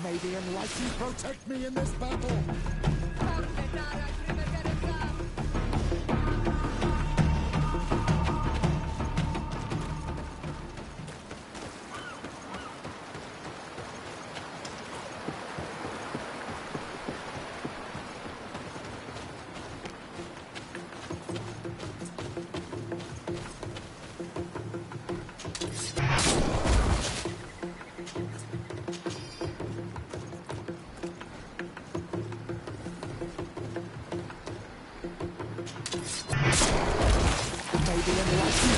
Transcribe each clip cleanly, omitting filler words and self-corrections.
May the Enlightened protect me in this battle!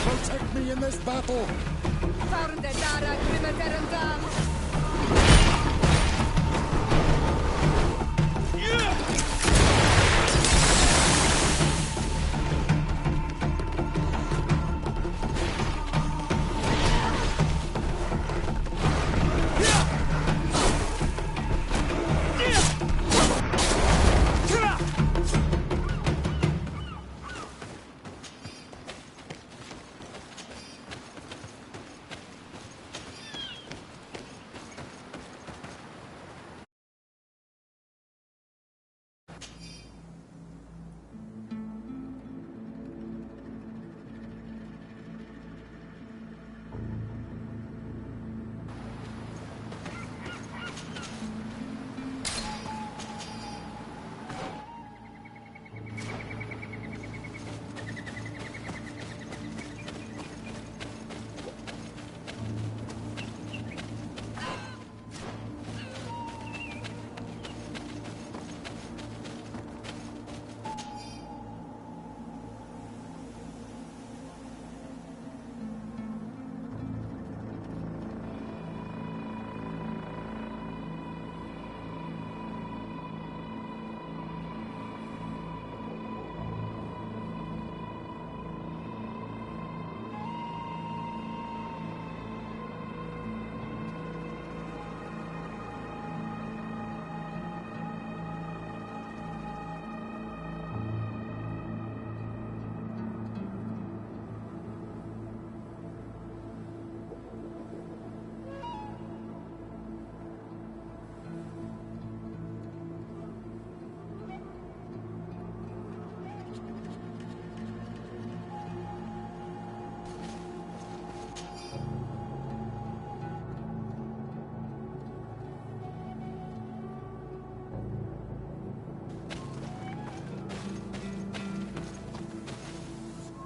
Protect me in this battle!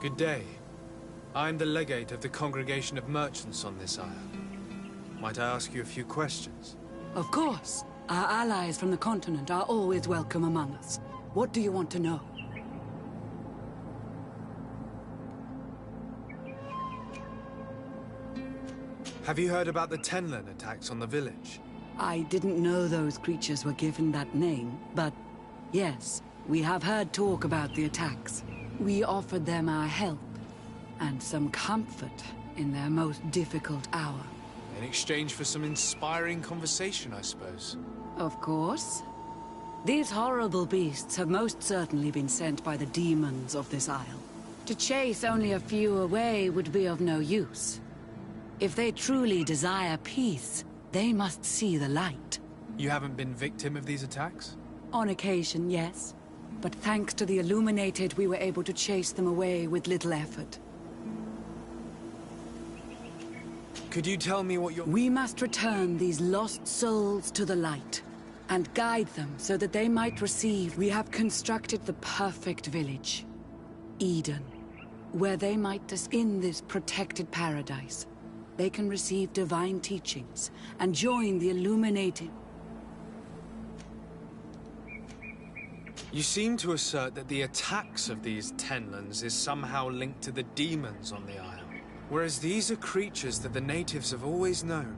Good day. I'm the legate of the Congregation of Merchants on this isle. Might I ask you a few questions? Of course. Our allies from the continent are always welcome among us. What do you want to know? Have you heard about the Tenlin attacks on the village? I didn't know those creatures were given that name, but yes, we have heard talk about the attacks. We offered them our help, and some comfort in their most difficult hour. In exchange for some inspiring conversation, I suppose. Of course. These horrible beasts have most certainly been sent by the demons of this isle. To chase only a few away would be of no use. If they truly desire peace, they must see the light. You haven't been victim of these attacks? On occasion, yes. But thanks to the Illuminated, we were able to chase them away with little effort. Could you tell me what We must return these lost souls to the light, and guide them so that they might receive. We have constructed the perfect village, Eden, where they might, in this protected paradise, they can receive divine teachings and join the Illuminated. You seem to assert that the attacks of these Tenlins is somehow linked to the demons on the isle. Whereas these are creatures that the natives have always known.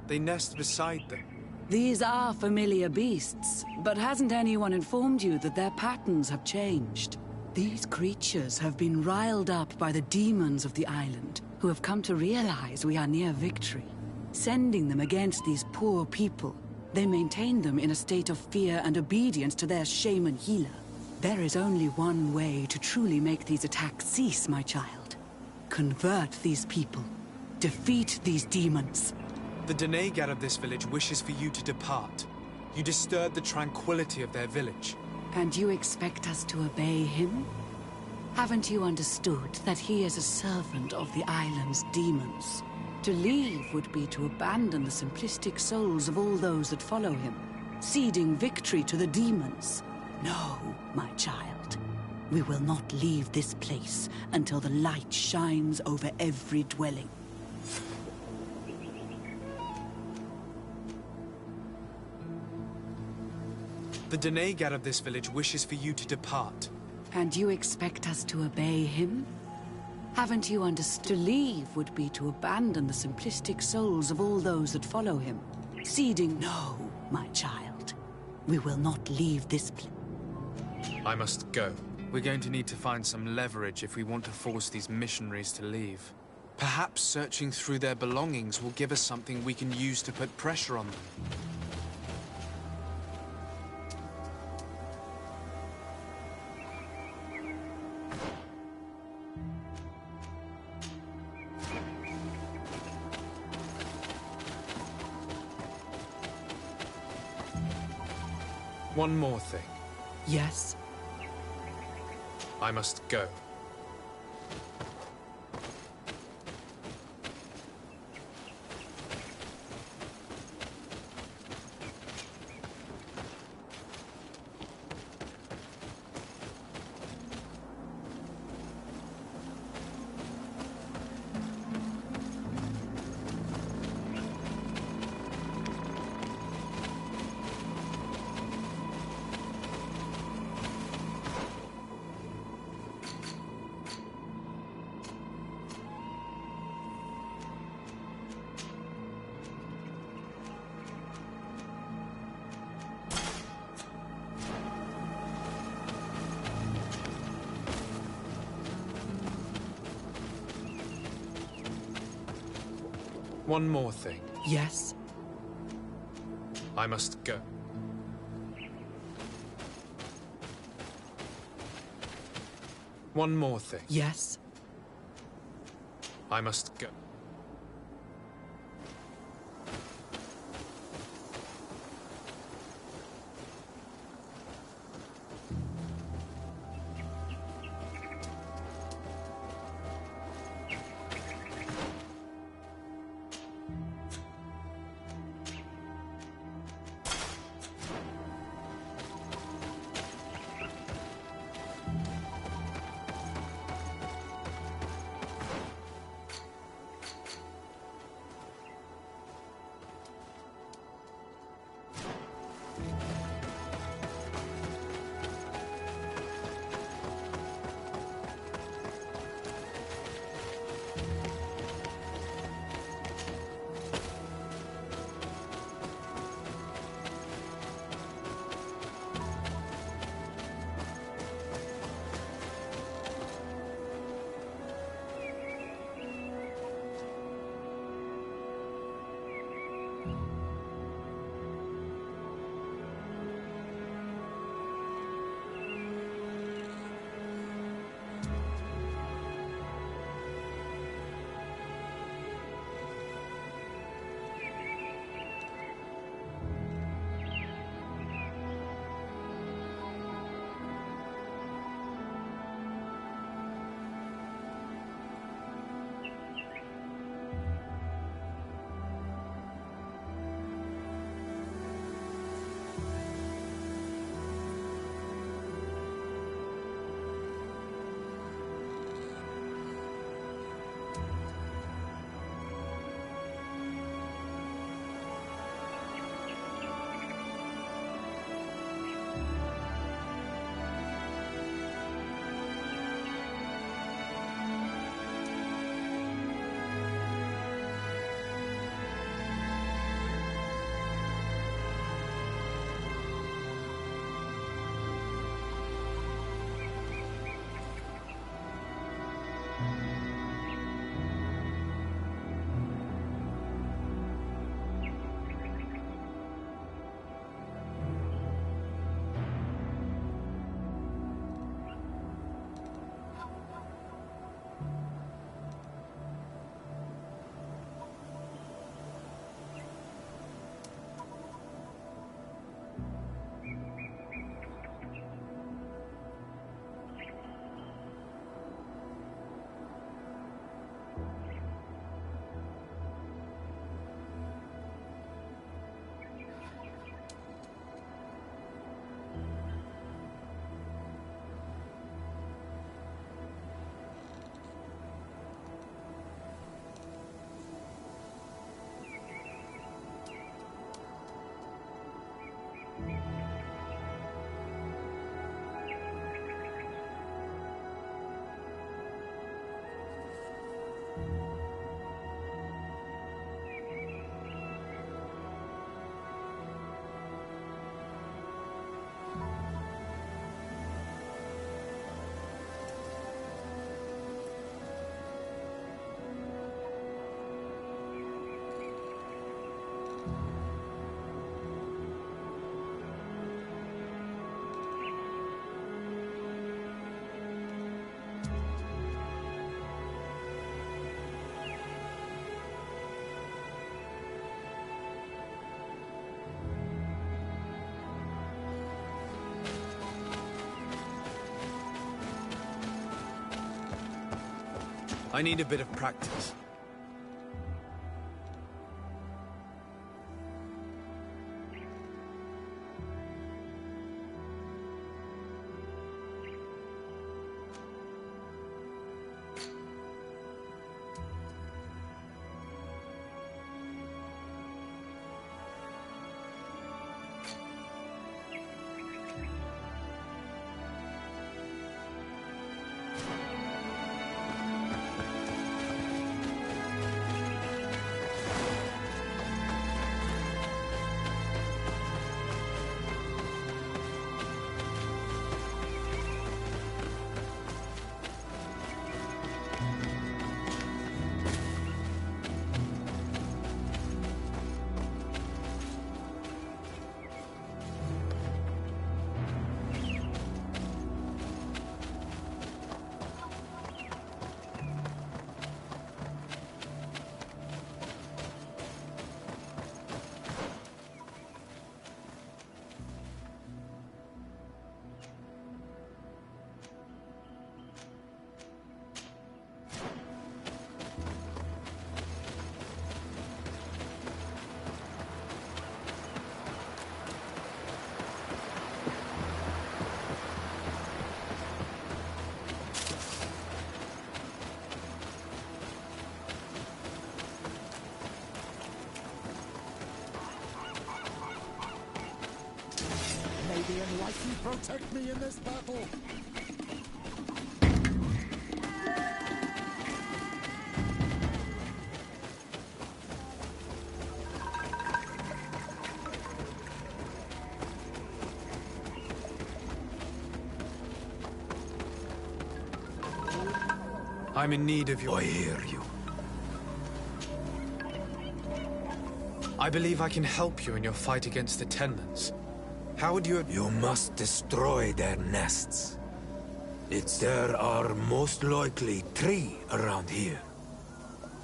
They nest beside them. These are familiar beasts, but hasn't anyone informed you that their patterns have changed? These creatures have been riled up by the demons of the island, who have come to realize we are near victory. Sending them against these poor people, they maintain them in a state of fear and obedience to their shaman healer. There is only one way to truly make these attacks cease, my child. Convert these people. Defeat these demons. The Denegar of this village wishes for you to depart. You disturb the tranquility of their village. And you expect us to obey him? Haven't you understood that he is a servant of the island's demons? To leave would be to abandon the simplistic souls of all those that follow him, ceding victory to the demons. No, my child. We will not leave this place until the light shines over every dwelling. The Denegar of this village wishes for you to depart. And you expect us to obey him? Haven't you understood? To leave would be to abandon the simplistic souls of all those that follow him, ceding... No, my child. We will not leave this place. I must go. We're going to need to find some leverage if we want to force these missionaries to leave. Perhaps searching through their belongings will give us something we can use to put pressure on them. One more thing. Yes? I must go. One more thing. Yes? I must go. One more thing. Yes? I must go. I need a bit of practice. May the Enlightened protect me in this battle. I'm in need of your... I hear you. I believe I can help you in your fight against the Tenlands. How would you... You must destroy their nests. There are most likely 3 around here.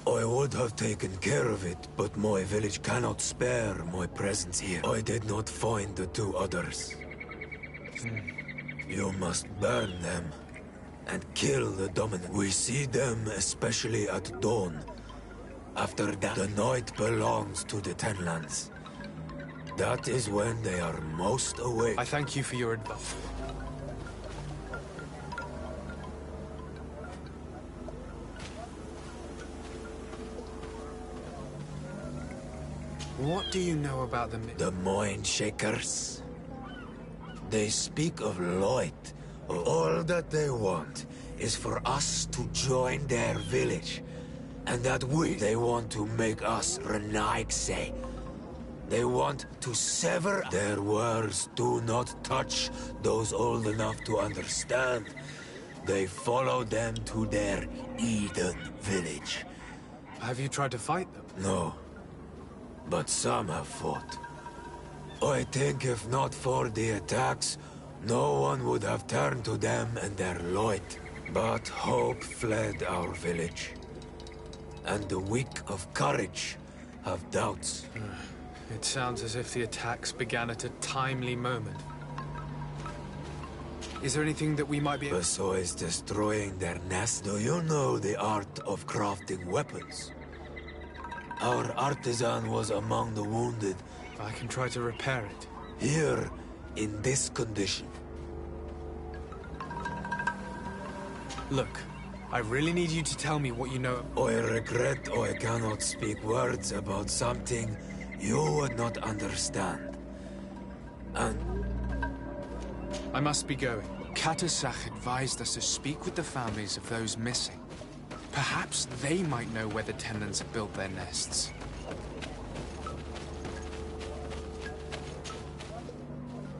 I would have taken care of it, but my village cannot spare my presence here. I did not find the 2 others. You must burn them and kill the dominant. We see them especially at dawn. After that, the night belongs to the Tenlands. That is when they are most awake. I thank you for your advice. What do you know about the... The Mind Shakers. They speak of light. All that they want is for us to join their village. And that they want to make us Renaigse. They want to sever. Their words do not touch those old enough to understand. They follow them to their Eden village. Have you tried to fight them? No. But some have fought. I think if not for the attacks, no one would have turned to them and their light. But hope fled our village. And the weak of courage have doubts. It sounds as if the attacks began at a timely moment. Is there anything that we might be... Besides destroying their nest, do you know the art of crafting weapons? Our artisan was among the wounded. I can try to repair it. Here, in this condition. Look, I really need you to tell me what you know. I regret I cannot speak words about something you would not understand. And... I must be going. Katasach advised us to speak with the families of those missing. Perhaps they might know where the Tenlands have built their nests.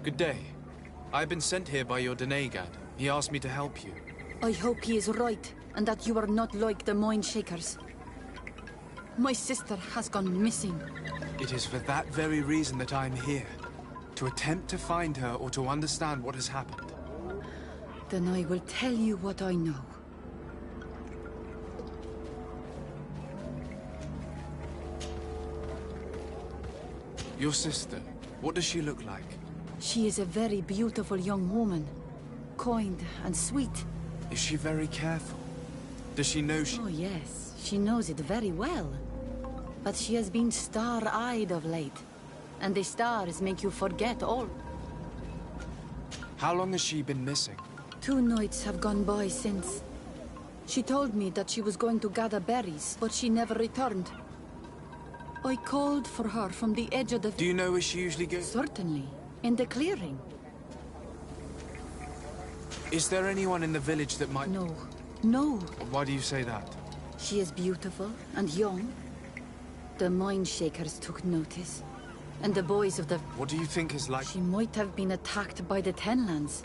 Good day. I've been sent here by your Denegad. He asked me to help you. I hope he is right, and that you are not like the Mind Shakers. My sister has gone missing. It is for that very reason that I'm here. To attempt to find her or to understand what has happened. Then I will tell you what I know. Your sister, what does she look like? She is a very beautiful young woman. Kind and sweet. Is she very careful? Does she know she... Oh, yes. She knows it very well. But she has been star-eyed of late. And the stars make you forget all. How long has she been missing? 2 nights have gone by since. She told me that she was going to gather berries, but she never returned. I called for her from the edge of the... Do you know where she usually goes? Certainly. In the clearing. Is there anyone in the village that might... No. No. Why do you say that? She is beautiful and young. The Mind Shakers took notice. And the boys of the... What do you think is like... She might have been attacked by the Tenlands.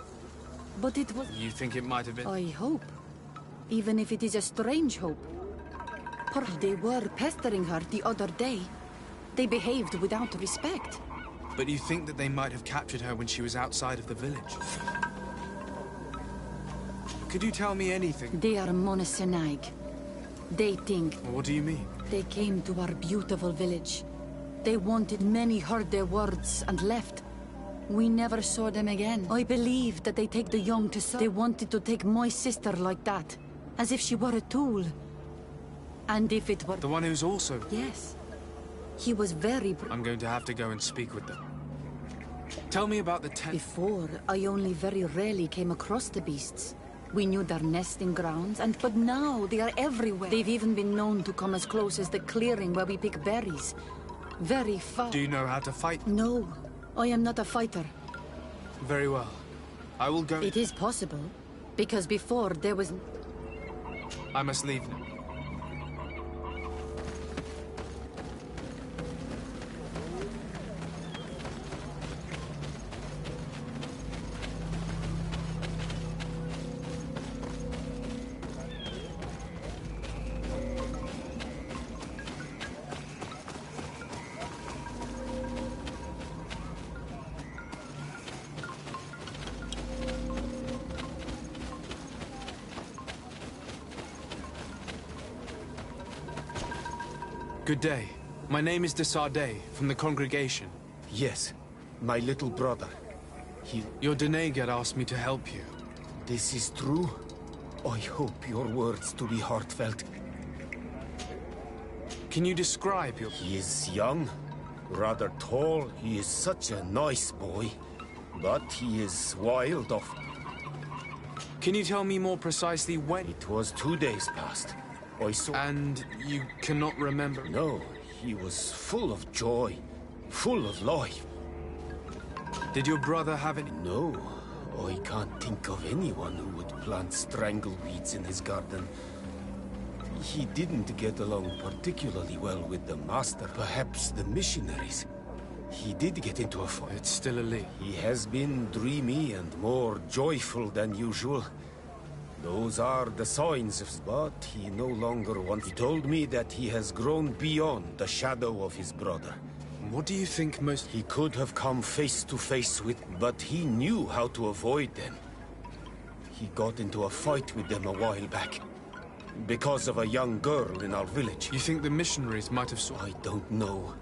But it was... You think it might have been... I hope. Even if it is a strange hope. They were pestering her the other day. They behaved without respect. But you think that they might have captured her when she was outside of the village? Could you tell me anything? They are Monasenag. They think... What do you mean? They came to our beautiful village. They wanted, many heard their words and left. We never saw them again. I believe that they take the young to serve. They wanted to take my sister like that. As if she were a tool. And if it were... The one who's also... Yes. He was very... I'm going to have to go and speak with them. Tell me about the Before, I only very rarely came across the beasts. We knew their nesting grounds, but now they are everywhere. They've even been known to come as close as the clearing where we pick berries. Very far. Do you know how to fight? No, I am not a fighter. Very well. I will go... It is possible, because before there was... I must leave now. Good day. My name is de Sardet, from the congregation. Yes, my little brother. Your Denegar asked me to help you. This is true? I hope your words to be heartfelt. Can you describe your... He is young, rather tall. He is such a nice boy. But he is wild of... Can you tell me more precisely when... It was 2 days past. I saw... And you cannot remember? No, he was full of joy, full of life. Did your brother have any... No, I can't think of anyone who would plant strangleweeds in his garden. He didn't get along particularly well with the master, perhaps the missionaries. He did get into a fight. It's still a leak. He has been dreamy and more joyful than usual. Those are the signs of... But he no longer wants... He told me that he has grown beyond the shadow of his brother. What do you think most... He could have come face to face with... But he knew how to avoid them. He got into a fight with them a while back. Because of a young girl in our village. You think the missionaries might have saw... I don't know.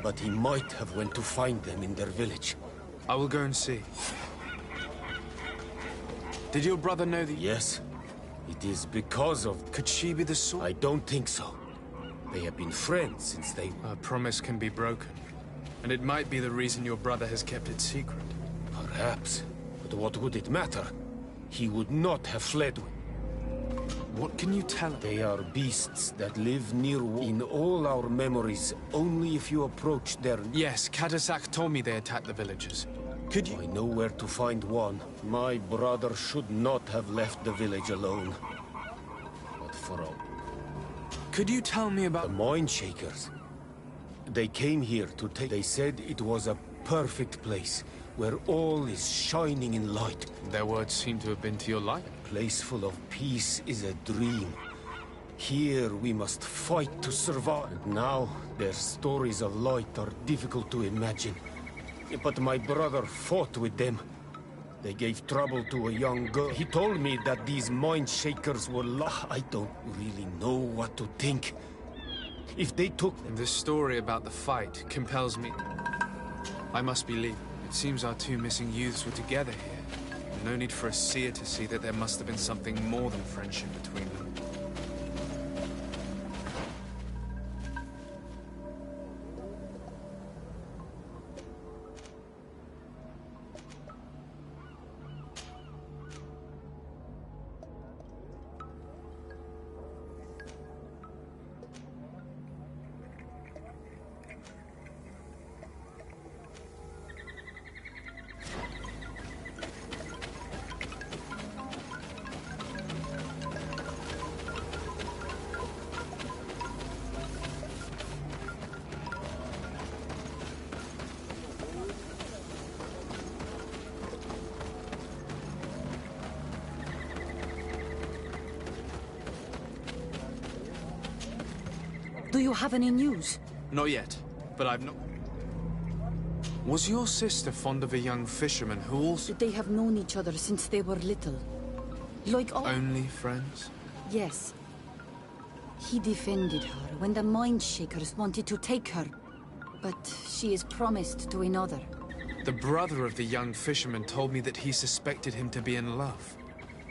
But he might have went to find them in their village. I will go and see. Did your brother know that... Yes. It is because of... Could she be the source? I don't think so. They have been friends since they... A promise can be broken. And it might be the reason your brother has kept it secret. Perhaps. But what would it matter? He would not have fled. What can you tell us? They are beasts that live near... In all our memories, only if you approach their... Yes, Kadasak told me they attacked the villagers. Could you... I know where to find one. My brother should not have left the village alone. But for all... Could you tell me about... The Mind Shakers. They came here to take... They said it was a perfect place, where all is shining in light. Their words seem to have been to your life. A place full of peace is a dream. Here we must fight to survive. And now, their stories of light are difficult to imagine. But my brother fought with them. They gave trouble to a young girl. He told me that these Mind Shakers were I don't really know what to think. If they took... And this story about the fight compels me. I must be leaving. It seems our 2 missing youths were together here. No need for a seer to see that there must have been something more than friendship between them. Do you have any news? Not yet, but I've not... Was your sister fond of a young fisherman who also... They have known each other since they were little. Like all... Only friends? Yes. He defended her when the Mind Shakers wanted to take her. But she is promised to another. The brother of the young fisherman told me that he suspected him to be in love.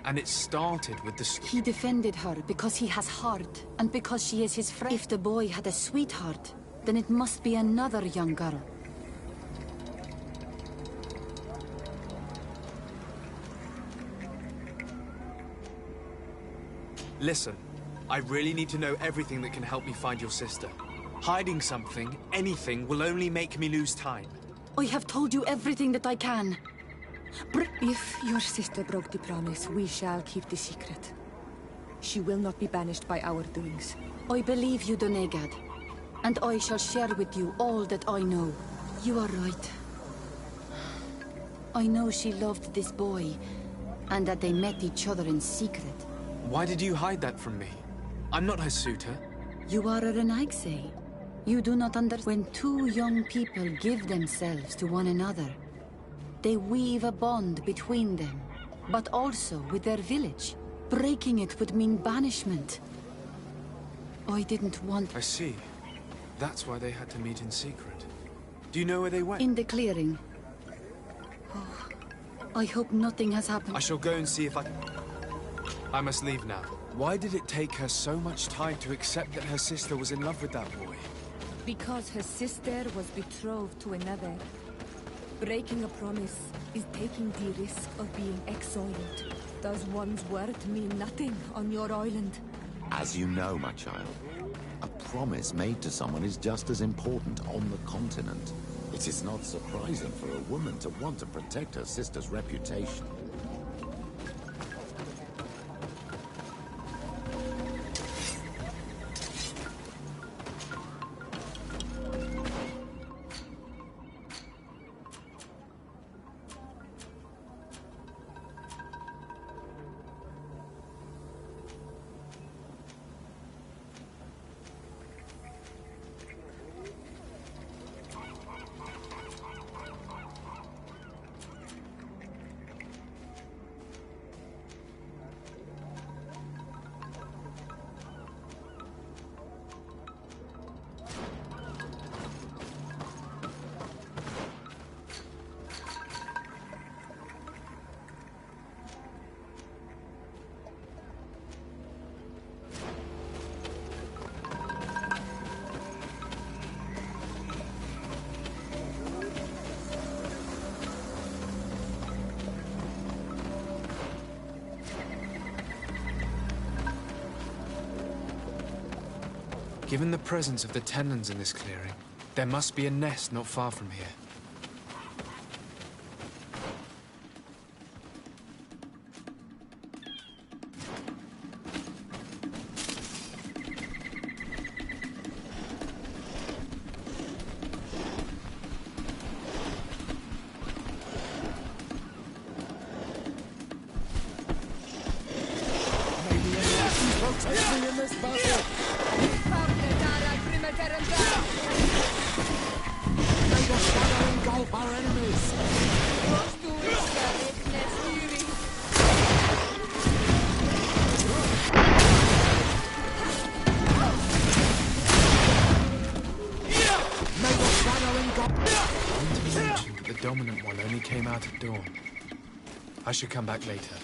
And it started with the... He defended her because he has heart, and because she is his friend. If the boy had a sweetheart, then it must be another young girl. Listen, I really need to know everything that can help me find your sister. Hiding something, anything, will only make me lose time. I have told you everything that I can. If your sister broke the promise, we shall keep the secret. She will not be banished by our doings. I believe you, Donegad. And I shall share with you all that I know. You are right. I know she loved this boy, and that they met each other in secret. Why did you hide that from me? I'm not her suitor. You are a Renaigse. You do not understand. When two young people give themselves to one another, they weave a bond between them, but also with their village. Breaking it would mean banishment. I didn't want... I see. That's why they had to meet in secret. Do you know where they went? In the clearing. Oh, I hope nothing has happened. I shall go and see if I must leave now. Why did it take her so much time to accept that her sister was in love with that boy? Because her sister was betrothed to another. Breaking a promise is taking the risk of being exiled. Does one's word mean nothing on your island? As you know, my child, a promise made to someone is just as important on the continent. It is not surprising for a woman to want to protect her sister's reputation. Given the presence of the Tenlans in this clearing, there must be a nest not far from here. Maybe anyone can protect me in this battle. May the shadow engulf our enemies. May the shadow engulf... The dominant one only came out at dawn. I should come back later.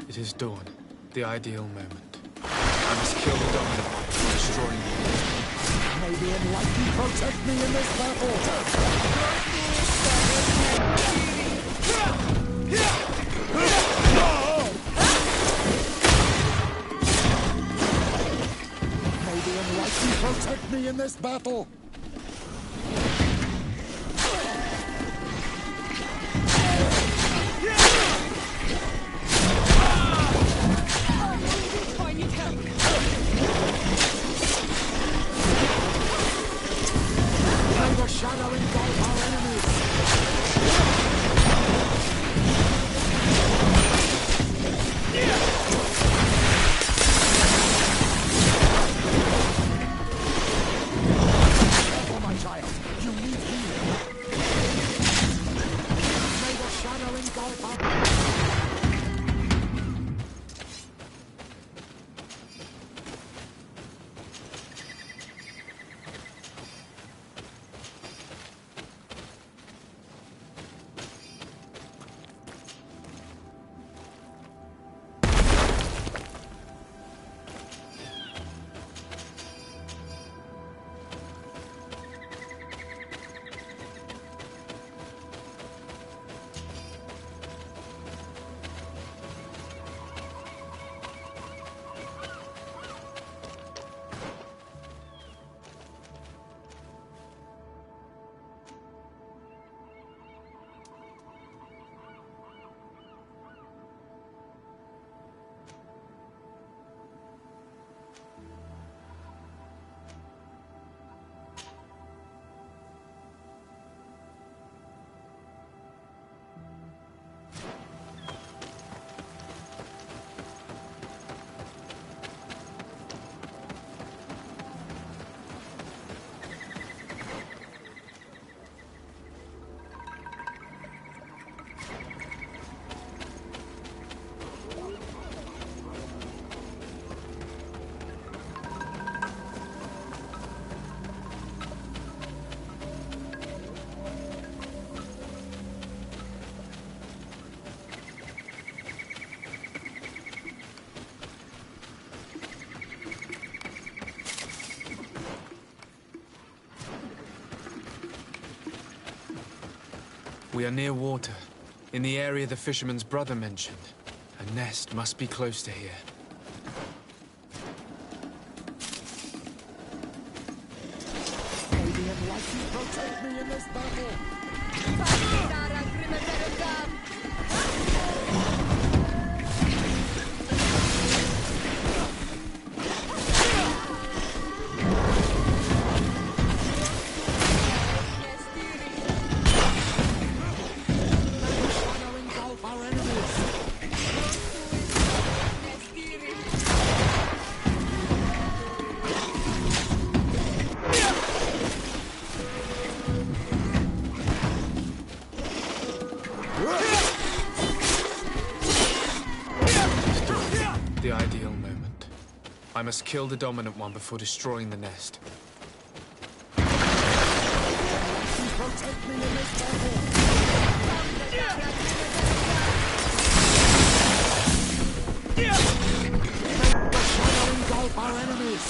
It is dawn, the ideal moment. I must kill the dominant one before destroying you. May the enlightened protect me in this battle. May the enlightened protect me in this battle. shadow engulf our enemies! Careful, my child. You need healing. May the shadow engulf our... We are near water, in the area the fisherman's brother mentioned. A nest must be close to here. May the enlightened protect me in this battle! The ideal moment. I must kill the dominant one before destroying the nest. Protect me in this battle! The shadow engulf our enemies!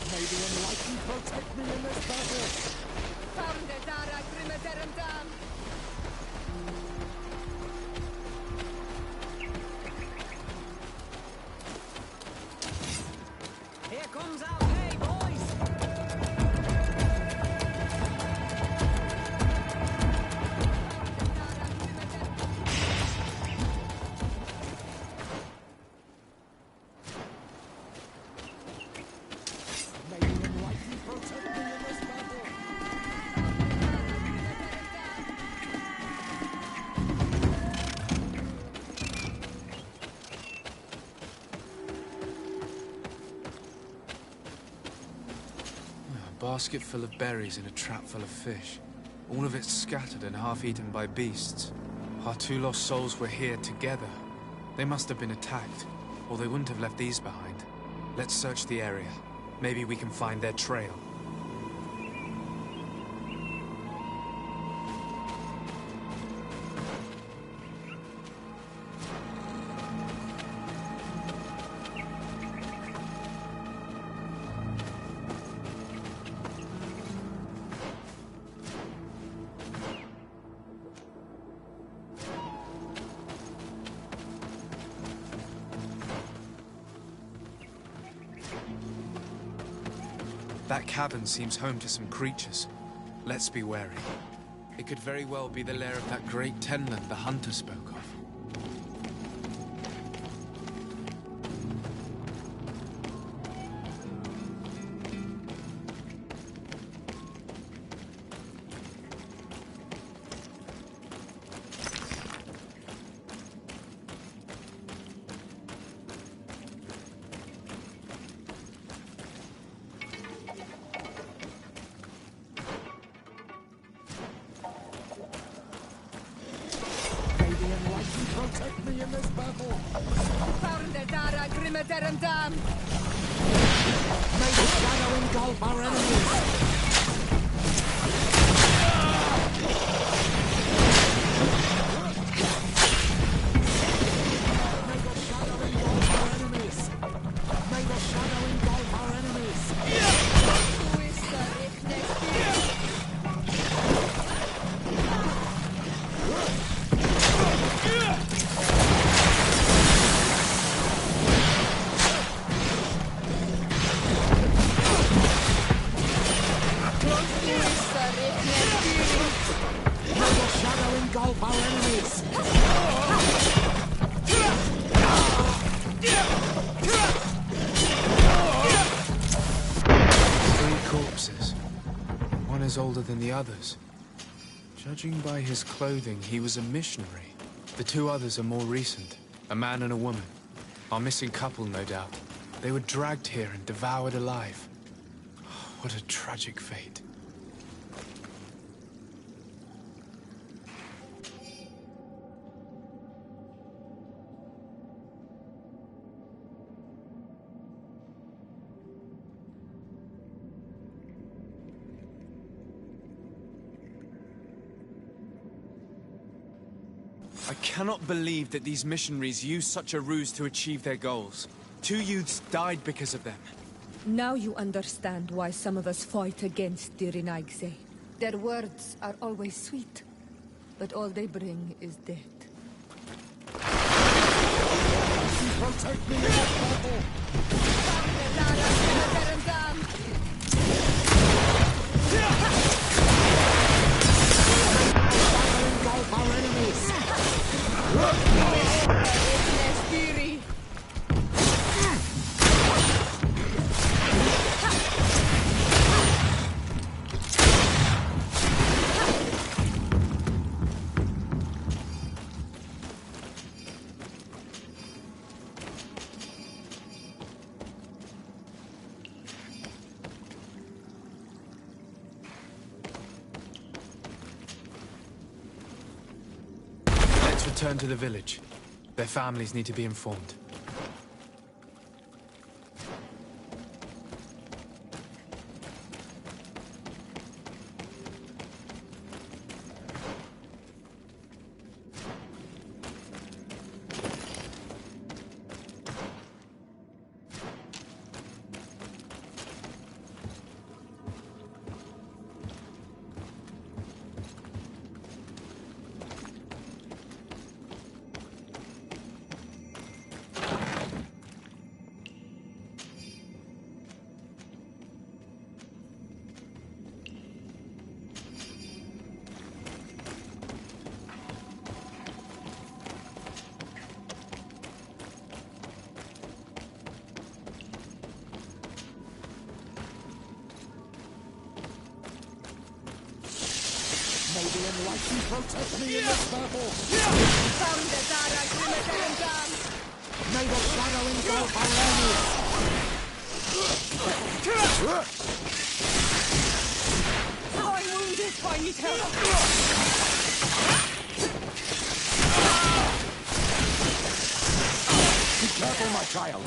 May the enlightened protect me in this battle! Here comes our pay, boys! May the enlightened protect me in this battle! A basket full of berries and a trap full of fish. All of it scattered and half-eaten by beasts. Our two lost souls were here together. They must have been attacked, or they wouldn't have left these behind. Let's search the area. Maybe we can find their trail. That cabin seems home to some creatures. Let's be wary. It could very well be the lair of that great tenland the hunter spoke of. Protect me in this battle! Found the Dara Grimmadarum Dam! May the shadow engulf our enemies! May the shadow engulf our enemies! May the shadow engulf our enemies! Who is the Rickness? May the shadow engulf our enemies! Three corpses. One is older than the others. Judging by his clothing, he was a missionary. The two others are more recent. A man and a woman. Our missing couple, no doubt. They were dragged here and devoured alive. What a tragic fate. I cannot believe that these missionaries used such a ruse to achieve their goals. 2 youths died because of them. Now you understand why some of us fight against the Renaigse. Their words are always sweet, but all they bring is death. Protect me in this battle! Engulf our enemies! Let's return to the village. Their families need to be informed. May the enlightened protect me in this battle! Found the Dara Grimmadarum Dam! May the shadow engulf our enemies! I'm wounded, I need help! Be careful, my child!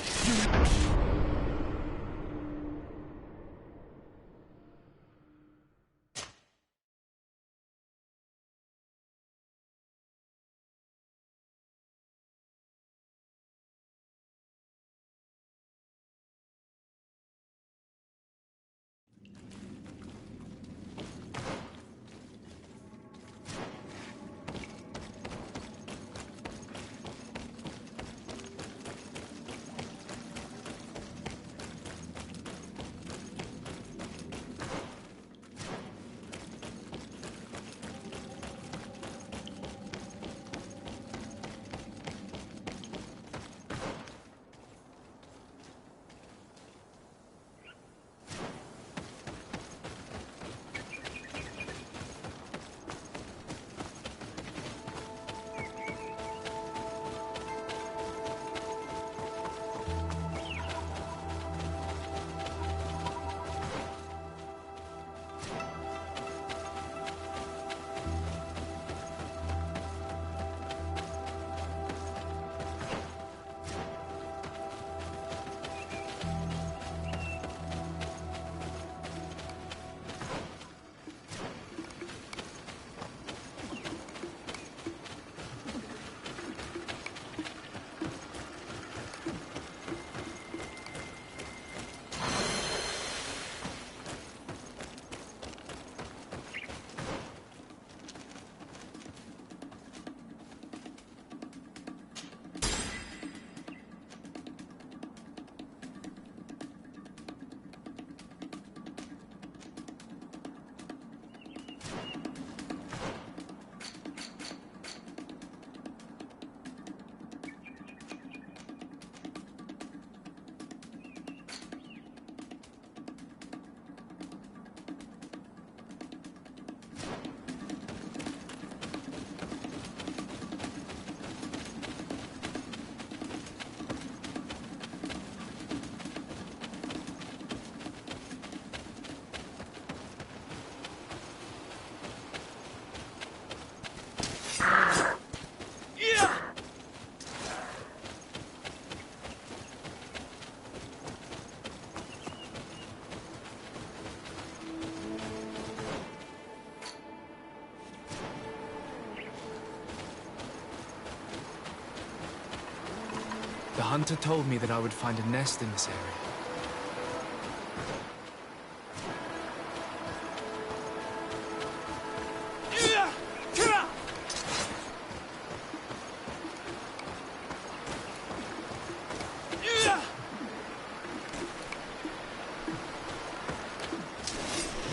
hunter told me that I would find a nest in this area.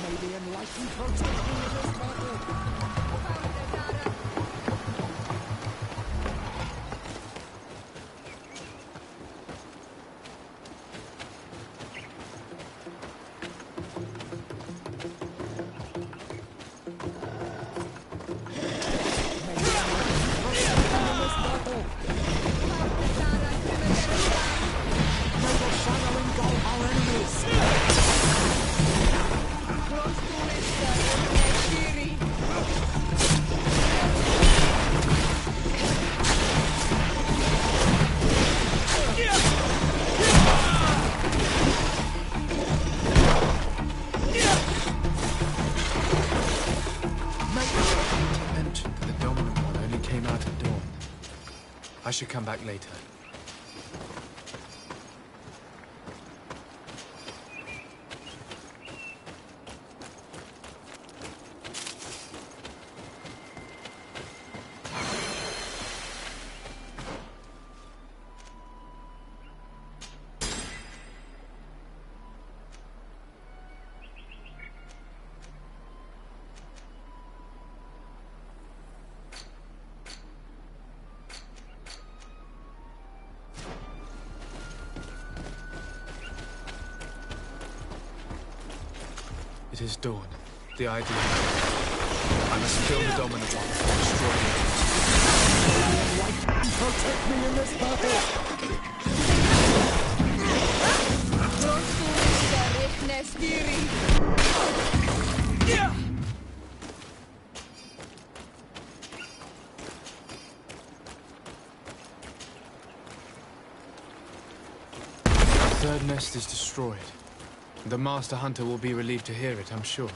May the enlightened protect me in this battle. May the shadow engulf our enemies. Mentioned that the dominant one only came out at dawn. I should come back later. It is dawn. The idea. I must kill the dominant one and destroy it. Protect me in this battle. The third nest is destroyed. The Master Hunter will be relieved to hear it, I'm sure.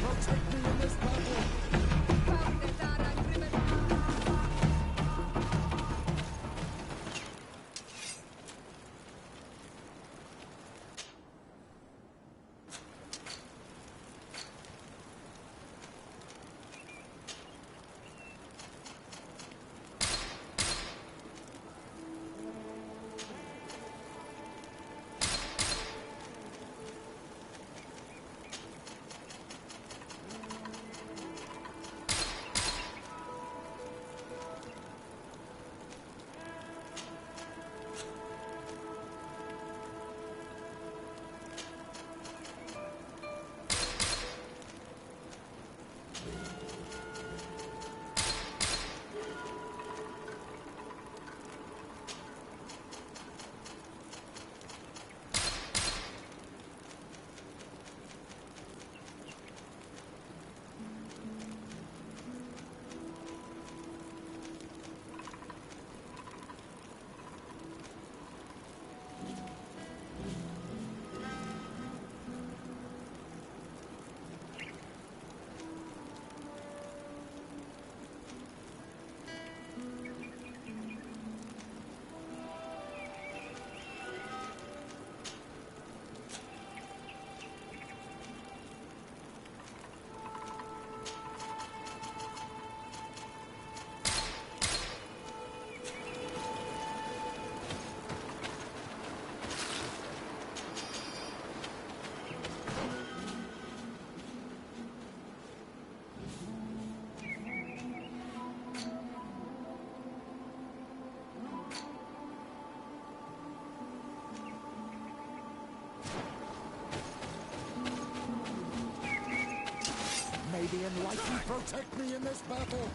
Protect me in this battle. May the enlightened protect me in this battle.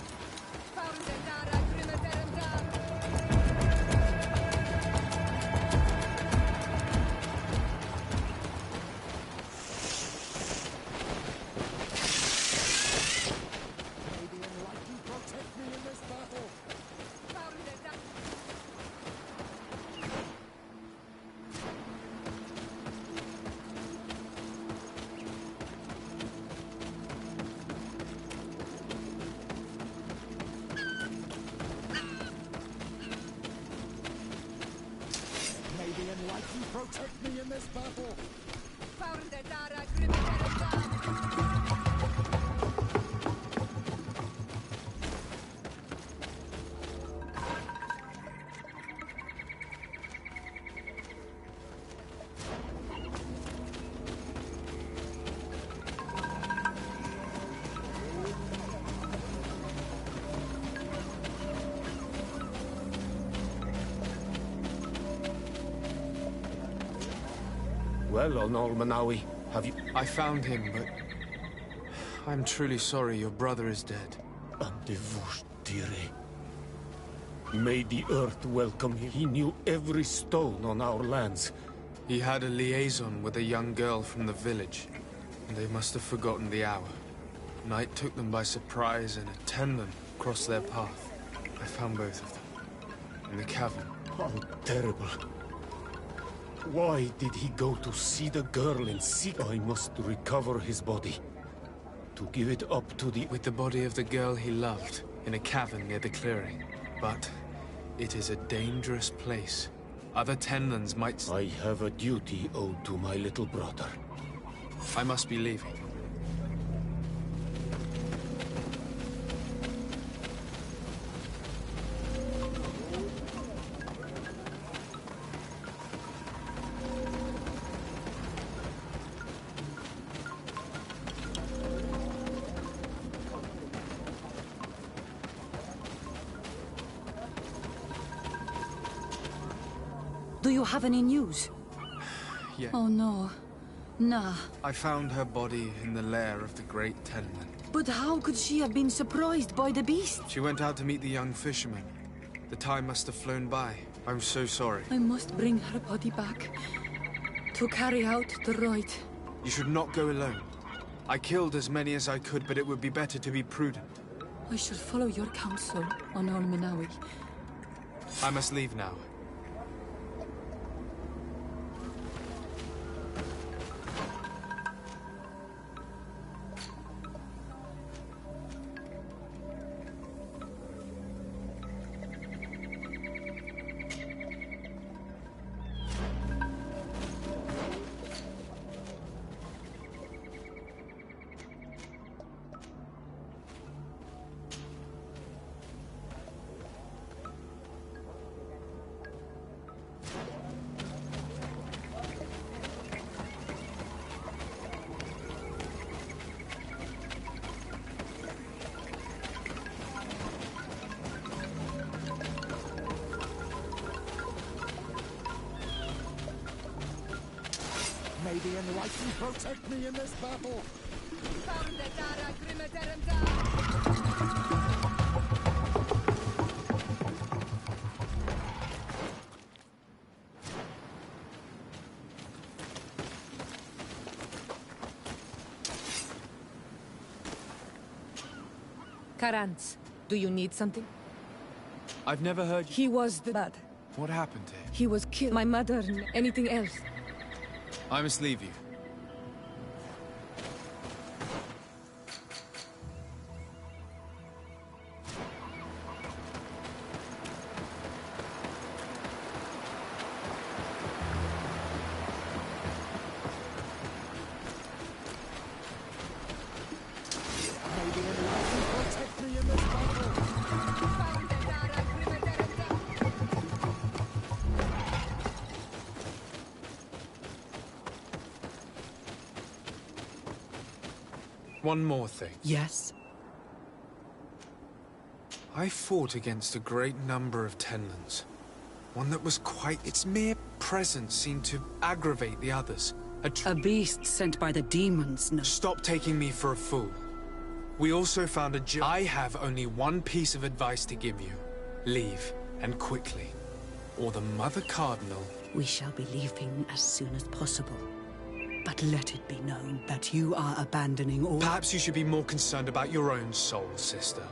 well on Almanawi? Have you... I found him, but I'm truly sorry your brother is dead. Andevush dire. May the earth welcome him. He knew every stone on our lands. He had a liaison with a young girl from the village, and they must have forgotten the hour. Night took them by surprise, and a Tenlin crossed their path. I found both of them in the cavern. How terrible. Why did he go to see the girl and seek? I must recover his body. To give it up to the... With the body of the girl he loved, in a cavern near the clearing. But it is a dangerous place. Other Tenlins might... I have a duty owed to my little brother. I must be leaving. Do you have any news? Yeah. Oh no. Nah. I found her body in the lair of the great Tenlin. But how could she have been surprised by the beast? She went out to meet the young fisherman. The time must have flown by. I'm so sorry. I must bring her body back. To carry out the rite. You should not go alone. I killed as many as I could, but it would be better to be prudent. I should follow your counsel on Almanawi. I must leave now. May the Enlightened protect me in this battle! Karantz, do you need something? I've never heard... He was the bad. What happened to him? He was killed. My mother, anything else? I must leave you. May the Enlightened protect me in this battle! One more thing. Yes? I fought against a great number of Tenlins. One that was quite... Its mere presence seemed to aggravate the others. A beast sent by the demons, no. Stop taking me for a fool. We also found a I have only one piece of advice to give you. Leave, and quickly. Or the Mother Cardinal... We shall be leaving as soon as possible. But let it be known that you are abandoning all... Perhaps you should be more concerned about your own soul, sister.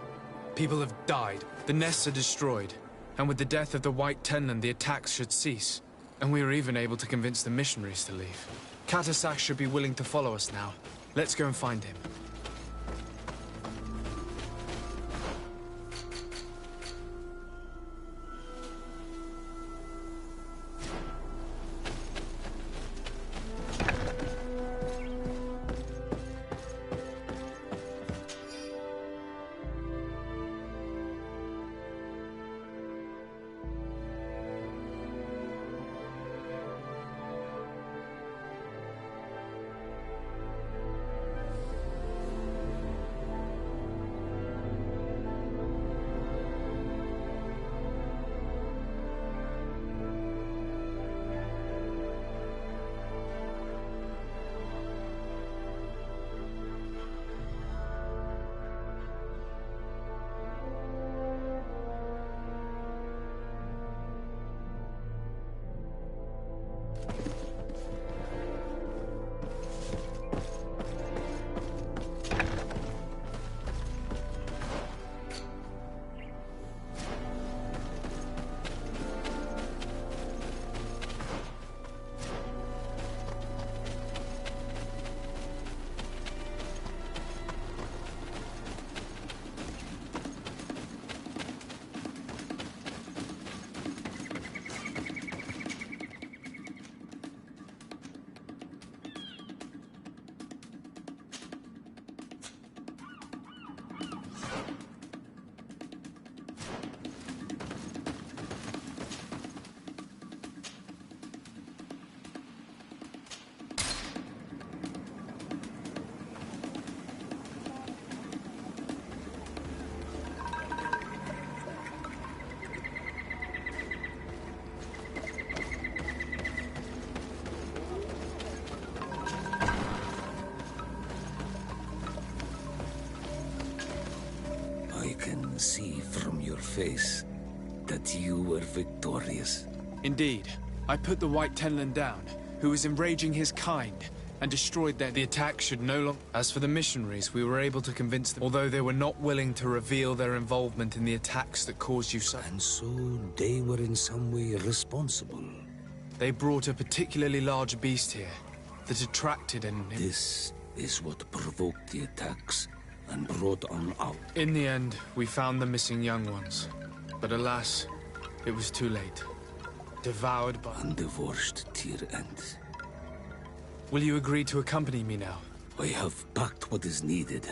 People have died, the nests are destroyed, and with the death of the White Tenlin, the attacks should cease. And we were even able to convince the missionaries to leave. Katasak should be willing to follow us now. Let's go and find him. can see from your face that you were victorious. Indeed. I put the White Tenland down, who was enraging his kind, and destroyed their... The attack should no longer... As for the missionaries, we were able to convince them, although they were not willing to reveal their involvement in the attacks that caused you such... And so they were in some way responsible. They brought a particularly large beast here that attracted and... This is what provoked the attacks and brought on out. In the end, we found the missing young ones. But alas, it was too late. Devoured by... Undivorced tear ends. Will you agree to accompany me now? I have packed what is needed.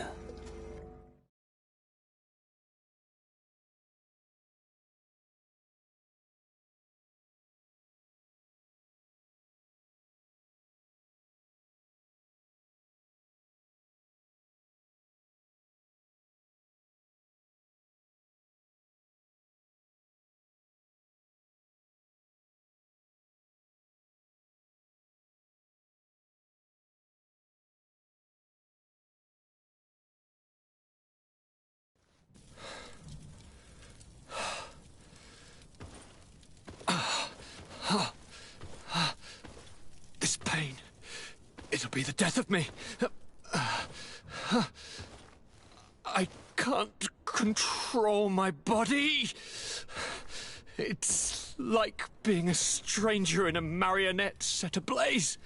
This pain, it'll be the death of me. I can't control my body. It's like being a stranger in a marionette set ablaze.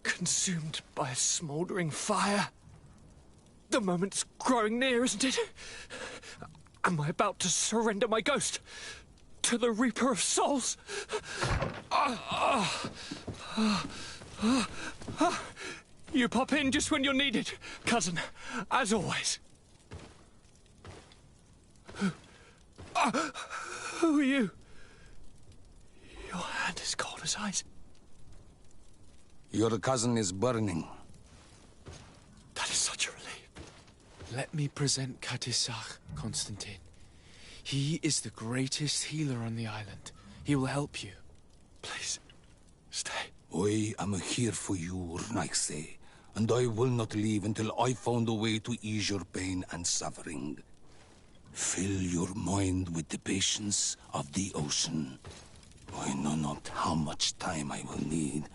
Consumed by a smouldering fire. The moment's growing near, isn't it? Am I about to surrender my ghost to the Reaper of Souls? You pop in just when you're needed, cousin, as always. Who are you? Your hand is cold as ice. Your cousin is burning. That is such a relief. Let me present Katisach, Constantine. He is the greatest healer on the island. He will help you. Please, stay. I am here for you, Rnaise, and I will not leave until I found a way to ease your pain and suffering. Fill your mind with the patience of the ocean. I know not how much time I will need.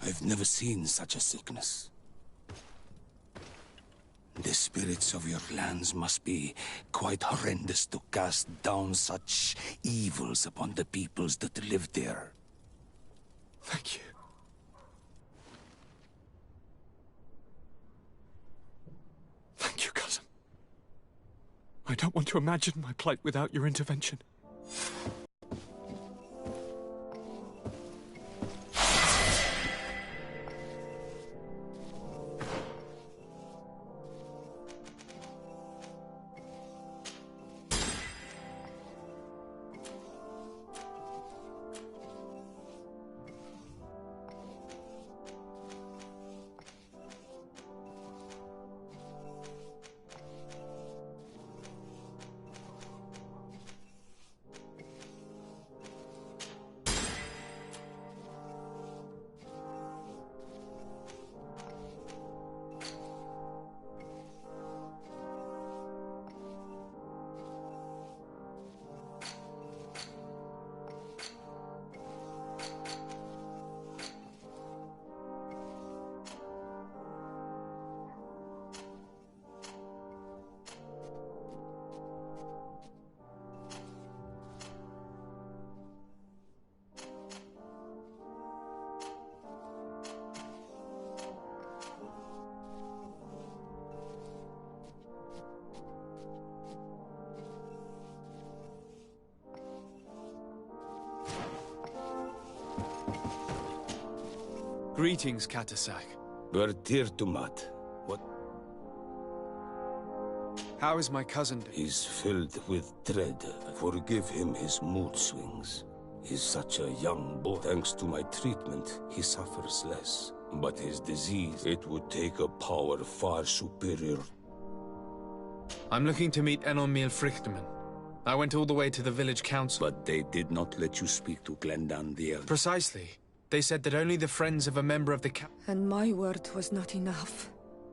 I've never seen such a sickness. The spirits of your lands must be quite horrendous to cast down such evils upon the peoples that live there. Thank you. Thank you, cousin. I don't want to imagine my plight without your intervention. Greetings, Katisach. Bertirtumat. What? How is my cousin doing? He's filled with dread. Forgive him his mood swings. He's such a young boy. Thanks to my treatment, he suffers less. But his disease, it would take a power far superior. I'm looking to meet Enormil Frichtman. I went all the way to the village council. But they did not let you speak to Glendan the Elder. Precisely. They said that only the friends of a member of the And my word was not enough.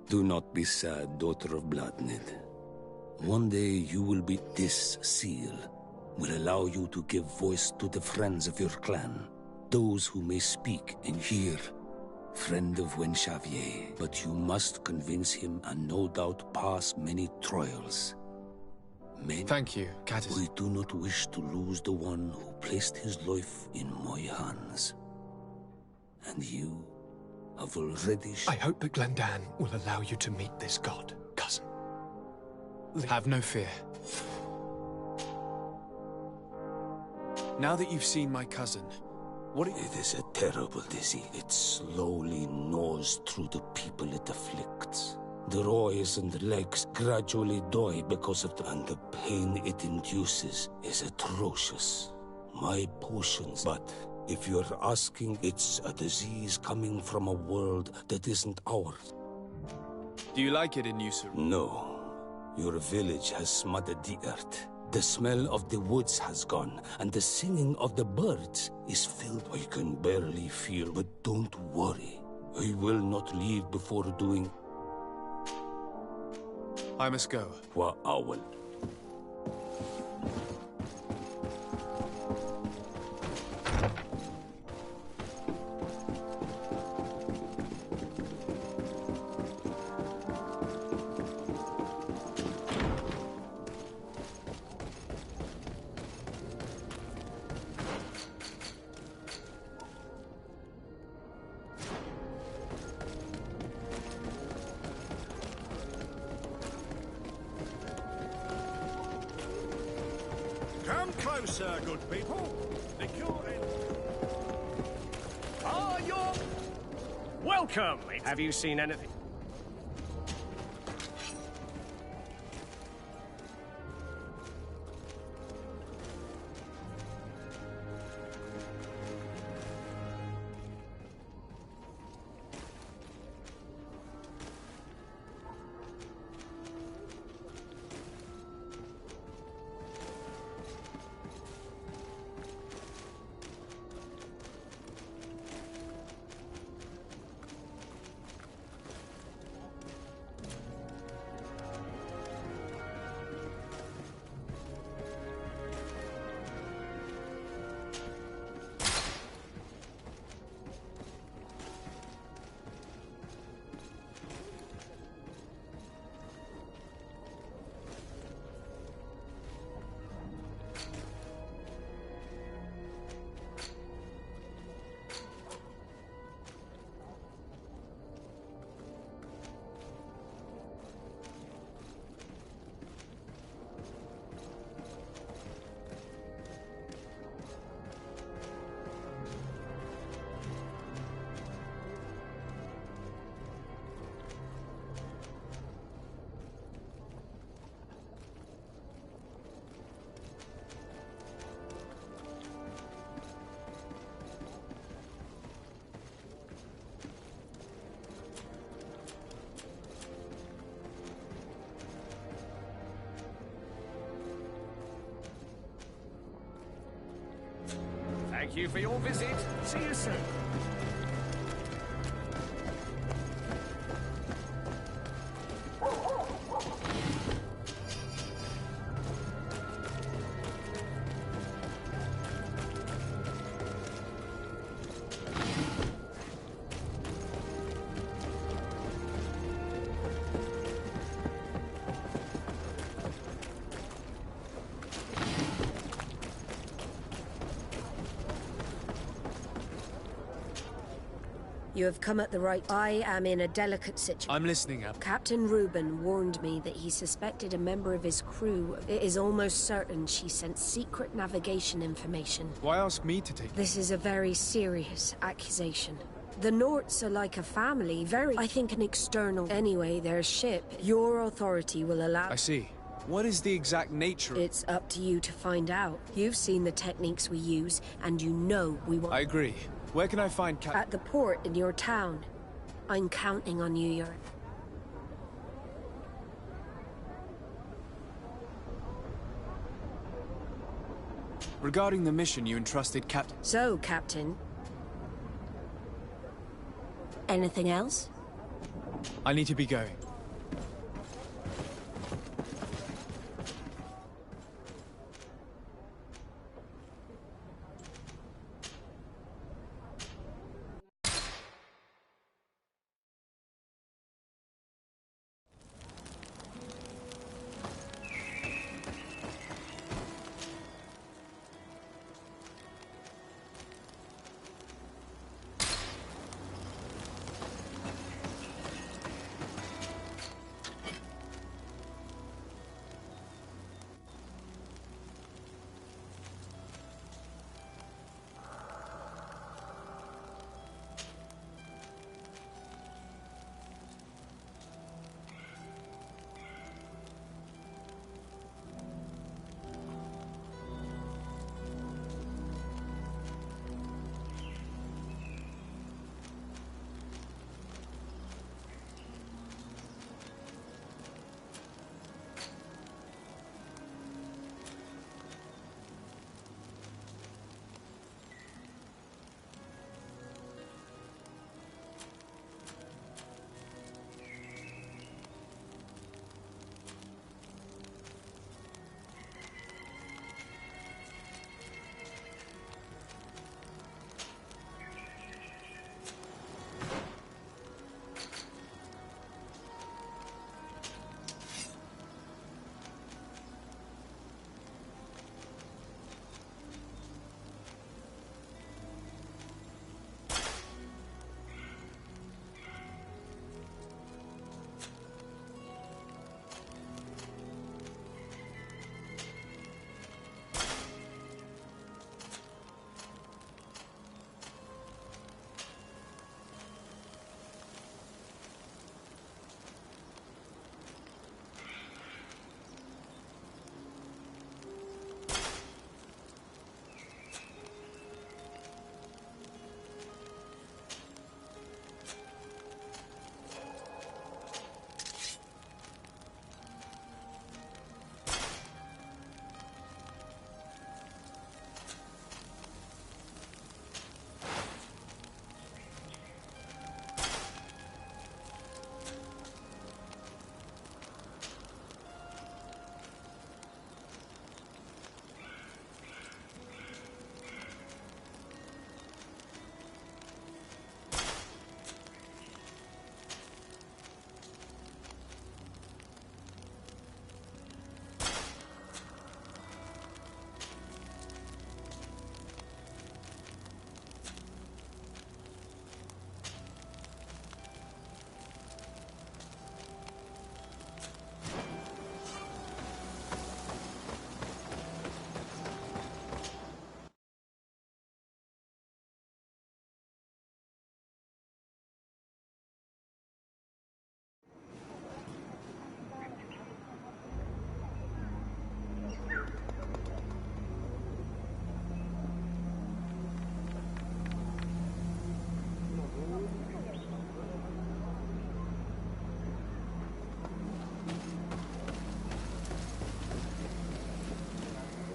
Do not be sad, daughter of Bloodnid. One day you will be this seal. Will allow you to give voice to the friends of your clan. Those who may speak and hear. Friend of Wenxavier. But you must convince him and no doubt pass many trials. Thank you, Catus. We do not wish to lose the one who placed his life in my hands. And you have already... I hope that Glendan will allow you to meet this god, cousin. Have no fear. Now that you've seen my cousin, what... It is a terrible disease. It slowly gnaws through the people it afflicts. Their eyes and legs gradually die because of and the pain it induces is atrocious. My potions, but if you're asking, it's a disease coming from a world that isn't ours. Do you like it in Usaru? No. Your village has smothered the earth. The smell of the woods has gone, and the singing of the birds is filled. I can barely feel, but don't worry. I will not leave before doing... I must go. Owl. Come closer, good people. The cure Ah, you're welcome. Have you seen anything? Thank you for your visit. See you soon. You have come at the right... I am in a delicate situation. I'm listening up. Captain Reuben warned me that he suspected a member of his crew. It is almost certain she sent secret navigation information. Why ask me to take... This is a very serious accusation. The Norts are like a family, I think an external... Anyway, their ship. Your authority will allow... I see. What is the exact nature of... It's up to you to find out. You've seen the techniques we use, and you know we want... I agree. Where can I find At the port in your town. I'm counting on you, Yurt. Regarding the mission you entrusted Captain... So, Captain. Anything else? I need to be going.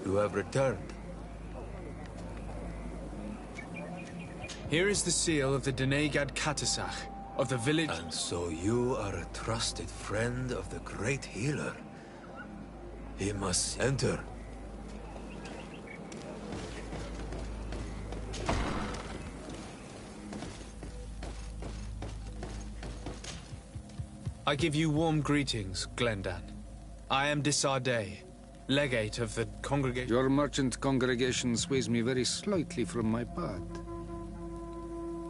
You have returned. Here is the seal of the Denegad Katasach, of the village... And so you are a trusted friend of the great healer. He must enter. I give you warm greetings, Glendan. I am Disarday, legate of the congregation... Your merchant congregation sways me very slightly from my path.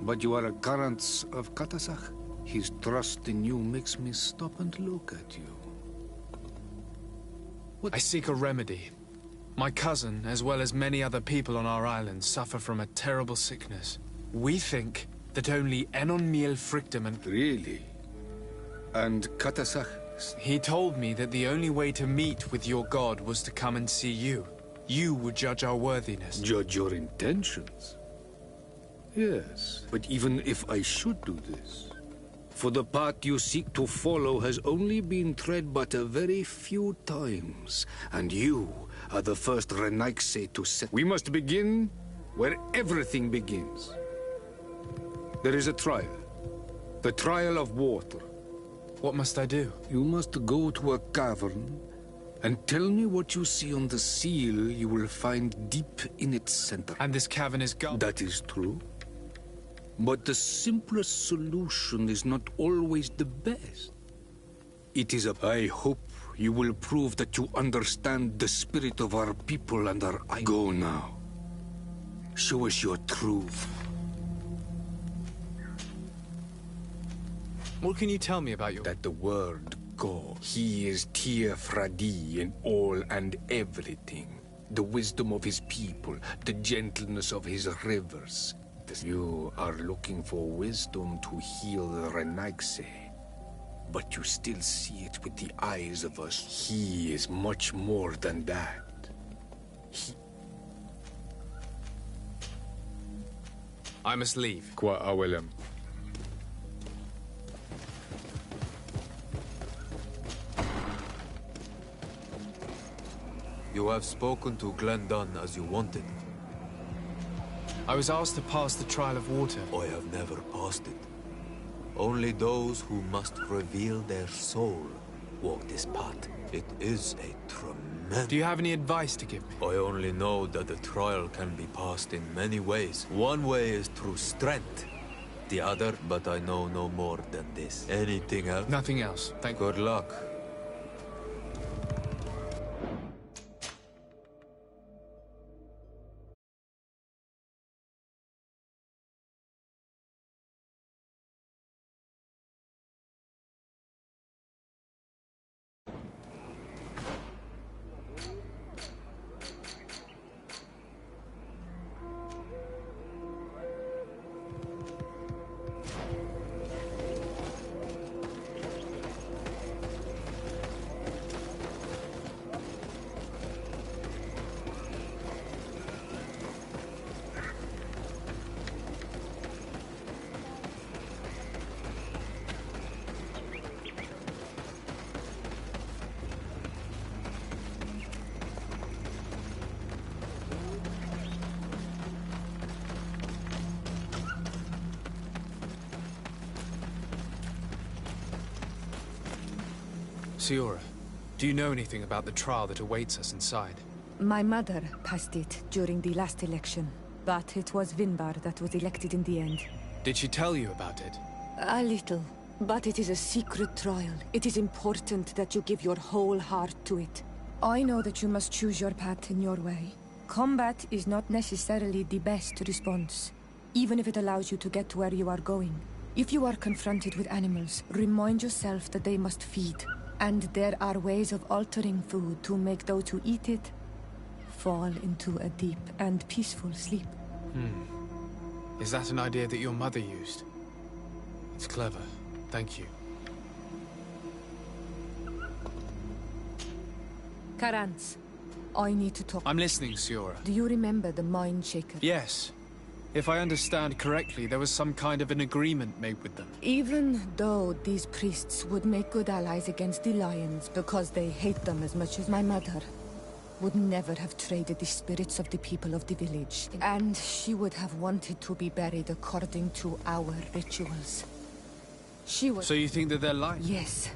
But you are a Garants of Katasach? His trust in you makes me stop and look at you. What? I seek a remedy. My cousin, as well as many other people on our island, suffer from a terrible sickness. We think that only Enon Miel Frictum and... Really? And Katasach? He told me that the only way to meet with your god was to come and see you. You would judge our worthiness. Judge your intentions? Yes, but even if I should do this, for the path you seek to follow has only been tread but a very few times, and you are the first Renaigse to set. We must begin where everything begins. There is a trial. The trial of water. What must I do? You must go to a cavern and tell me what you see on the seal you will find deep in its center. And this cavern is gone? That is true. But the simplest solution is not always the best. It is I hope you will prove that you understand the spirit of our people and our... Go now. Show us your truth. What can you tell me about your... That the word God, he is Tir Fradi in all and everything. The wisdom of his people, the gentleness of his rivers. You are looking for wisdom to heal the Renaigse, but you still see it with the eyes of us. He is much more than that. I must leave. Qua awelem. You have spoken to Glendan as you wanted. I was asked to pass the trial of water. I have never passed it. Only those who must reveal their soul walk this path. It is a tremendous... Do you have any advice to give me? I only know that the trial can be passed in many ways. One way is through strength. The other, but I know no more than this. Anything else? Nothing else. Thank you. Good luck. Siora, do you know anything about the trial that awaits us inside? My mother passed it during the last election, but it was Vinbar that was elected in the end. Did she tell you about it? A little, but it is a secret trial. It is important that you give your whole heart to it. I know that you must choose your path in your way. Combat is not necessarily the best response, even if it allows you to get to where you are going. If you are confronted with animals, remind yourself that they must feed. And there are ways of altering food to make those who eat it fall into a deep and peaceful sleep. Is that an idea that your mother used? It's clever. Thank you. Karans, I need to talk. I'm listening, Siora. Do you remember the Mind Shaker? Yes. If I understand correctly, there was some kind of an agreement made with them. Even though these priests would make good allies against the Lions because they hate them as much as my mother, would never have traded the spirits of the people of the village. And she would have wanted to be buried according to our rituals. She was... So you think that they're lying? Yes.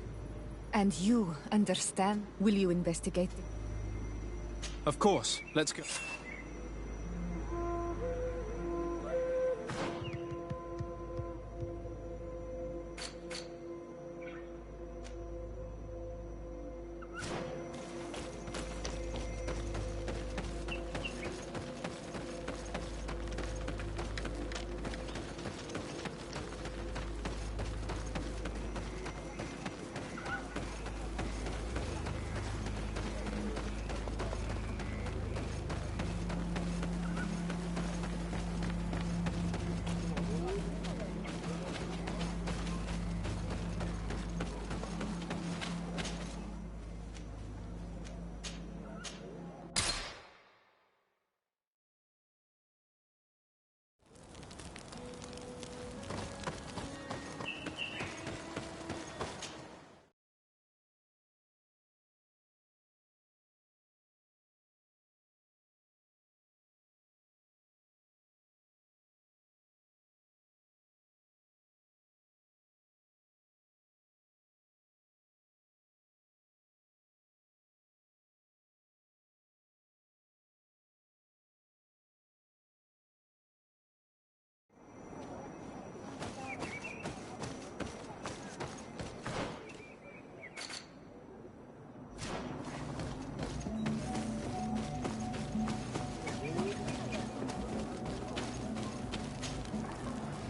And you understand? Will you investigate? Of course. Let's go.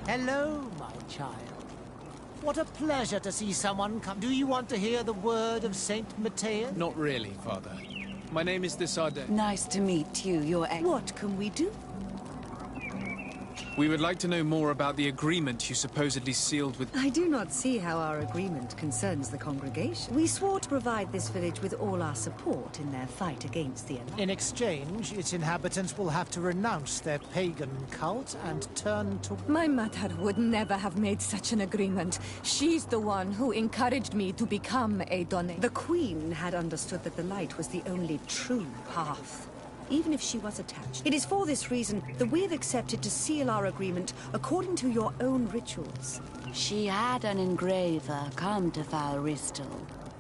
Hello, my child. What a pleasure to see someone come. Do you want to hear the word of Saint Matthias? Not really, Father. My name is Desarde. Nice to meet you, Your Ex. What can we do? We would like to know more about the agreement you supposedly sealed with... I do not see how our agreement concerns the congregation. We swore to provide this village with all our support in their fight against the Alliance. In exchange, its inhabitants will have to renounce their pagan cult and turn to... My mother would never have made such an agreement. She's the one who encouraged me to become a Donne. The Queen had understood that the light was the only true path, even if she was attached. It is for this reason that we have accepted to seal our agreement according to your own rituals. She had an engraver come to Falristal.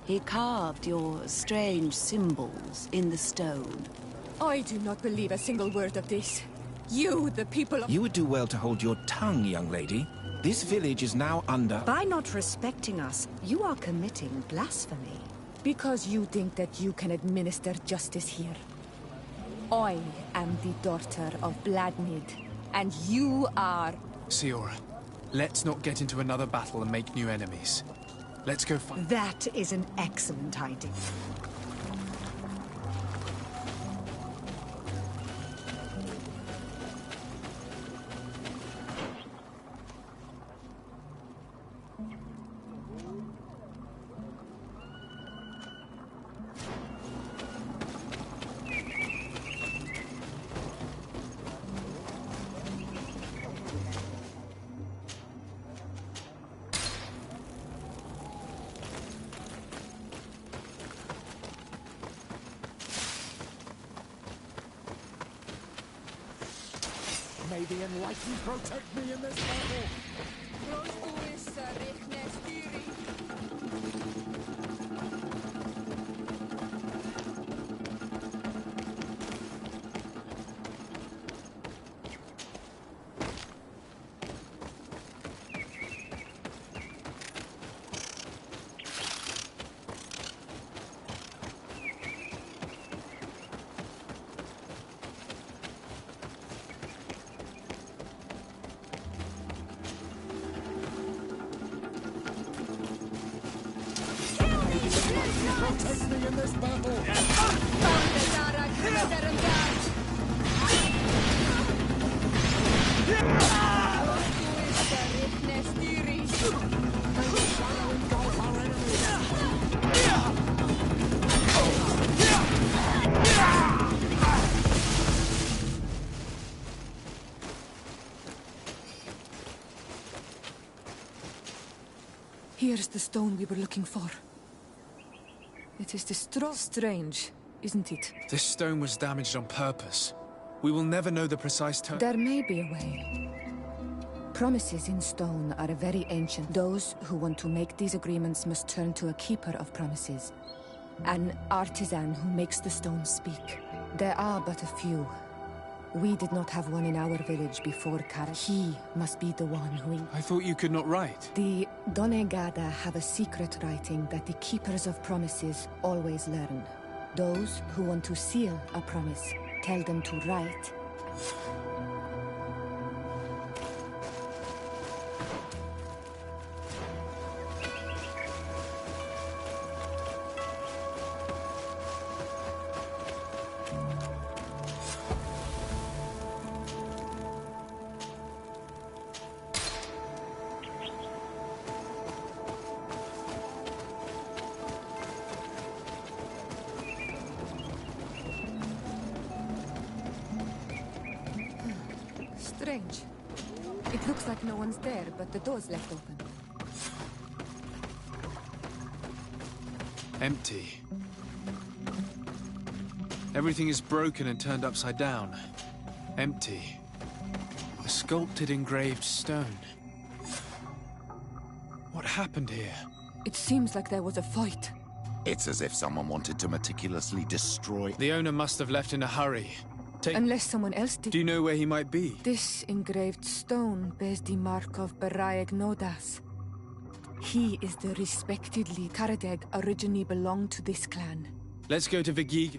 He carved your strange symbols in the stone. I do not believe a single word of this. You, the people of... You would do well to hold your tongue, young lady. This village is now under... By not respecting us, you are committing blasphemy. Because you think that you can administer justice here. I am the daughter of Vladimir, and you are... Siora, let's not get into another battle and make new enemies. Let's go find... That is an excellent idea. May the Enlightened protect me in this battle! Protect me in this battle! Here's the stone we were looking for. It is strange. isn't it? This stone was damaged on purpose. We will never know the precise term. There may be a way. Promises in stone are very ancient. Those who want to make these agreements must turn to a keeper of promises. An artisan who makes the stones speak. There are but a few. We did not have one in our village before Kara. He must be the one who... I thought you could not write. The Donegada have a secret writing that the keepers of promises always learn. Those who want to seal a promise, tell them to write. Strange. It looks like no one's there, but the door's left open. Empty. Everything is broken and turned upside down. Empty. A sculpted engraved stone. What happened here? It seems like there was a fight. It's as if someone wanted to meticulously destroy... The owner must have left in a hurry. Unless someone else did. Do you know where he might be? This engraved stone bears the mark of Baraeg Nodas. He is the respected lead. Karadeg originally belonged to this clan. Let's go to Vigig.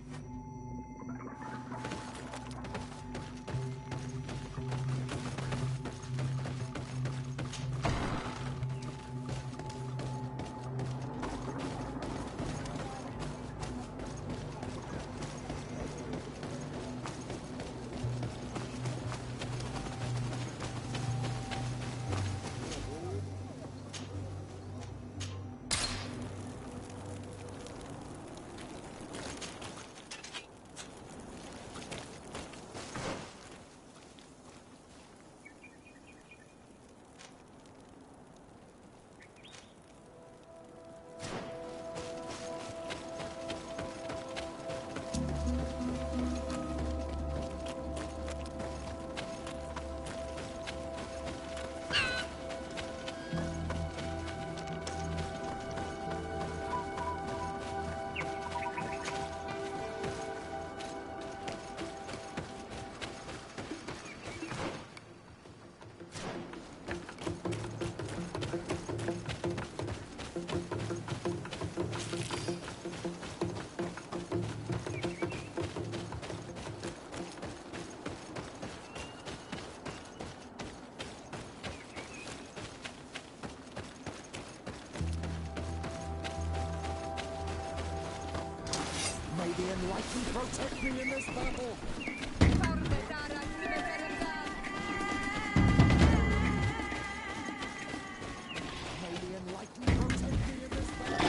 May the enlightened protect me in this battle! May the enlightened protect me in this battle!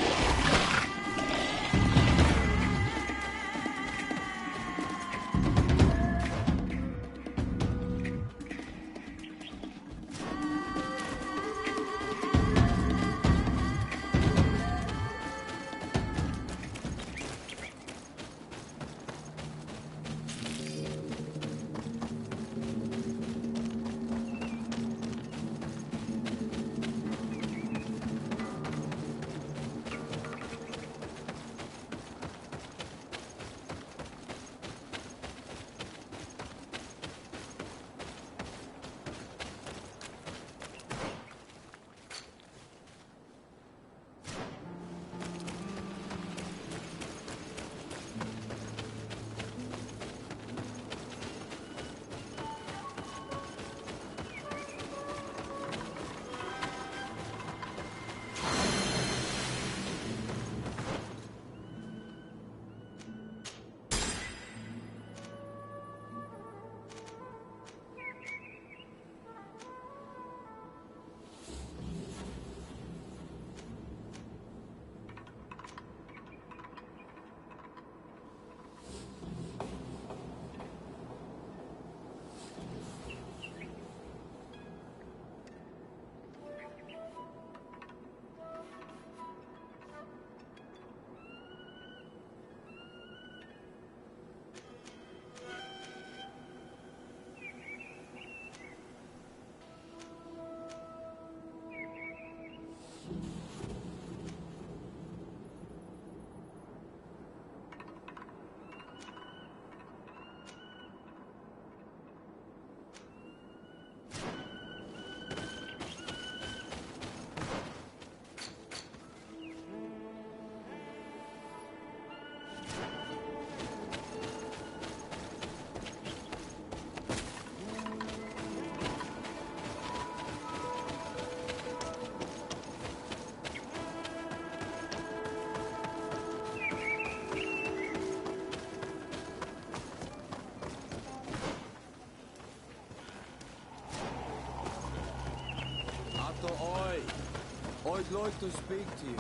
I'd like to speak to you.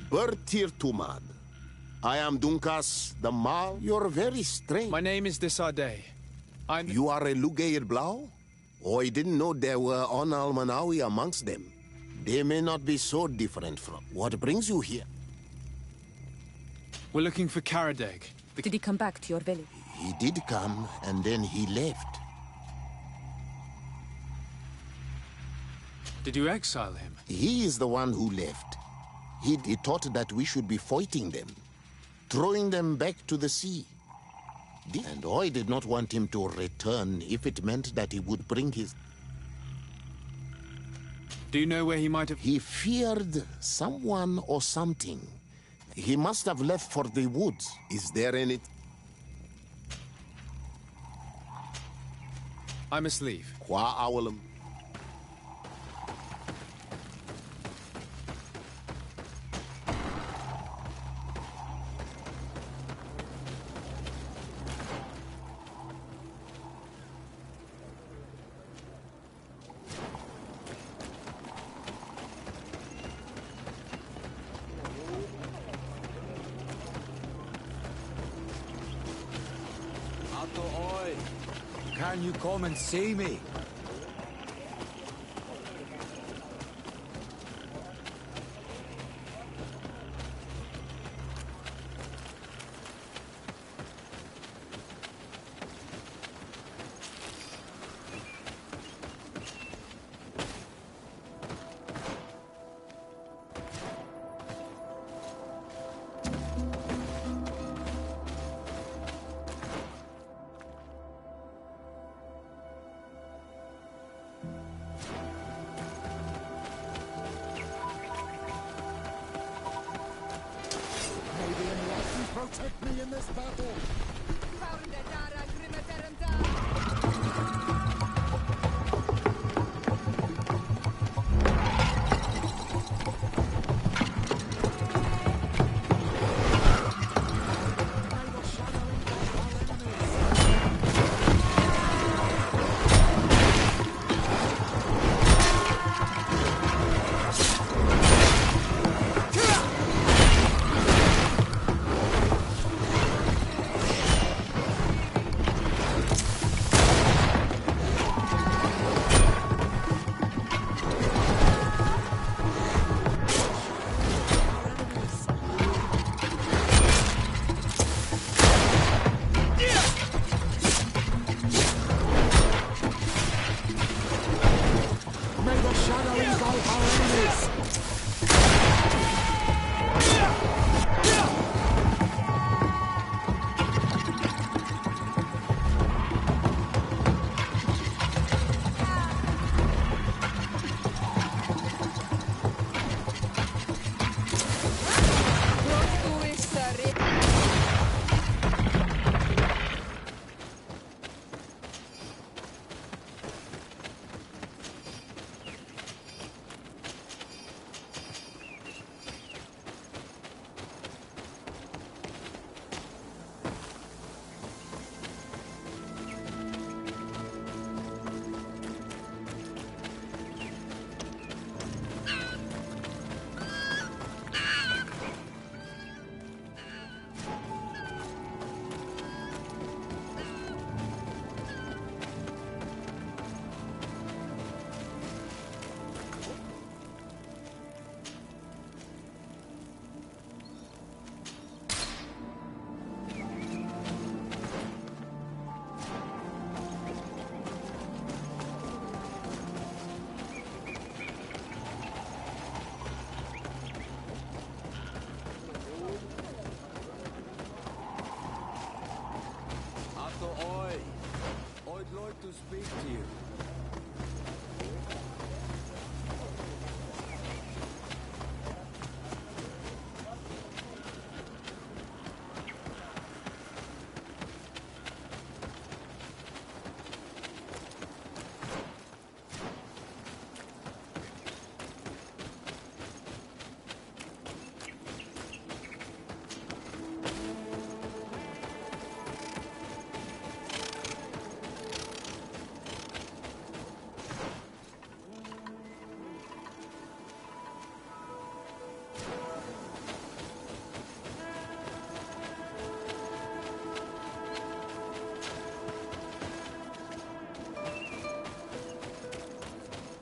Bertir Tumad. I am Dunkas the Mal. You're very strange. My name is Desade. You are a Lugair Blau? Oh, I didn't know there were on Almanawi amongst them. They may not be so different from... What brings you here? We're looking for Karadeg. Did he come back to your village? He did come, and then he left. Did you exile him? He is the one who left. He thought that we should be fighting them, throwing them back to the sea. And I did not want him to return if it meant that he would bring his... Do you know where he might have... He feared someone or something. He must have left for the woods. Is there any... I must leave. Qua Awalum. Can you come and see me? Protect me in this battle!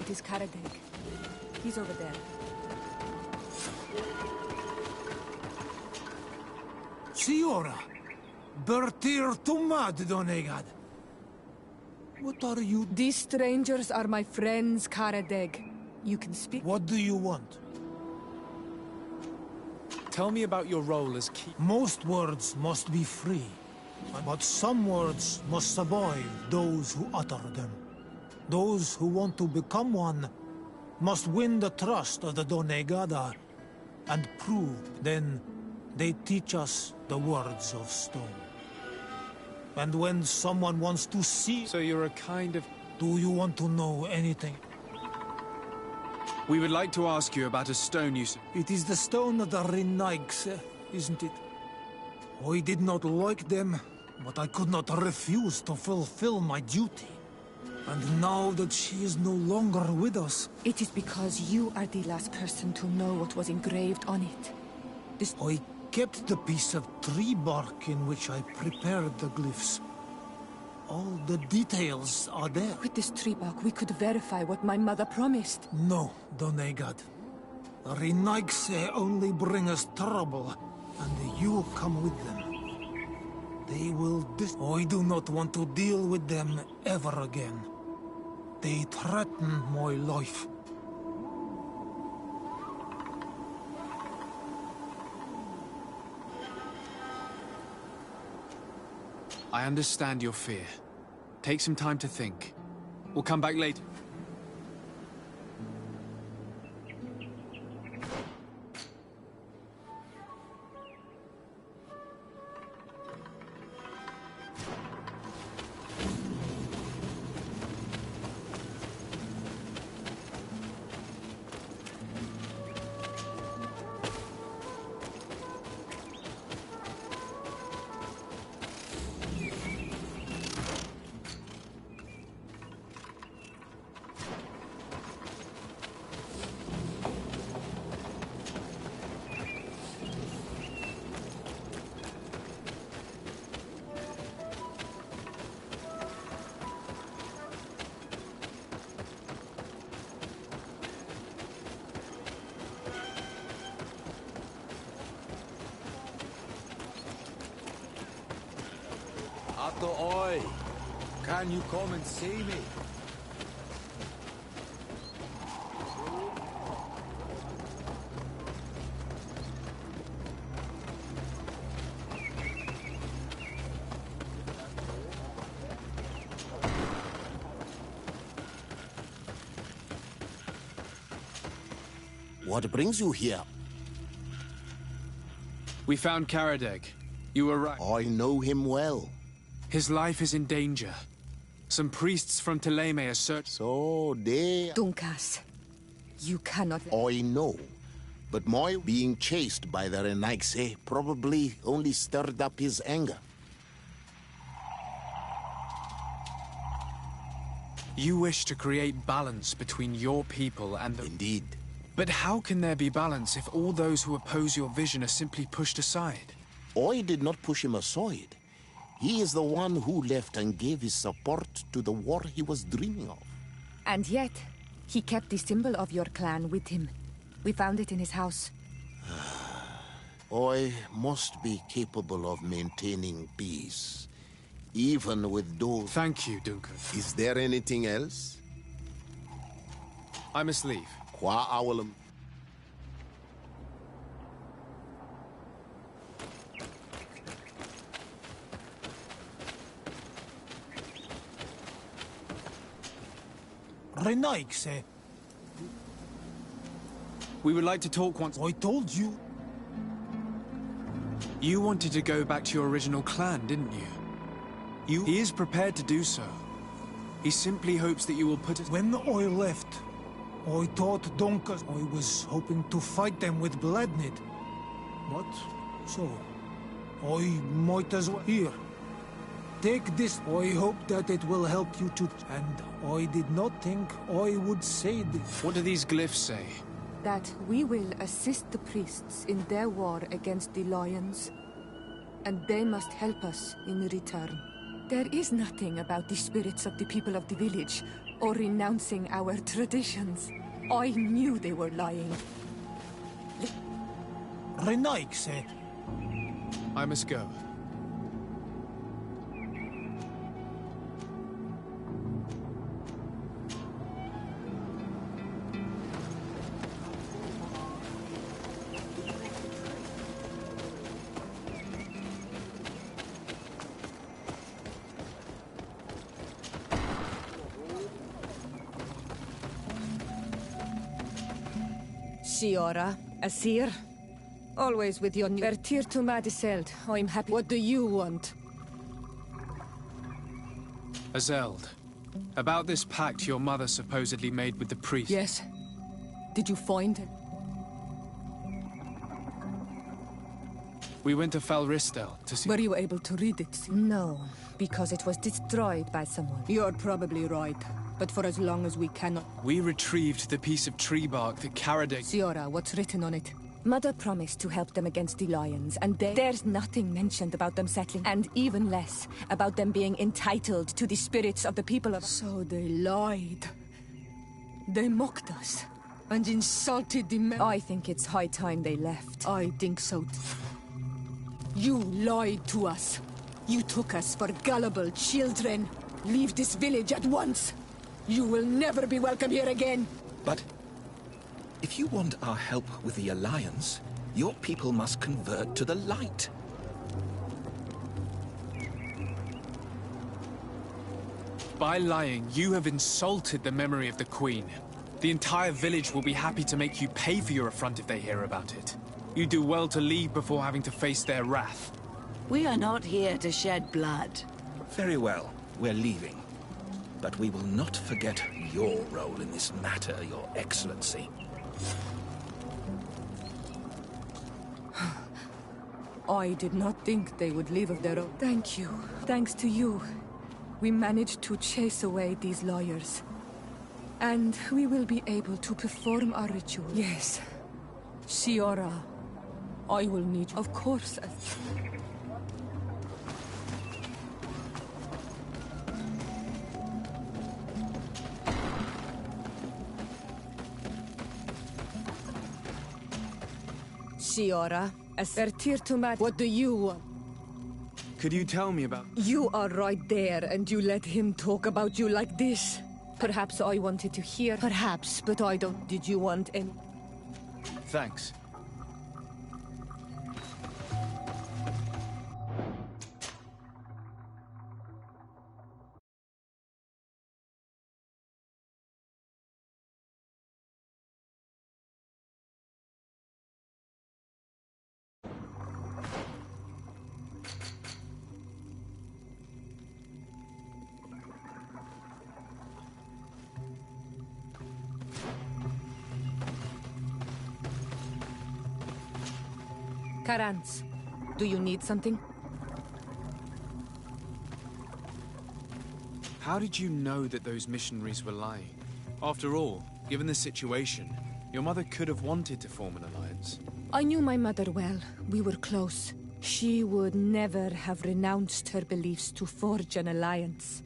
It is Karadeg. He's over there. Siora, Bertir Tumad Donegad. What are you? These strangers are my friends, Karadeg. You can speak. What do you want? Tell me about your role as keeper. Most words must be free, but some words must survive those who utter them. Those who want to become one must win the trust of the Donegada and prove. Then they teach us the words of stone. And when someone wants to see... So you're a kind of... Do you want to know anything? We would like to ask you about a stone you... It is the stone of the Renaigse, isn't it? I did not like them, but I could not refuse to fulfill my duty. And now that she is no longer with us... It is because you are the last person to know what was engraved on it. I kept the piece of tree bark in which I prepared the glyphs. All the details are there. With this tree bark, we could verify what my mother promised. No, Donegad. The Renaigse only bring us trouble, and you come with them. They will I do not want to deal with them ever again. They threaten my life. I understand your fear. Take some time to think. We'll come back later. Atto oi! Can you come and see me? What brings you here? We found Karadeg. You were right. I know him well. His life is in danger. Some priests from Teleme are searching. So they... Dunkas, you cannot... I know. But my being chased by the Renaigse probably only stirred up his anger. You wish to create balance between your people and the... Indeed. But how can there be balance if all those who oppose your vision are simply pushed aside? I did not push him aside. He is the one who left and gave his support to the war he was dreaming of. And yet, he kept the symbol of your clan with him. We found it in his house. I must be capable of maintaining peace, even with those... Thank you, Duncan. Is there anything else? I must leave. Qua Owlum. Renaigse. We would like to talk once. I told you. You wanted to go back to your original clan, didn't you? He is prepared to do so. He simply hopes that you will put it... When I left, I thought Donkas... I was hoping to fight them with Bladnid. But, so... I might as well... Here. Take this. I hope that it will help you to... And I did not think I would say this. What do these glyphs say? That we will assist the priests in their war against the lions. And they must help us in return. There is nothing about the spirits of the people of the village or renouncing our traditions. I knew they were lying. Renaigse. I must go. Siora, Asir. Always with your new... Ertir to Madiseld. I'm happy. What do you want? Azeld, about this pact your mother supposedly made with the priest. Yes. Did you find it? We went to Falristel to see... Were you able to read it? No, because it was destroyed by someone. You're probably right. But for as long as we cannot... We retrieved the piece of tree bark that Karadag... Siora, what's written on it? Mother promised to help them against the lions, and there's nothing mentioned about them settling, and even less about them being entitled to the spirits of the people of... So they lied. They mocked us, and insulted the men... I think it's high time they left. I think so too. You lied to us. You took us for gullible children. Leave this village at once. You will never be welcome here again. But if you want our help with the Alliance, your people must convert to the light. By lying, you have insulted the memory of the Queen. The entire village will be happy to make you pay for your affront if they hear about it. You do well to leave before having to face their wrath. We are not here to shed blood. Very well, we're leaving. But we will not forget your role in this matter, Your Excellency. I did not think they would leave of their own. Thank you. Thanks to you, we managed to chase away these lawyers. And we will be able to perform our ritual. Yes. Siora, I will need you. Of course. Siora, Ertir to Mad. What do you want? Could you tell me about... You are right there, and you let him talk about you like this. Perhaps I wanted to hear. Perhaps, but I don't. Did you want any... Thanks. Karans, do you need something? How did you know that those missionaries were lying? After all, given the situation, your mother could have wanted to form an alliance. I knew my mother well. We were close. She would never have renounced her beliefs to forge an alliance.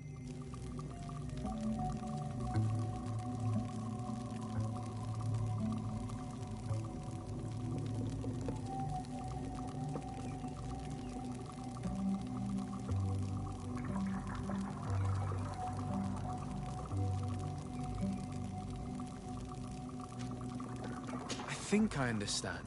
I think I understand.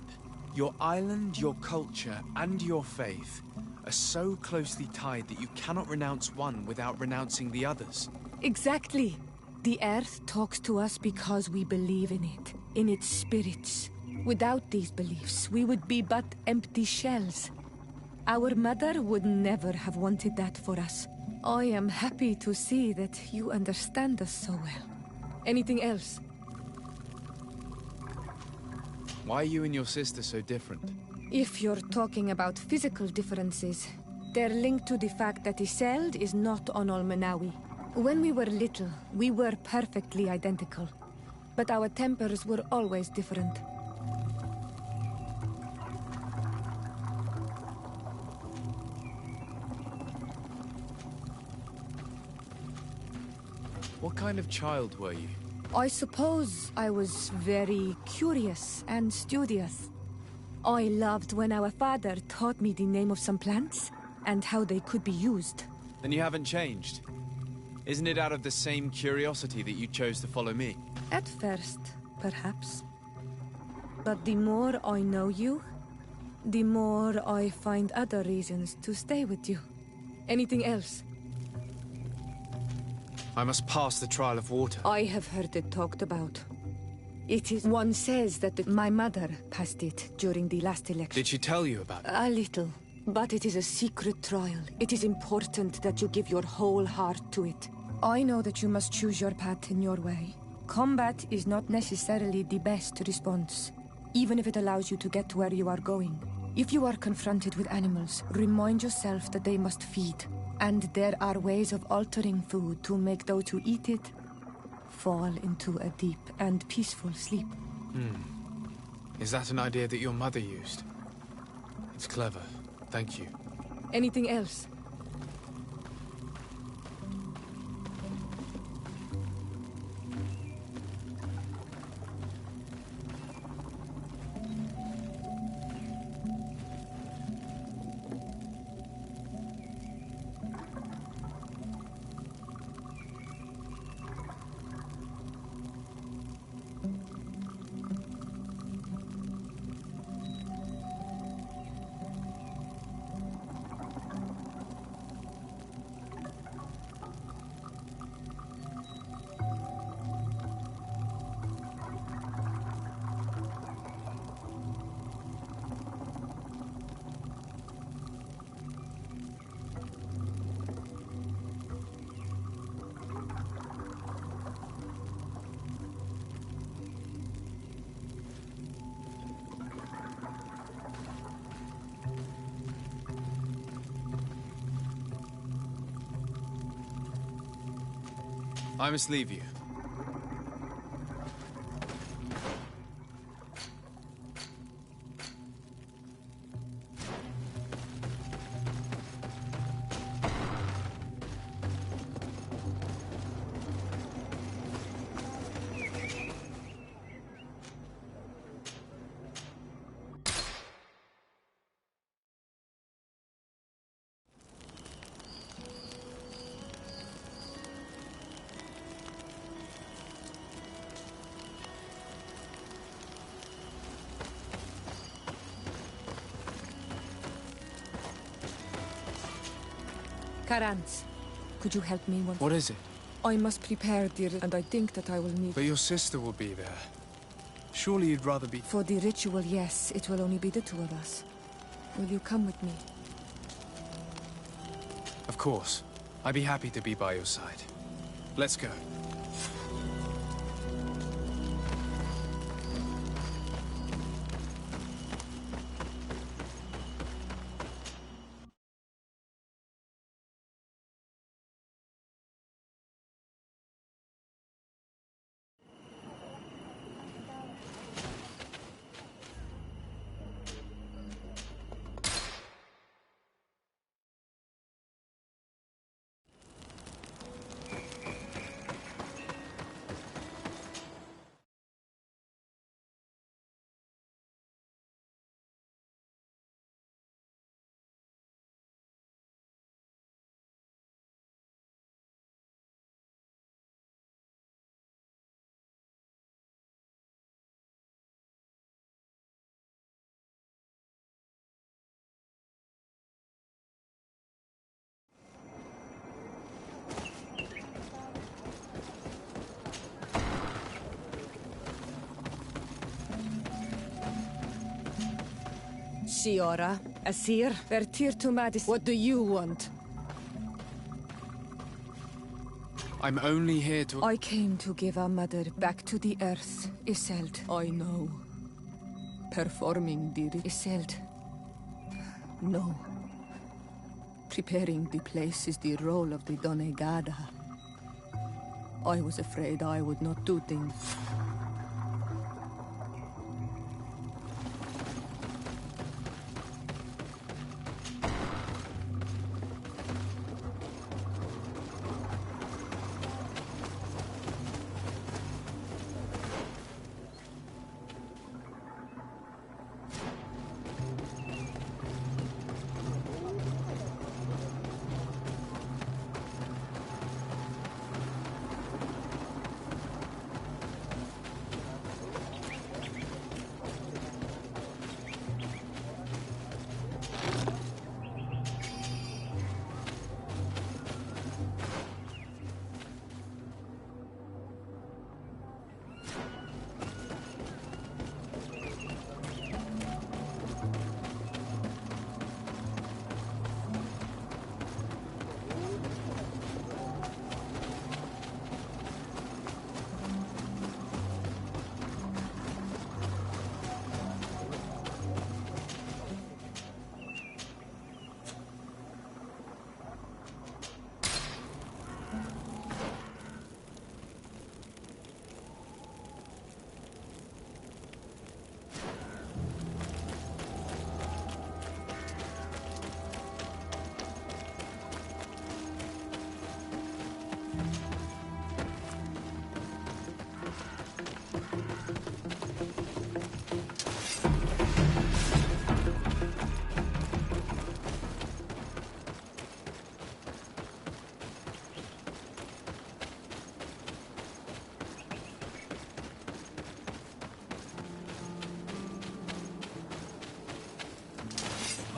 Your island, your culture, and your faith are so closely tied that you cannot renounce one without renouncing the others. Exactly. The Earth talks to us because we believe in it, in its spirits. Without these beliefs, we would be but empty shells. Our mother would never have wanted that for us. I am happy to see that you understand us so well. Anything else? Why are you and your sister so different? If you're talking about physical differences, they're linked to the fact that Iseld is not on Olmenawi. When we were little, we were perfectly identical. But our tempers were always different. What kind of child were you? I suppose I was very curious and studious. I loved when our father taught me the name of some plants and how they could be used. Then you haven't changed. Isn't it out of the same curiosity that you chose to follow me? At first, perhaps. But the more I know you, the more I find other reasons to stay with you. Anything else? I must pass the trial of water. I have heard it talked about. It is... One says that my mother passed it during the last election. Did she tell you about it? A little. But it is a secret trial. It is important that you give your whole heart to it. I know that you must choose your path in your way. Combat is not necessarily the best response, even if it allows you to get to where you are going. If you are confronted with animals, remind yourself that they must feed. And there are ways of altering food to make those who eat it fall into a deep and peaceful sleep. Is that an idea that your mother used? It's clever. Thank you. Anything else? I must leave you. Karans, could you help me once? What is it? I must prepare and I think that I will need... But your sister will be there. Surely you'd rather be... For the ritual, yes. It will only be the two of us. Will you come with me? Of course. I'd be happy to be by your side. Let's go. Shiora, Asir, Vertir to Madis. What do you want? I'm only here to... I came to give our mother back to the earth, Iselt. I know. Performing the Iselt. No. Preparing the place is the role of the Donegada. I was afraid I would not do things.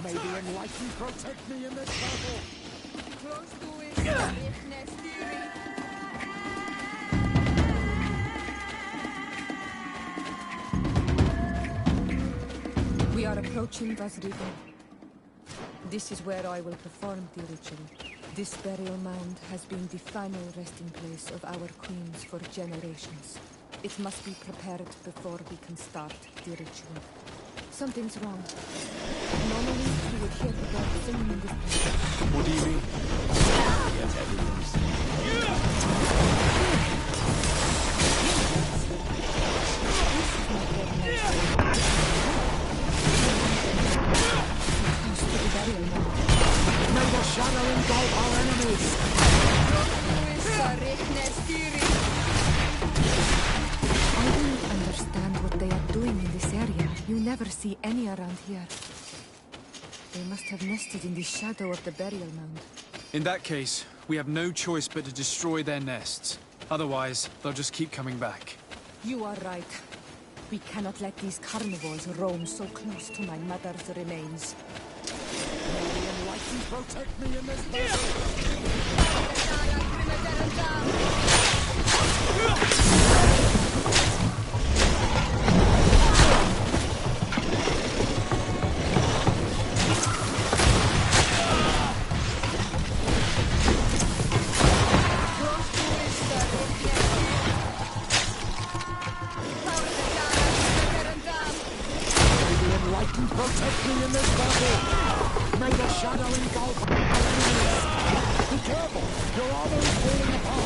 May the Enlightened protect me in this battle! Close to it, We are approaching Vasrigo. This is where I will perform the ritual. This burial mound has been the final resting place of our queens for generations. It must be prepared before we can start the ritual. Something's wrong. Normally, we would hear the birds singing in this place. What do you mean? Yes, everything's... May the shadow engulf our enemies! I don't understand what they are doing in this area. You never see any around here. They must have nested in the shadow of the burial mound. In that case, we have no choice but to destroy their nests. Otherwise, they'll just keep coming back. You are right. We cannot let these carnivores roam so close to my mother's remains. May the Enlightened protect me in this battle! Protect me in this battle! May the shadow engulf our enemies! Be careful! Your armor is falling apart!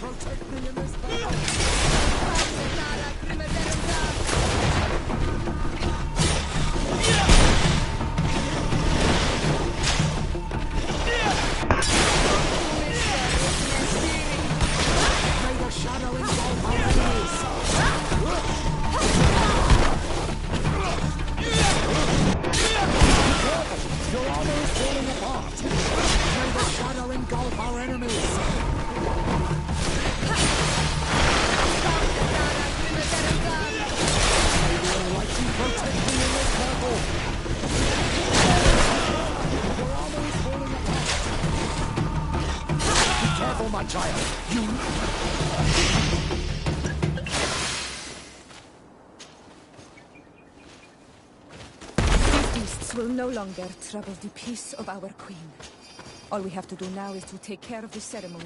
Protect me in this battle! May the shadow engulf our enemies! Be careful! Your armor is falling apart! May the shadow engulf our enemies! Protect me in this battle! Your armor is falling apart! Be careful, my child! These beasts will no longer trouble the peace of our queen. All we have to do now is to take care of the ceremony.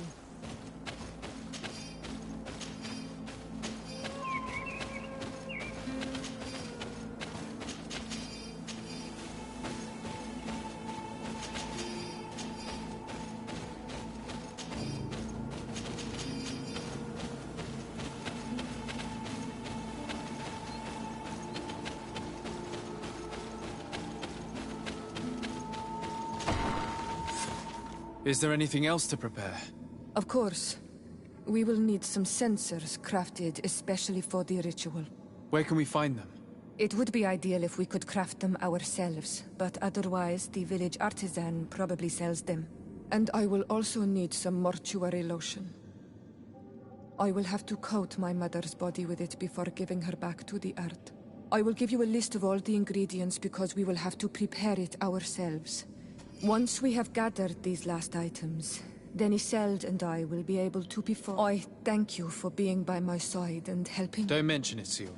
Is there anything else to prepare? Of course. We will need some sensors crafted especially for the ritual. Where can we find them? It would be ideal if we could craft them ourselves, but otherwise the village artisan probably sells them. And I will also need some mortuary lotion. I will have to coat my mother's body with it before giving her back to the earth. I will give you a list of all the ingredients because we will have to prepare it ourselves. Once we have gathered these last items, then Isolde and I will be able to perform. I thank you for being by my side and helping. Don't mention it, Seal.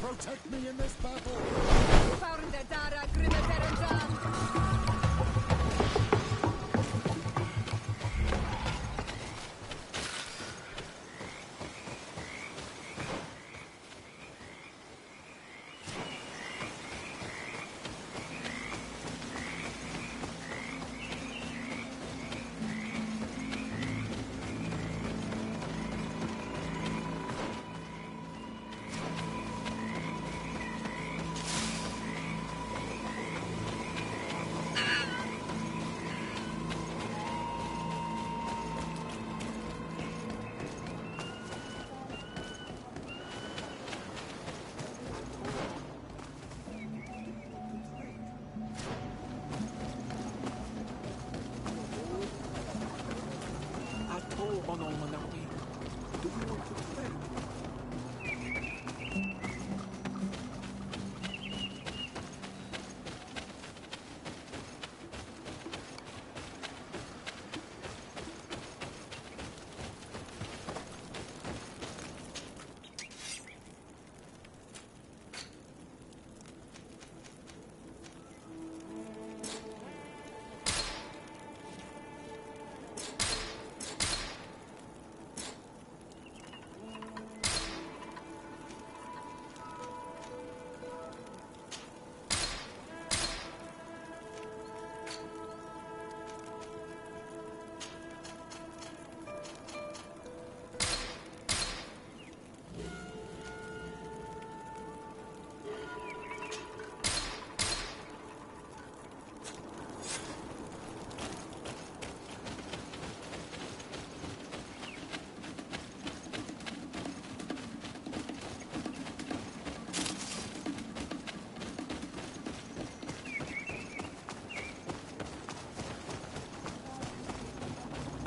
Protect me in this battle!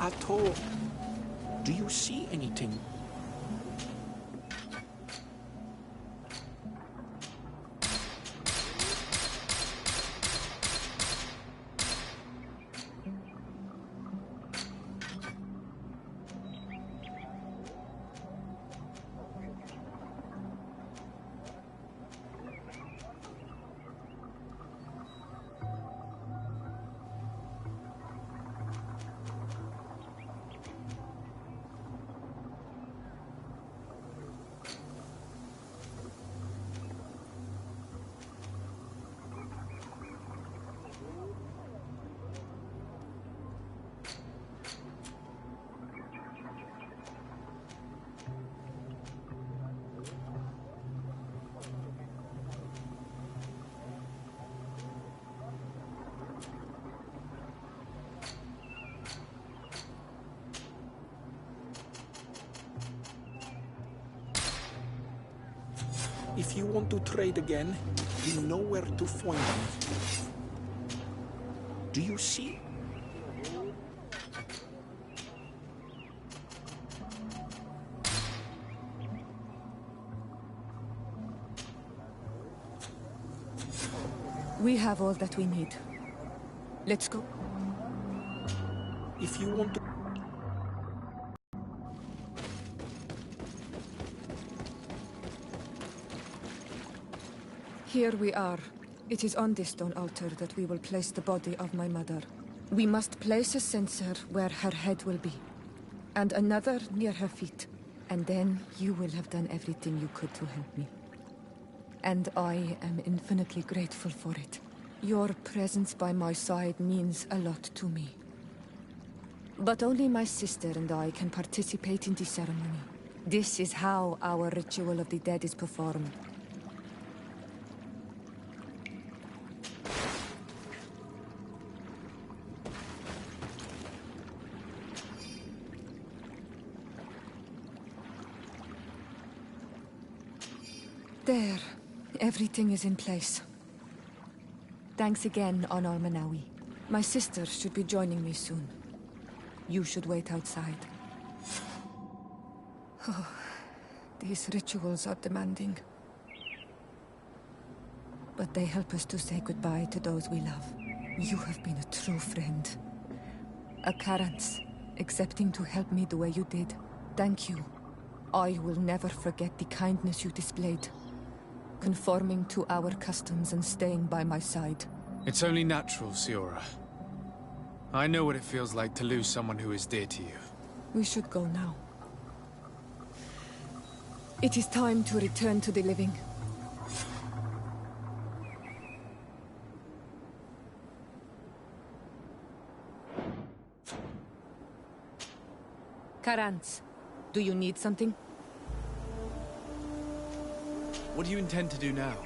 at all. Do you see anything? If you want to trade again, you know where to find me. Do you see? We have all that we need. Let's go. If you want to... Here we are. It is on this stone altar that we will place the body of my mother. We must place a censer where her head will be, and another near her feet. And then you will have done everything you could to help me. And I am infinitely grateful for it. Your presence by my side means a lot to me. But only my sister and I can participate in the ceremony. This is how our ritual of the dead is performed. There. Everything is in place. Thanks again, Onal Manawi. My sister should be joining me soon. You should wait outside. Oh, these rituals are demanding. But they help us to say goodbye to those we love. You have been a true friend. A Karans, accepting to help me the way you did. Thank you. I will never forget the kindness you displayed. Conforming to our customs and staying by my side. It's only natural, Siora. I know what it feels like to lose someone who is dear to you. We should go now. It is time to return to the living. Karans, do you need something? What do you intend to do now?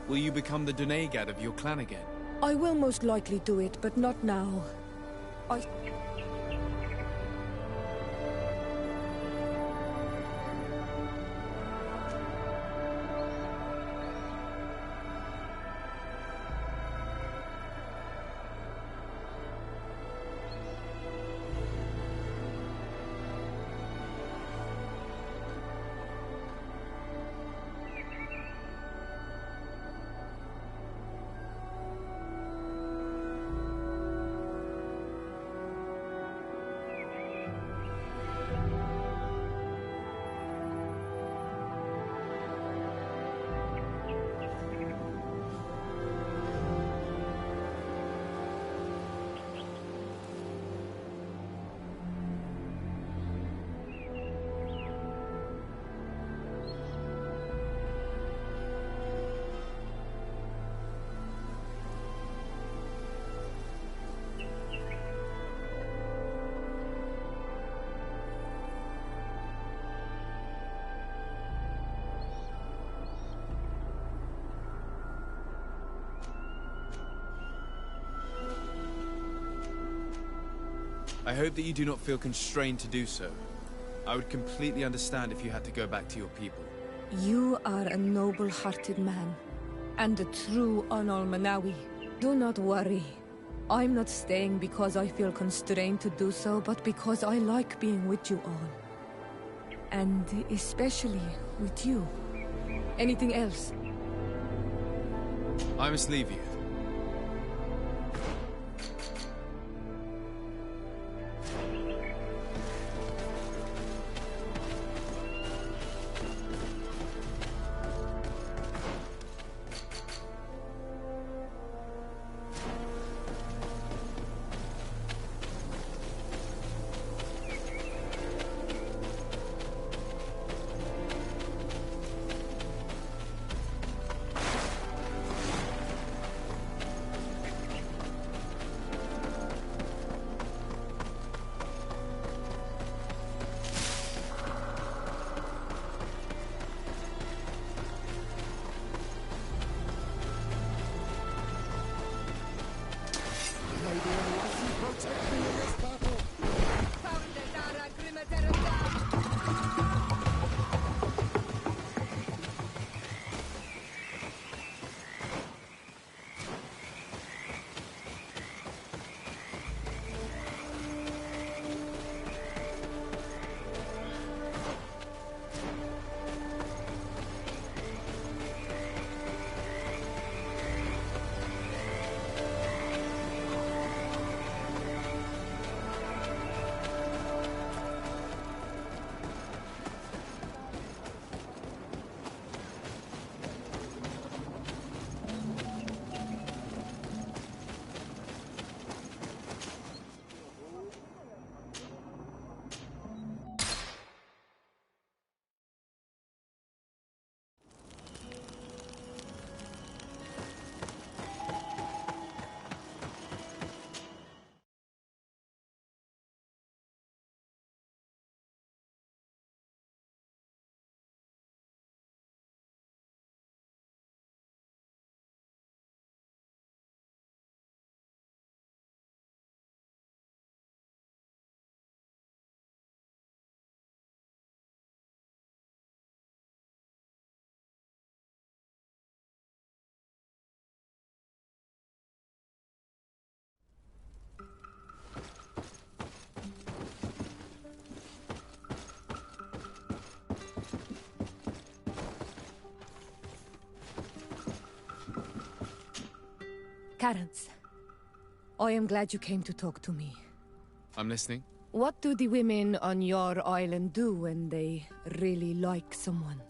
Will you become the Doneigad of your clan again? I will most likely do it, but not now. I hope that you do not feel constrained to do so. I would completely understand if you had to go back to your people. You are a noble-hearted man, and a true Onal Manawi. Do not worry. I'm not staying because I feel constrained to do so, but because I like being with you all. And especially with you. Anything else? I must leave you. Terence, I am glad you came to talk to me. I'm listening. What do the women on your island do when they really like someone?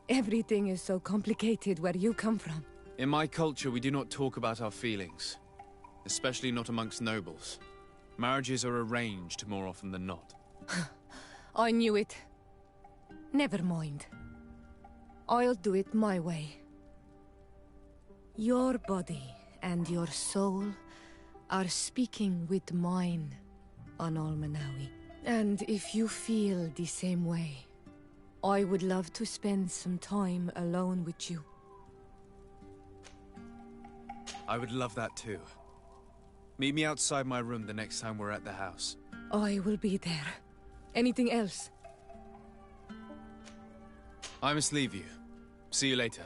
Everything is so complicated where you come from. In my culture, we do not talk about our feelings. Especially not amongst nobles. Marriages are arranged more often than not. I knew it. Never mind. I'll do it my way. Your body and your soul are speaking with mine on Almanawi. And if you feel the same way, I would love to spend some time alone with you. I would love that too. Meet me outside my room the next time we're at the house. I will be there. Anything else? I must leave you. See you later.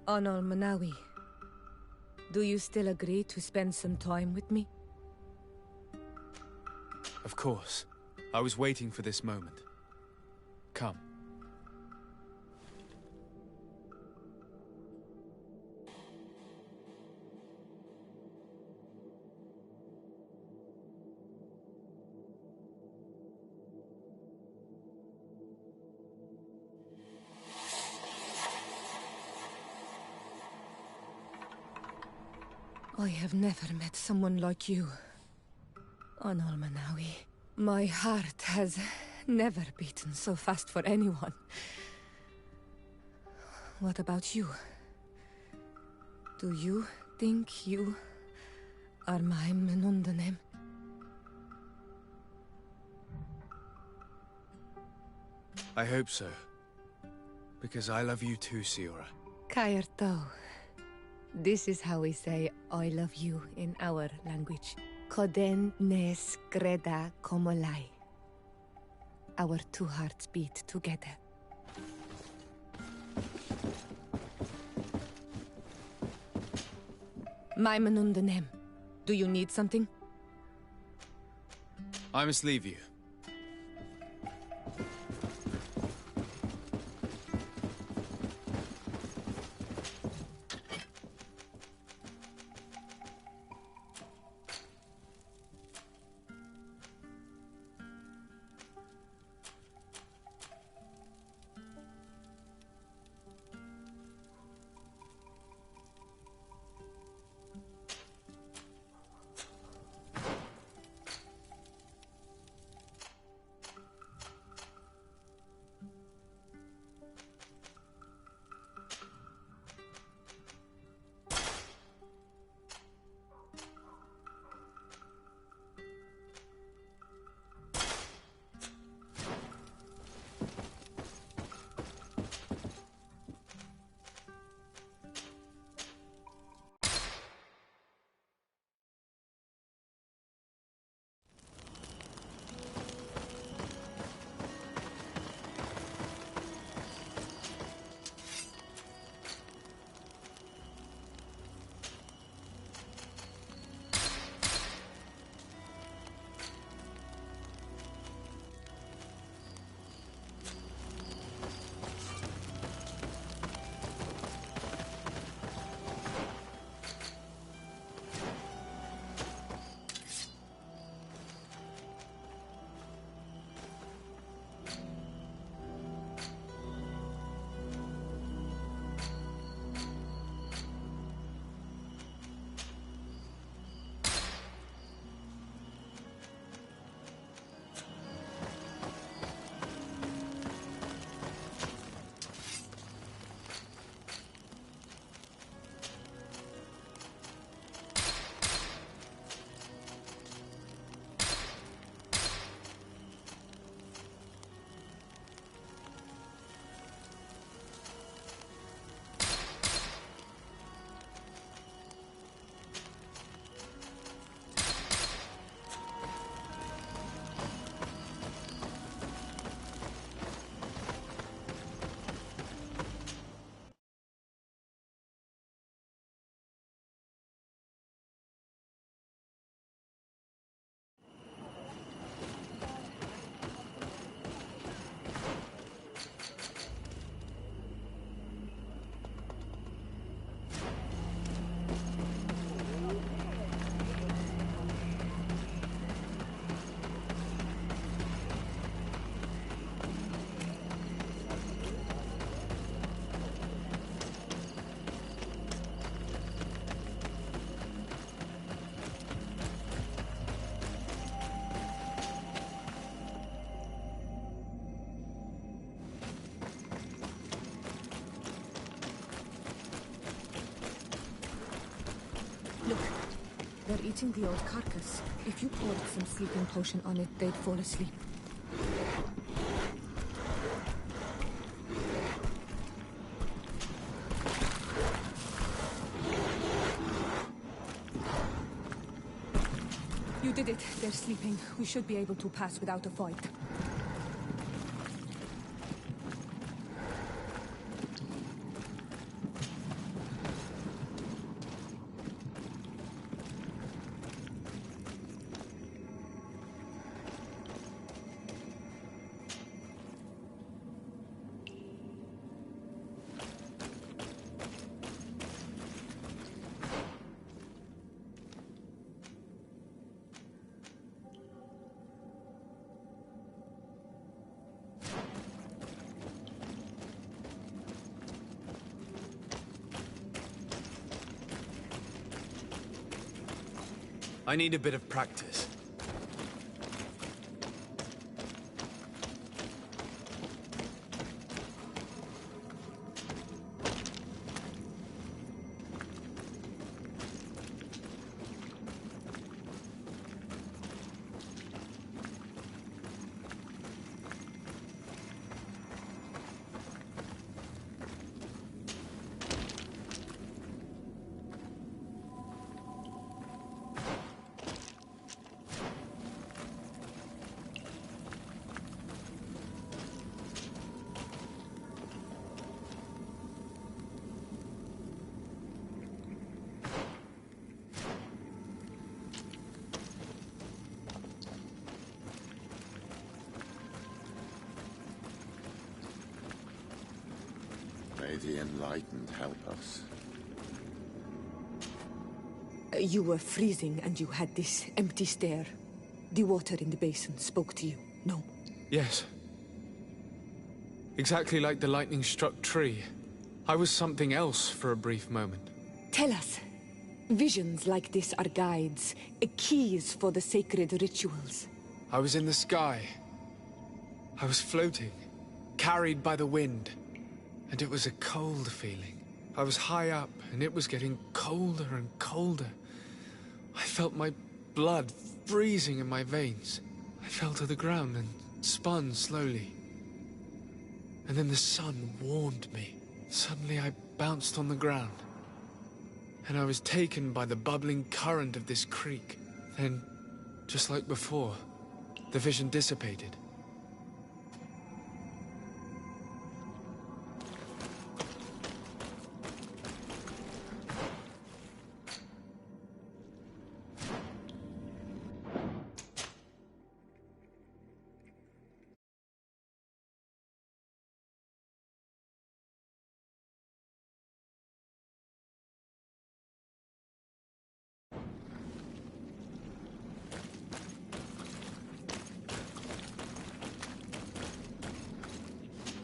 On Almanawi, do you still agree to spend some time with me? Of course. I was waiting for this moment. Come. I have never met someone like you on Almanawi. My heart has never beaten so fast for anyone. What about you? Do you think you are my Menundanem? I hope so. Because I love you too, Siora. Kairto. This is how we say I love you in our language. Coden nes greda como lai. Our two hearts beat together. Maimanundanem, do you need something? I must leave you. Look, they're eating the old carcass. If you poured some sleeping potion on it, they'd fall asleep. You did it. They're sleeping. We should be able to pass without a fight. I need a bit of practice. May the enlightened help us. You were freezing and you had this empty stare. The water in the basin spoke to you, no? Yes. Exactly like the lightning-struck tree. I was something else for a brief moment. Tell us. Visions like this are guides, keys for the sacred rituals. I was in the sky. I was floating, carried by the wind. And it was a cold feeling. I was high up, and it was getting colder and colder. I felt my blood freezing in my veins. I fell to the ground and spun slowly. And then the sun warmed me. Suddenly I bounced on the ground. And I was taken by the bubbling current of this creek. Then, just like before, the vision dissipated.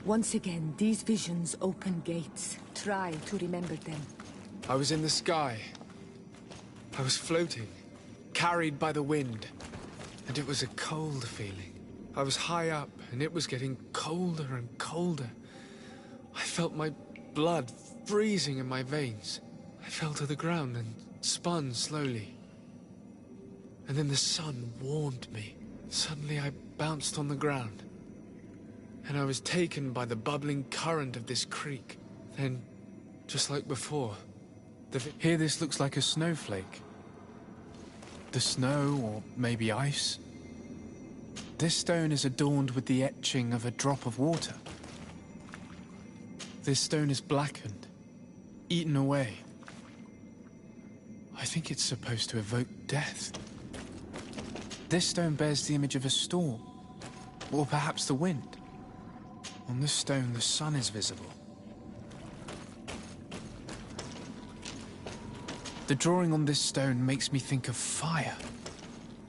Once again, these visions open gates. Try to remember them. I was in the sky. I was floating, carried by the wind. And it was a cold feeling. I was high up, and it was getting colder and colder. I felt my blood freezing in my veins. I fell to the ground and spun slowly. And then the sun warmed me. Suddenly I bounced on the ground. And I was taken by the bubbling current of this creek. Then, just like before, here this looks like a snowflake. The snow, or maybe ice. This stone is adorned with the etching of a drop of water. This stone is blackened, eaten away. I think it's supposed to evoke death. This stone bears the image of a storm, or perhaps the wind. On this stone, the sun is visible. The drawing on this stone makes me think of fire.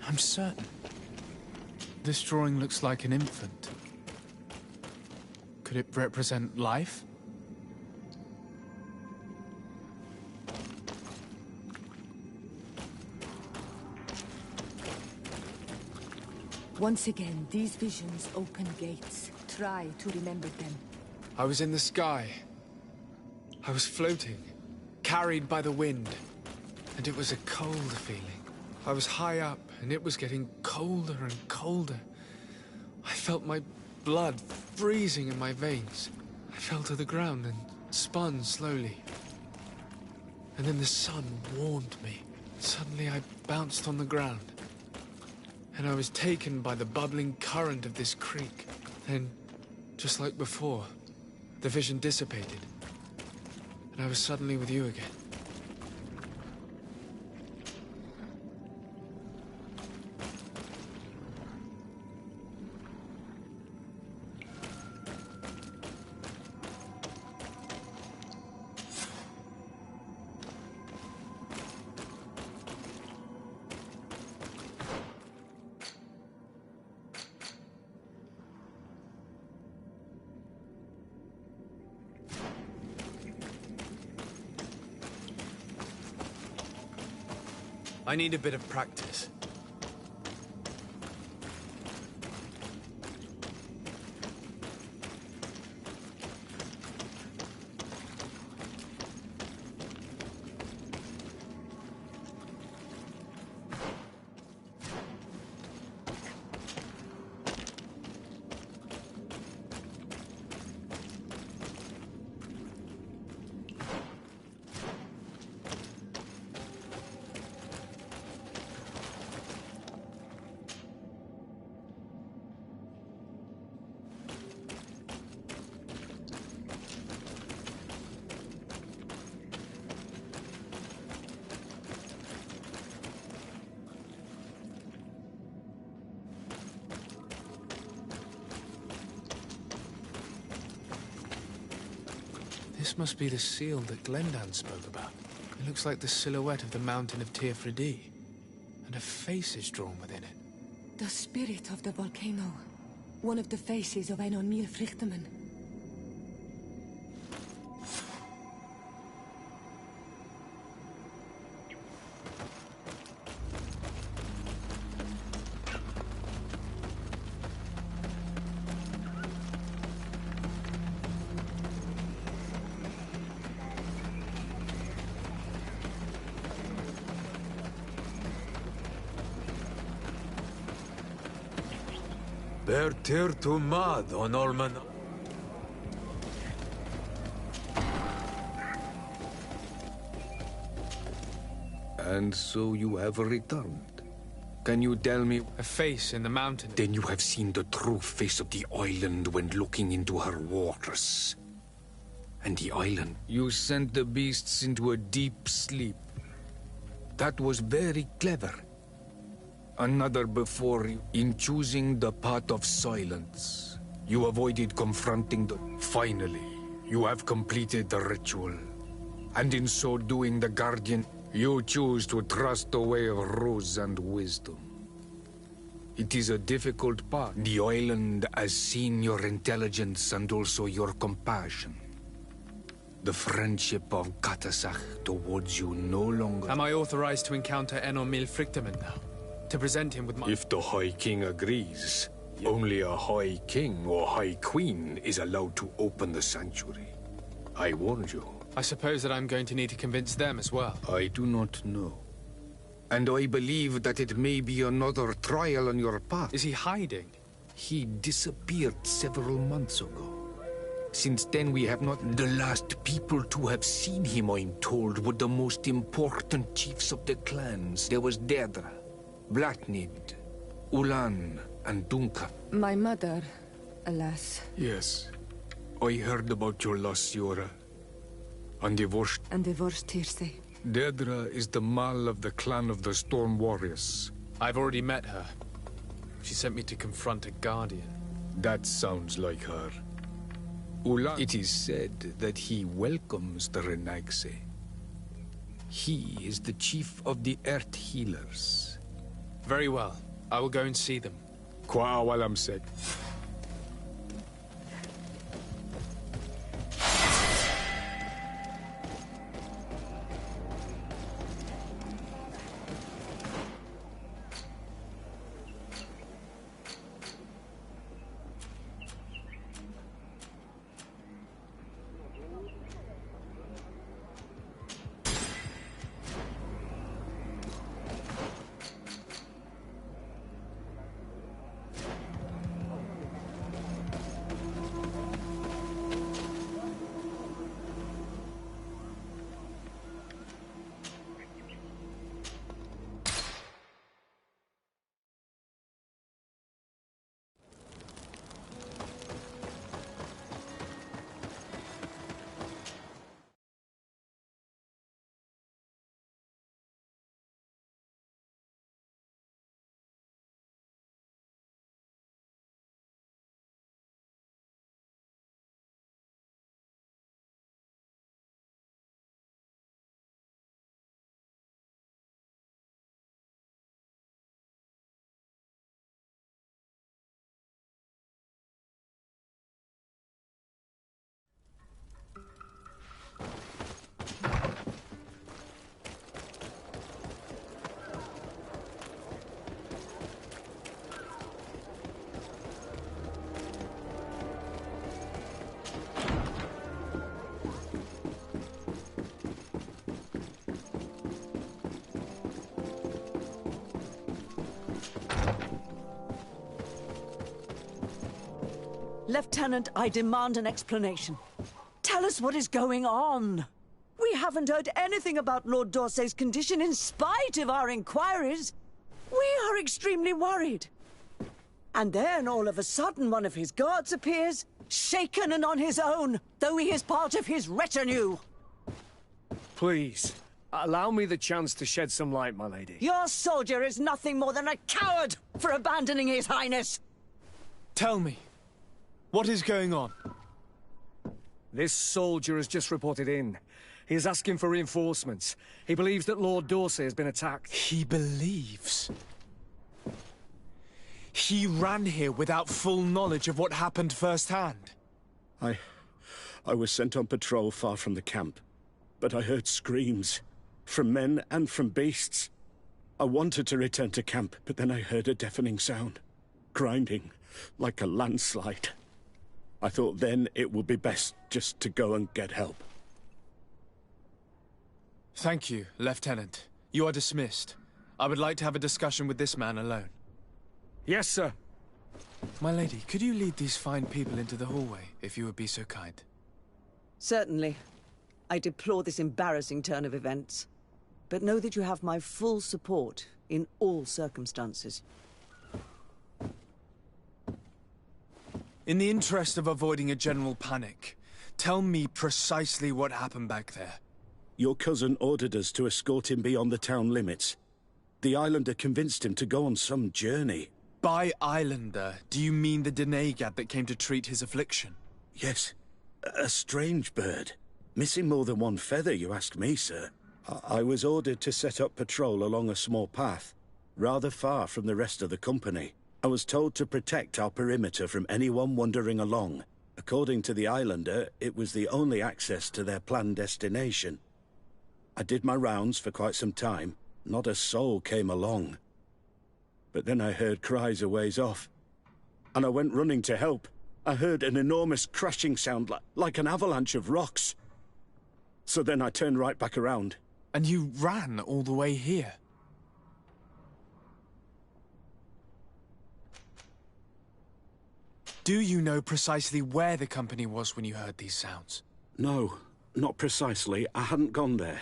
I'm certain. This drawing looks like an infant. Could it represent life? Once again, these visions open gates. Try to remember them. I was in the sky. I was floating, carried by the wind. And it was a cold feeling. I was high up, and it was getting colder and colder. I felt my blood freezing in my veins. I fell to the ground and spun slowly. And then the sun warmed me. Suddenly I bounced on the ground. And I was taken by the bubbling current of this creek. Then, just like before, the vision dissipated. And I was suddenly with you again. I need a bit of practice. This must be the seal that Glendan spoke about. It looks like the silhouette of the mountain of Tirfredi, and a face is drawn within it. The spirit of the volcano. One of the faces of Einon Míl-Frichtemann. Bertir to mad on Olman. And so you have returned. Can you tell me... A face in the mountain. Then you have seen the true face of the island when looking into her waters. And the island. You sent the beasts into a deep sleep. That was very clever. Another before you. In choosing the path of silence, you avoided confronting the... Finally, you have completed the ritual. And in so doing, the Guardian, you choose to trust the way of rules and wisdom. It is a difficult path. The island has seen your intelligence and also your compassion. The friendship of Katasach towards you no longer... Am I authorized to encounter Einon Míl-Frichtemann now? To present him with my... If the High King agrees, only a High King or High Queen is allowed to open the sanctuary. I warned you. I suppose that I'm going to need to convince them as well. I do not know. And I believe that it may be another trial on your path. Is he hiding? He disappeared several months ago. Since then we have not... The last people to have seen him, I'm told, were the most important chiefs of the clans. There was Deirdre, Blatnid, Ulan, and Dunka. My mother, alas. Yes. I heard about your loss, Siora. And divorced Tirce. Deirdre is the Mal of the clan of the Storm Warriors. I've already met her. She sent me to confront a Guardian. That sounds like her. Ulan, it is said that he welcomes the Renaigse. He is the chief of the Earth Healers. Very well. I will go and see them. Kwa awalam sek. Lieutenant, I demand an explanation. Tell us what is going on. We haven't heard anything about Lord D'Orsay's condition in spite of our inquiries. We are extremely worried. And then, all of a sudden, one of his guards appears, shaken and on his own, though he is part of his retinue. Please, allow me the chance to shed some light, my lady. Your soldier is nothing more than a coward for abandoning his highness. Tell me, what is going on? This soldier has just reported in. He is asking for reinforcements. He believes that Lord Dorsey has been attacked. He believes? He ran here without full knowledge of what happened firsthand. I was sent on patrol far from the camp, but I heard screams, from men and from beasts. I wanted to return to camp, but then I heard a deafening sound, grinding, like a landslide. I thought then it would be best just to go and get help. Thank you, Lieutenant. You are dismissed. I would like to have a discussion with this man alone. Yes, sir. My lady, could you lead these fine people into the hallway, if you would be so kind? Certainly. I deplore this embarrassing turn of events. But know that you have my full support in all circumstances. In the interest of avoiding a general panic, tell me precisely what happened back there. Your cousin ordered us to escort him beyond the town limits. The Islander convinced him to go on some journey. By Islander, do you mean the Denegad that came to treat his affliction? Yes. A strange bird. Missing more than one feather, you ask me, sir. I was ordered to set up patrol along a small path, rather far from the rest of the company. I was told to protect our perimeter from anyone wandering along. According to the Islander, it was the only access to their planned destination. I did my rounds for quite some time. Not a soul came along. But then I heard cries a ways off, and I went running to help. I heard an enormous crashing sound like an avalanche of rocks. So then I turned right back around. And you ran all the way here? Do you know precisely where the company was when you heard these sounds? No, not precisely. I hadn't gone there.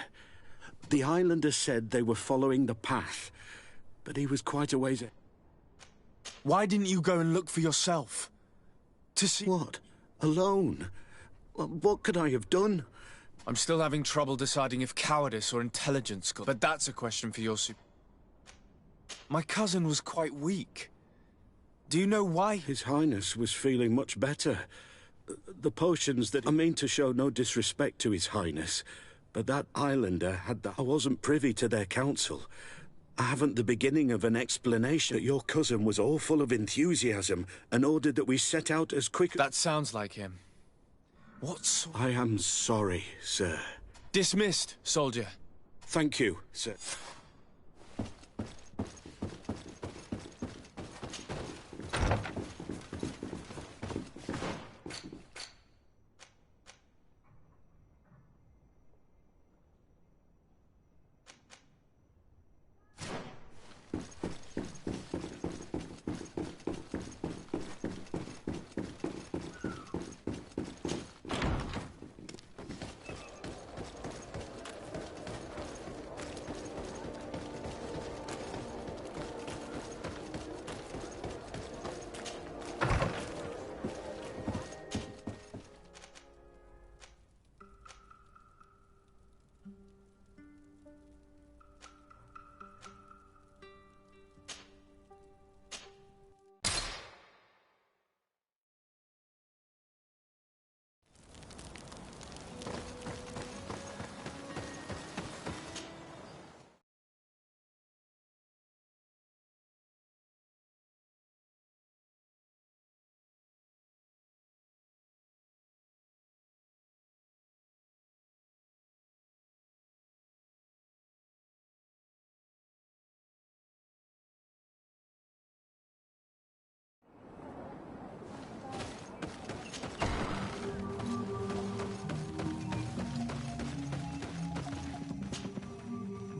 The Islander said they were following the path, but he was quite a ways. Why didn't you go and look for yourself? To see what? Alone? What could I have done? I'm still having trouble deciding if cowardice or intelligence got... But that's a question for your My cousin was quite weak. Do you know why? His Highness was feeling much better. The potions that... I mean to show no disrespect to His Highness, but that Islander had the... I wasn't privy to their counsel. I haven't the beginning of an explanation. That your cousin was all full of enthusiasm and ordered that we set out as quick... That sounds like him. What sort... I am sorry, sir. Dismissed, soldier. Thank you, sir.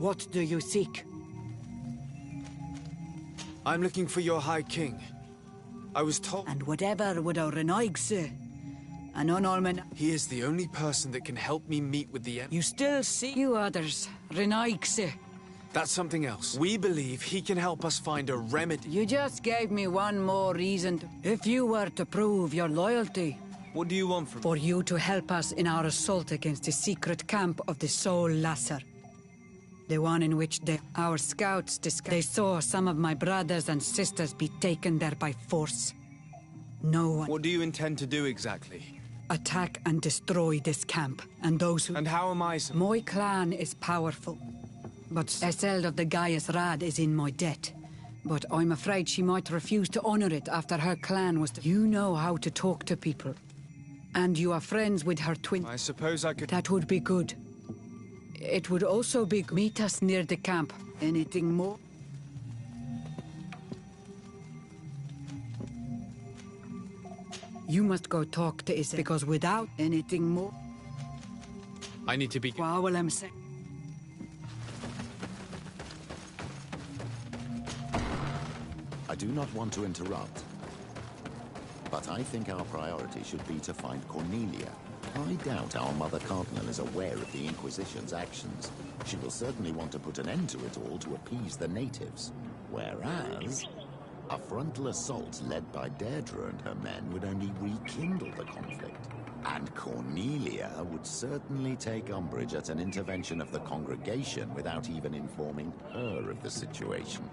What do you seek? I'm looking for your High King. I was told... And whatever would our Renaig say? An unarmed... He is the only person that can help me meet with the... You still see... You others, Renaig say. That's something else. We believe he can help us find a remedy. You just gave me one more reason to... If you were to prove your loyalty... What do you want from... For you to help us in our assault against the secret camp of the Soul Lasser. The one in which our scouts they saw some of my brothers and sisters be taken there by force. No one... What do you intend to do exactly? attack and destroy this camp, and those who... And how am I My clan is powerful, but Eseld of the Gaius Rad is in my debt. But I'm afraid she might refuse to honor it after her clan was... You know how to talk to people. And you are friends with her twin. I suppose I could... That would be good. It would also be... Meet us near the camp. Anything more? You must go talk to Isel, because without anything more... I need to be... Well, I'm saying... I do not want to interrupt, but I think our priority should be to find Cornelia. I doubt our Mother Cardinal is aware of the Inquisition's actions. She will certainly want to put an end to it all to appease the natives. Whereas, a frontal assault led by Deirdre and her men would only rekindle the conflict. And Cornelia would certainly take umbrage at an intervention of the congregation without even informing her of the situation.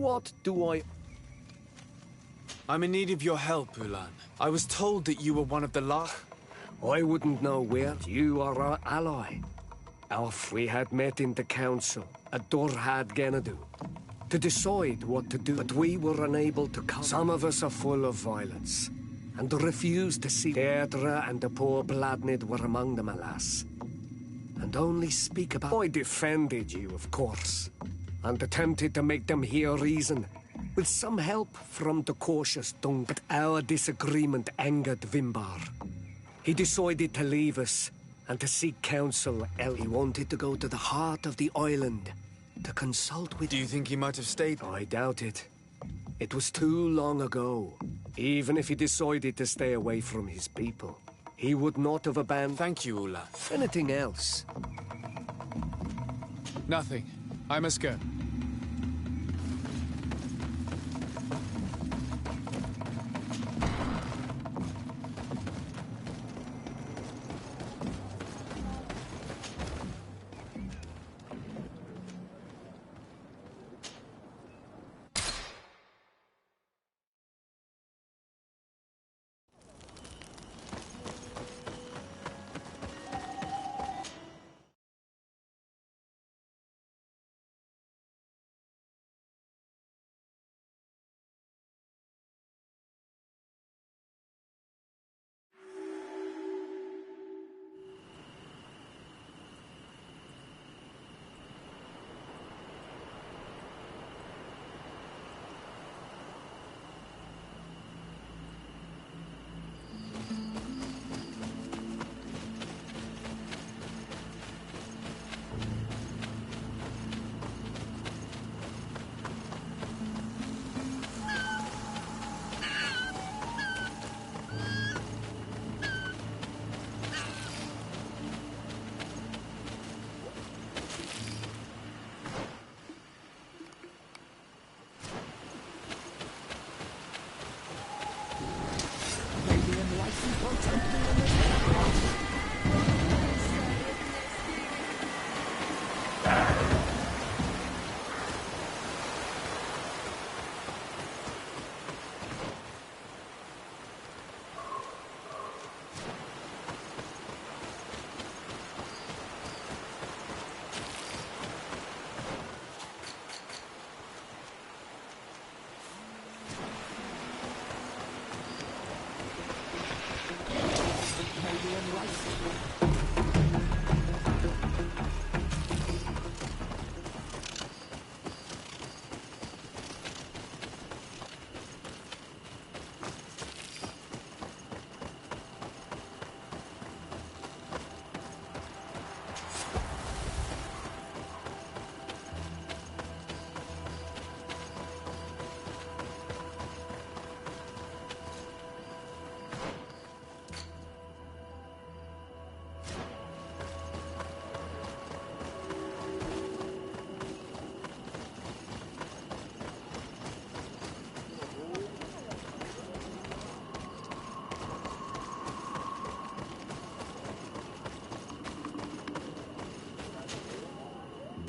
What do I... I'm in need of your help, Ulan. I was told that you were one of the I wouldn't know where. You are our ally. Alf, we had met in the council at Dorhad Genadu to decide what to do, but we were unable to come. Some of us are full of violence and refused to see. Deirdre and the poor Bladnid were among them, alas. And only speak about... I defended you, of course, and attempted to make them hear reason, with some help from the cautious Dung. But our disagreement angered Vimbar. He decided to leave us and to seek counsel. He wanted to go to the heart of the island to consult with... Do you think he might have stayed? I doubt it. It was too long ago. Even if he decided to stay away from his people, he would not have abandoned... Thank you, Ulan. Anything else? Nothing. I must go.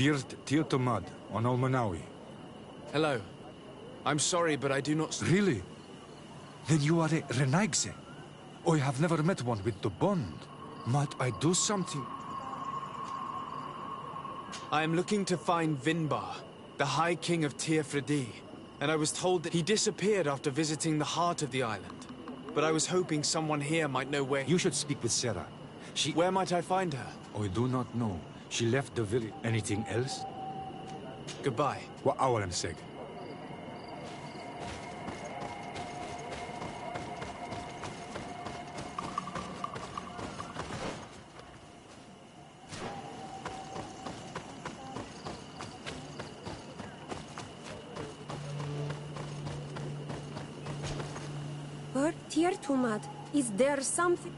Beard Tiotomad on Almanawi. Hello. I'm sorry, but I do not... Really? Then you are a Renaigse? I have never met one with the bond. Might I do something? I am looking to find Vinbar, the High King of Teofredi, and I was told that he disappeared after visiting the heart of the island. But I was hoping someone here might know where... You should speak with Sarah. Where might I find her? I do not know. She left the village. Anything else? Goodbye. Wa awalan seg. Tumad, is there something?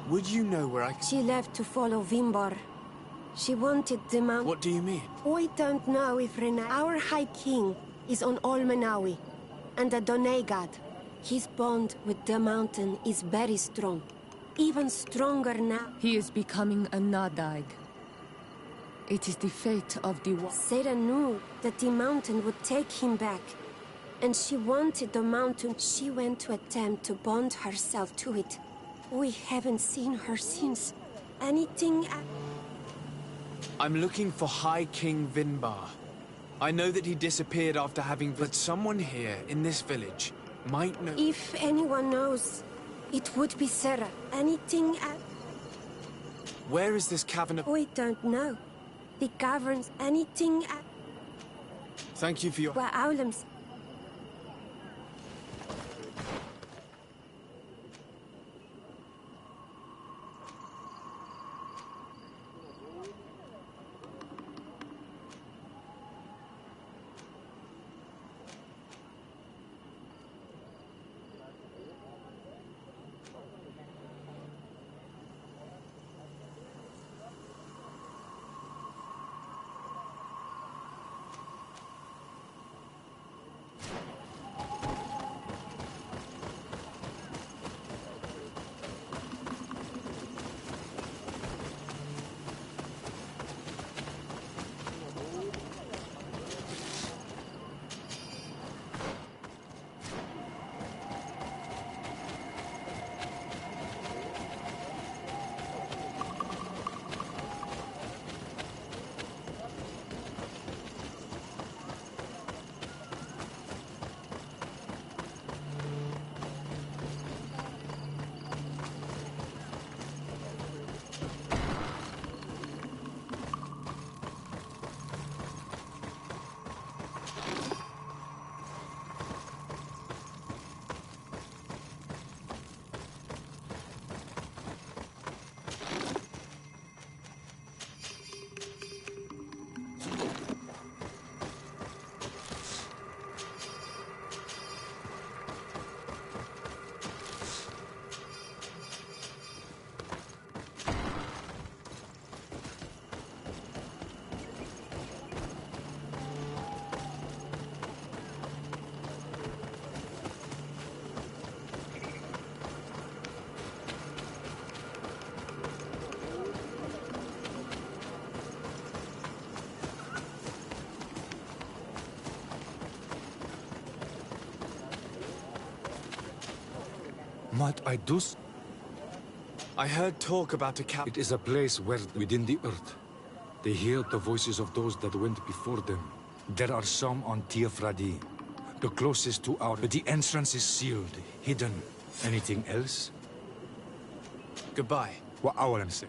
Would you know where I... She left to follow Vimbar. She wanted the mount... What do you mean? I don't know if Our High King is on Olmenawi, and a Donegad. His bond with the mountain is very strong. Even stronger now. He is becoming a Nadaig. It is the fate of the... Sarah knew that the mountain would take him back. And she wanted the mountain. She went to attempt to bond herself to it. We haven't seen her since. Anything... I'm looking for High King Vinbar. I know that he disappeared after having... But someone here, in this village, might know... If anyone knows, it would be Sarah. Anything... Where is this cavern of... We don't know. The caverns... Anything... Thank you for your... Wa'awlams. Might I do... I heard talk about a cap... It is a place where, within the earth, they hear the voices of those that went before them. There are some on Teofradi, the closest to our... But the entrance is sealed, hidden. Anything else? Goodbye. Wa awalan seg.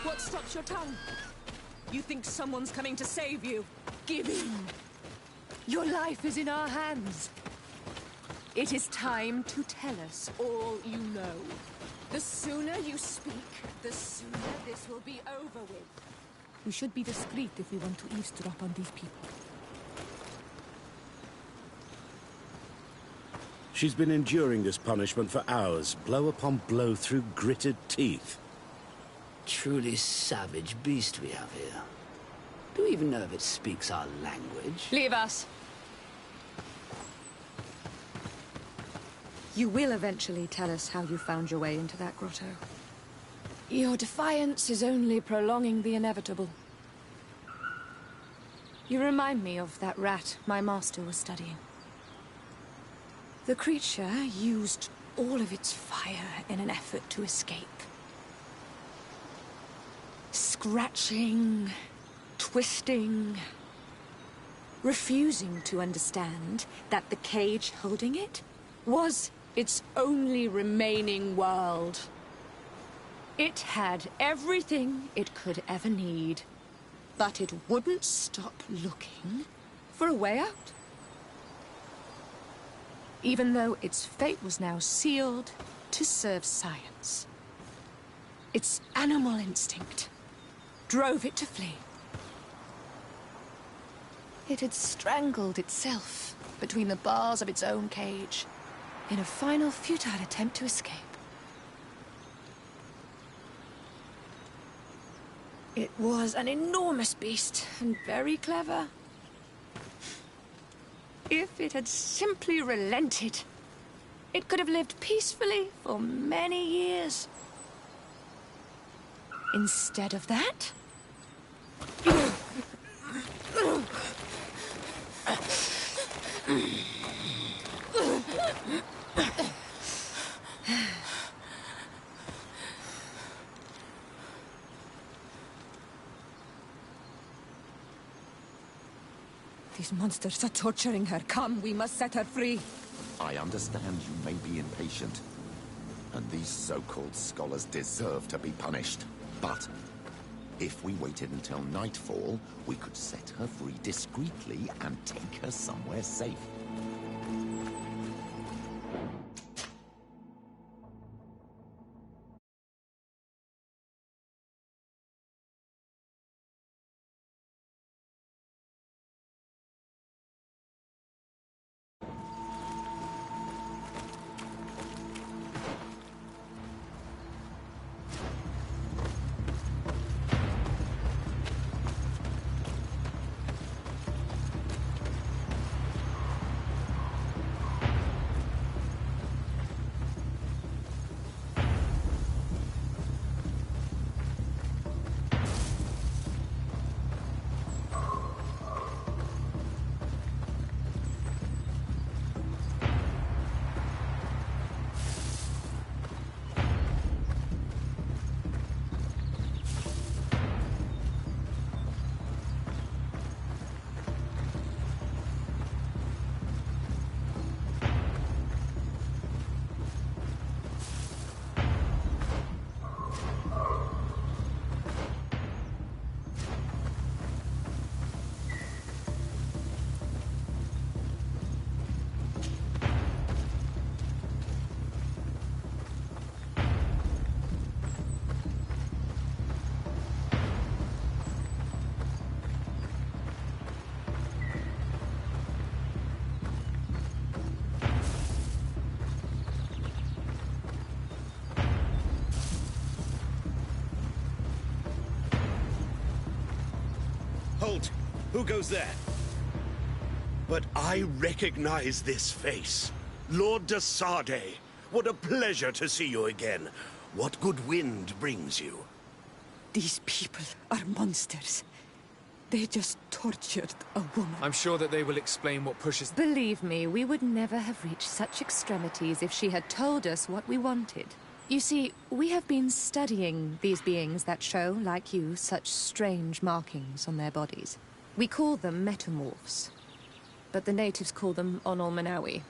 What stops your tongue? You think someone's coming to save you? Give in. Your life is in our hands. It is time to tell us all you know. The sooner you speak, the sooner this will be over with. We should be discreet if we want to eavesdrop on these people. She's been enduring this punishment for hours, blow upon blow through gritted teeth. Truly savage beast we have here. Do we even know if it speaks our language? Leave us. You will eventually tell us how you found your way into that grotto. Your defiance is only prolonging the inevitable. You remind me of that rat my master was studying. The creature used all of its fire in an effort to escape. Scratching, twisting, refusing to understand that the cage holding it was its only remaining world. It had everything it could ever need, but it wouldn't stop looking for a way out. Even though its fate was now sealed to serve science. Its animal instinct drove it to flee. It had strangled itself between the bars of its own cage in a final futile attempt to escape. It was an enormous beast and very clever. If it had simply relented, it could have lived peacefully for many years. Instead of that... These monsters are torturing her. Come, we must set her free. I understand you may be impatient, and these so-called scholars deserve to be punished. But if we waited until nightfall, we could set her free discreetly and take her somewhere safe. Halt! Who goes there? But I recognize this face. Lord de Sardet. What a pleasure to see you again. What good wind brings you? These people are monsters. They just tortured a woman. I'm sure that they will explain what pushes... Believe me, we would never have reached such extremities if she had told us what we wanted. You see, we have been studying these beings that show, like you, such strange markings on their bodies. We call them metamorphs, but the natives call them Onol Manawi.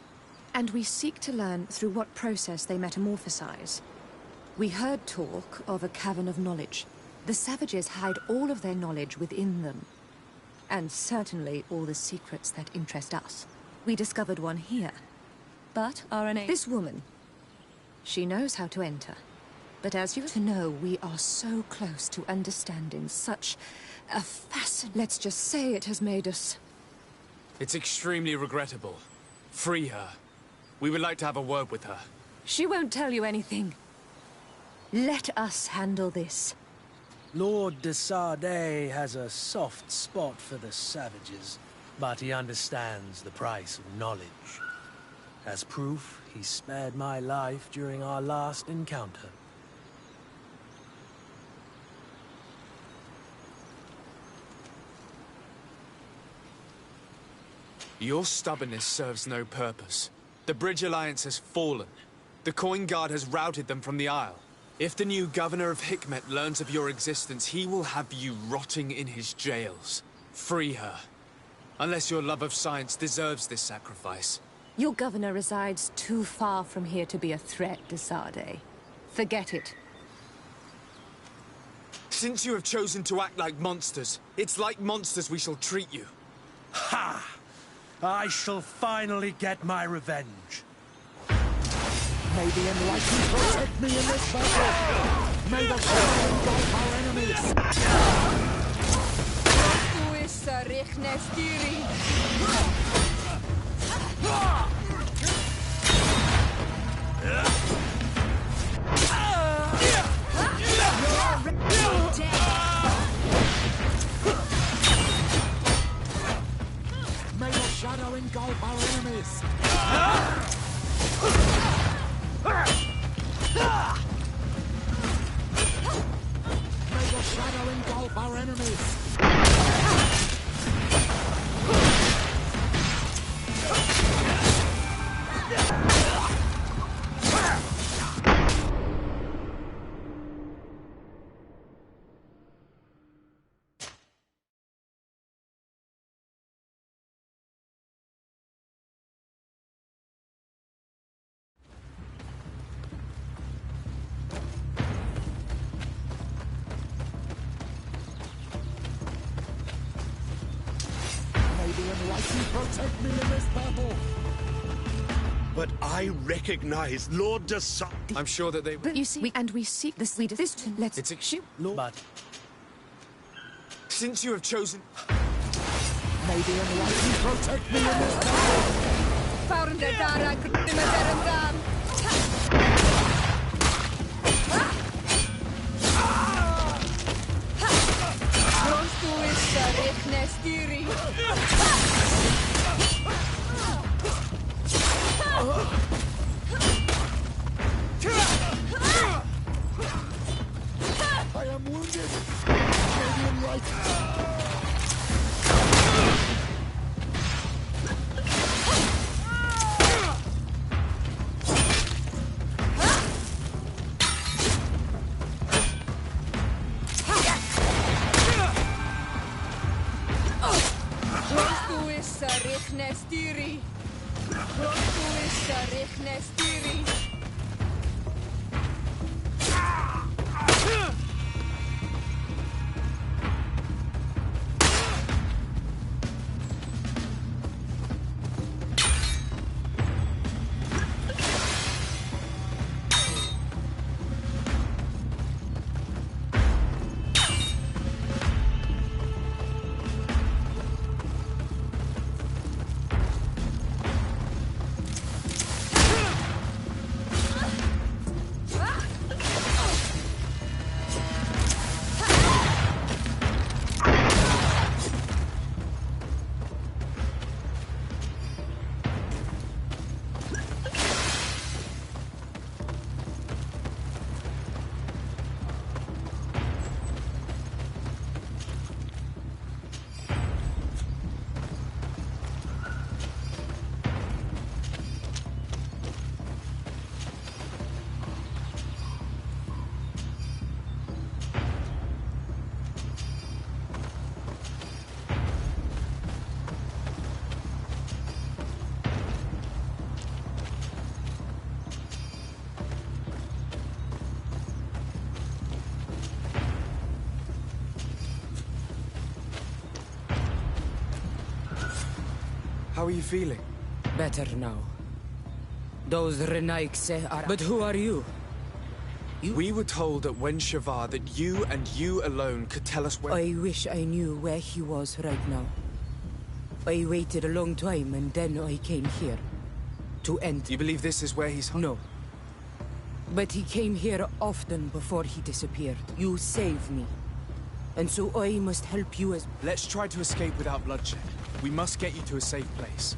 And we seek to learn through what process they metamorphosize. We heard talk of a cavern of knowledge, The savages hide all of their knowledge within them. And certainly all the secrets that interest us. We discovered one here. But this woman, she knows how to enter. But as you know, we are so close to understanding such a let's just say it has made us... It's extremely regrettable. Free her. We would like to have a word with her. She won't tell you anything. Let us handle this. Lord de Sardet has a soft spot for the savages, but he understands the price of knowledge. As proof, he spared my life during our last encounter. Your stubbornness serves no purpose. The Bridge Alliance has fallen. The Coin Guard has routed them from the Isle. If the new governor of Hikmet learns of your existence, he will have you rotting in his jails. Free her. Unless your love of science deserves this sacrifice. Your governor resides too far from here to be a threat, de Sardet. Forget it. Since you have chosen to act like monsters, it's like monsters we shall treat you. Ha! I shall finally get my revenge. May the Enlightened protect me in this battle! May the shadow engulf our enemies! May the shadow engulf our enemies! May the shadow engulf our enemies! Protect me in this battle! But I recognize Lord de Sardet. I'm sure that they... But you see, we seek this. Let's... It's shoot. But... Since you have chosen... May the Enlightened protect me in this battle! I am wounded! Canadian right! How are you feeling? Better now. Those Renaikse are... But who are you? We were told at Wen Shavar that you and you alone could tell us where... I wish I knew where he was right now. I waited a long time and then I came here. To end. You believe this is where he's... No. But he came here often before he disappeared. You saved me. And so I must help you as... Let's try to escape without bloodshed. We must get you to a safe place.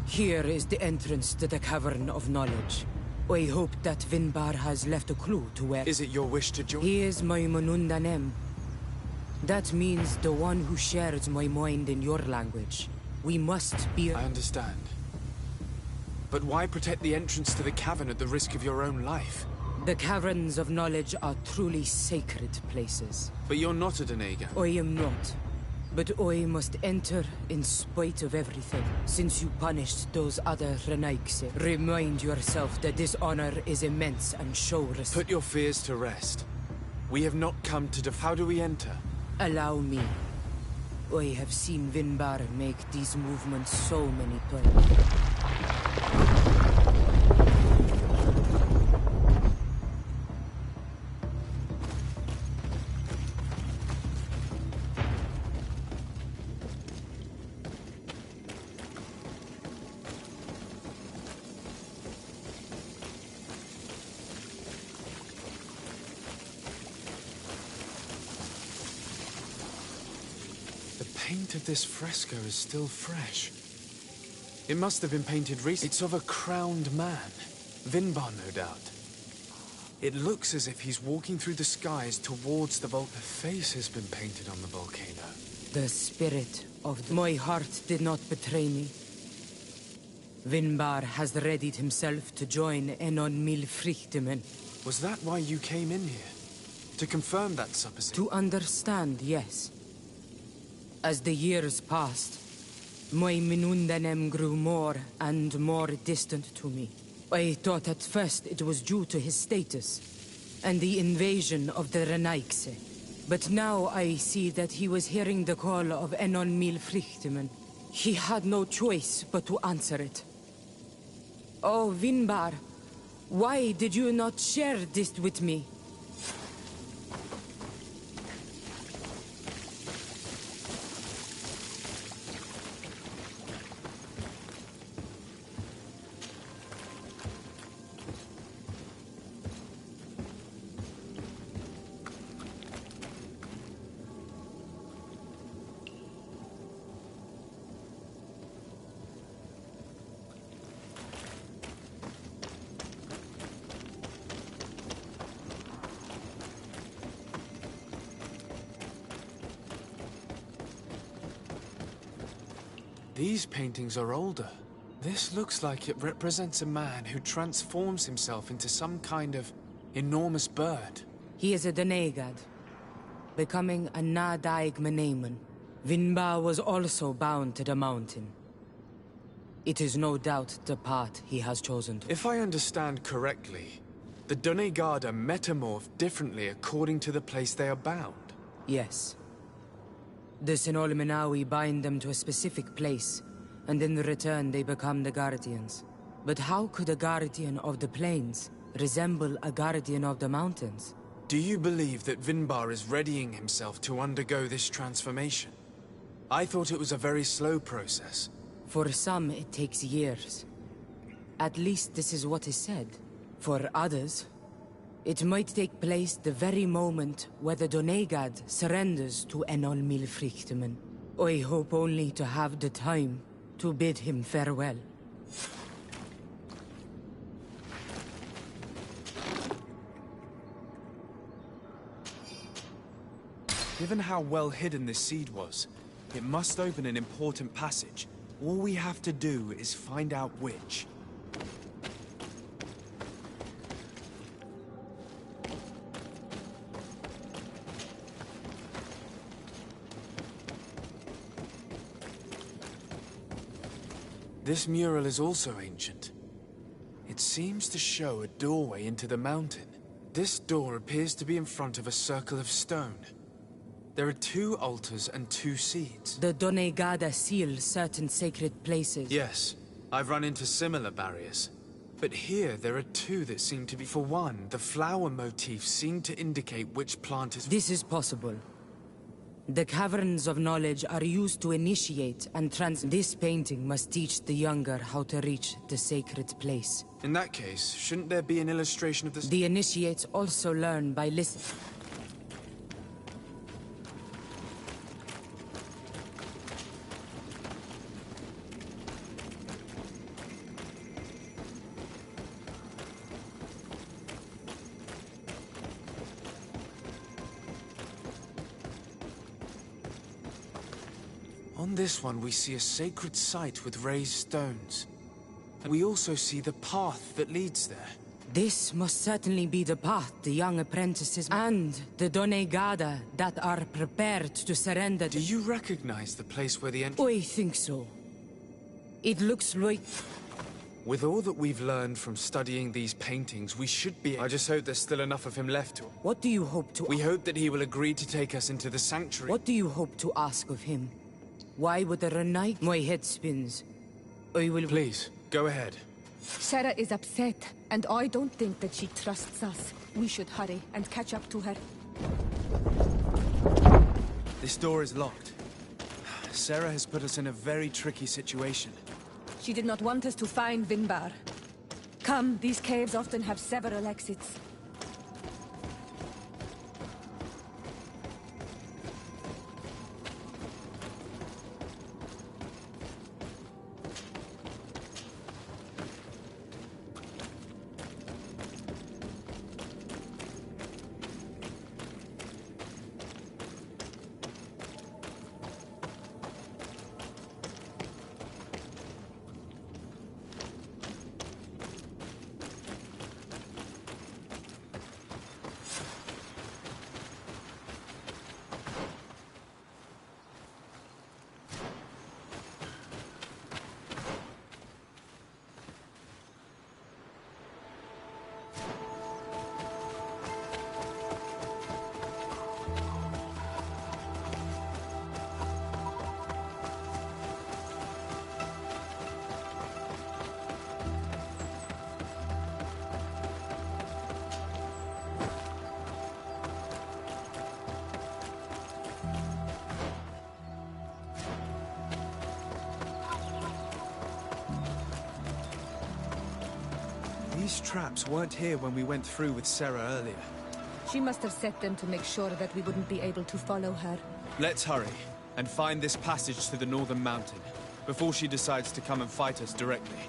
Here is the entrance to the Cavern of Knowledge. I hope that Vinbar has left a clue to where... Is it your wish to join? He is my Manundanem. That means the one who shares my mind in your language. We must be... I understand. But why protect the entrance to the cavern at the risk of your own life? The Caverns of Knowledge are truly sacred places. But you're not a Denegan. I am not. But I must enter in spite of everything. Since you punished those other Renaikse, remind yourself that this honor is immense and show respect. Put your fears to rest. We have not come to How do we enter? Allow me. I have seen Vinbar make these movements so many times. The paint of this fresco is still fresh. It must have been painted recently. It's of a crowned man. Vinbar, no doubt. It looks as if he's walking through the skies towards the volcano. A face has been painted on the volcano. The spirit of my heart did not betray me. Vinbar has readied himself to join Enon Milfrichtemen. Was that why you came in here? To confirm that supposition? To understand, yes. As the years passed, my Minundanem grew more and more distant to me. I thought at first it was due to his status and the invasion of the Renaikse. But now I see that he was hearing the call of Enon Milfrichtemen. He had no choice but to answer it. Oh, Vinbar, why did you not share this with me? These paintings are older. This looks like it represents a man who transforms himself into some kind of enormous bird. He is a Denegad, becoming a Nadaig Meneman. Vinbar was also bound to the mountain. It is no doubt the path he has chosen to. If I understand correctly, the Donegard are metamorphed differently according to the place they are bound. Yes. The Sinolmenawi bind them to a specific place, and in return they become the Guardians. But how could a guardian of the plains resemble a guardian of the mountains? Do you believe that Vinbar is readying himself to undergo this transformation? I thought it was a very slow process. For some, it takes years. At least this is what is said. For others, it might take place the very moment where the Donegad surrenders to Enol Milfrichtemen. I hope only to have the time to bid him farewell. Given how well hidden this seed was, it must open an important passage. All we have to do is find out which. This mural is also ancient. It seems to show a doorway into the mountain. This door appears to be in front of a circle of stone. There are 2 altars and 2 seeds. The Donegada seal certain sacred places. Yes, I've run into similar barriers. But here there are 2 that seem to be... For one, the flower motifs seem to indicate which plant is... This is possible. The caverns of knowledge are used to initiate and This painting must teach the younger how to reach the sacred place. In that case, shouldn't there be an illustration of this? The initiates also learn by listening. On this one, we see a sacred site with raised stones. And we also see the path that leads there. This must certainly be the path the young apprentices and the Donegada that are prepared to surrender. Do you recognize the place where the I think so. It looks like... With all that we've learned from studying these paintings, we should be... I just hope there's still enough of him left to... What do you hope to... We hope that he will agree to take us into the sanctuary. What do you hope to ask of him? Why would the Renai... My head spins. I will... Please, go ahead. Sarah is upset, and I don't think that she trusts us. We should hurry and catch up to her. This door is locked. Sarah has put us in a very tricky situation. She did not want us to find Vinbar. Come, these caves often have several exits. These traps weren't here when we went through with Sarah earlier. She must have set them to make sure that we wouldn't be able to follow her. Let's hurry and find this passage to the northern mountain before she decides to come and fight us directly.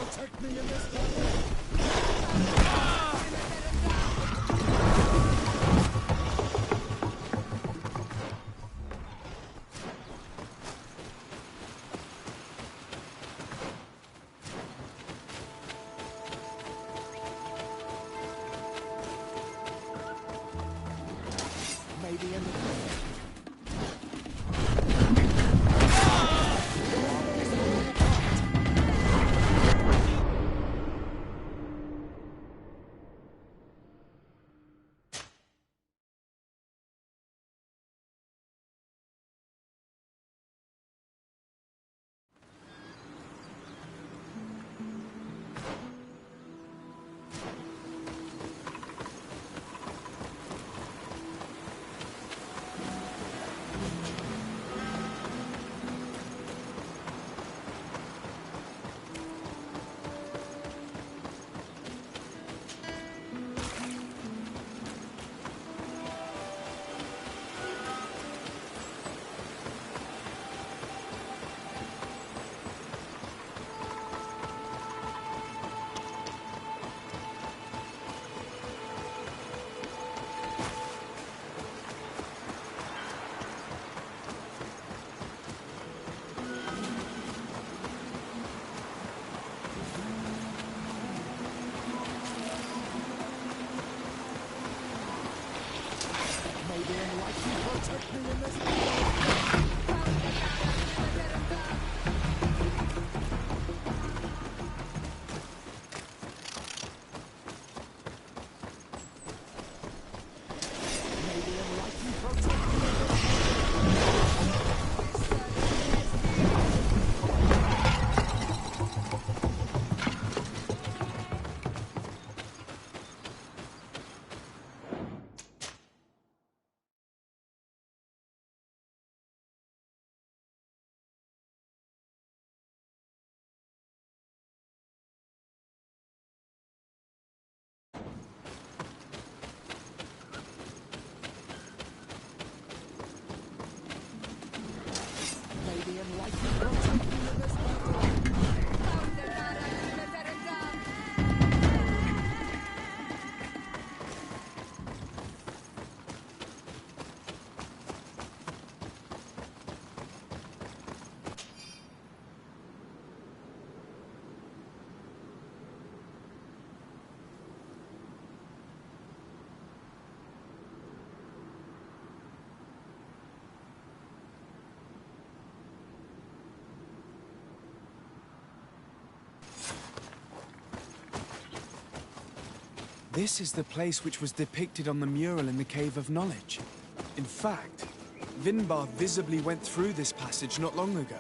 Protect me in this battle! Maybe in the protect me in this This is the place which was depicted on the mural in the Cave of Knowledge. In fact, Vinbar visibly went through this passage not long ago.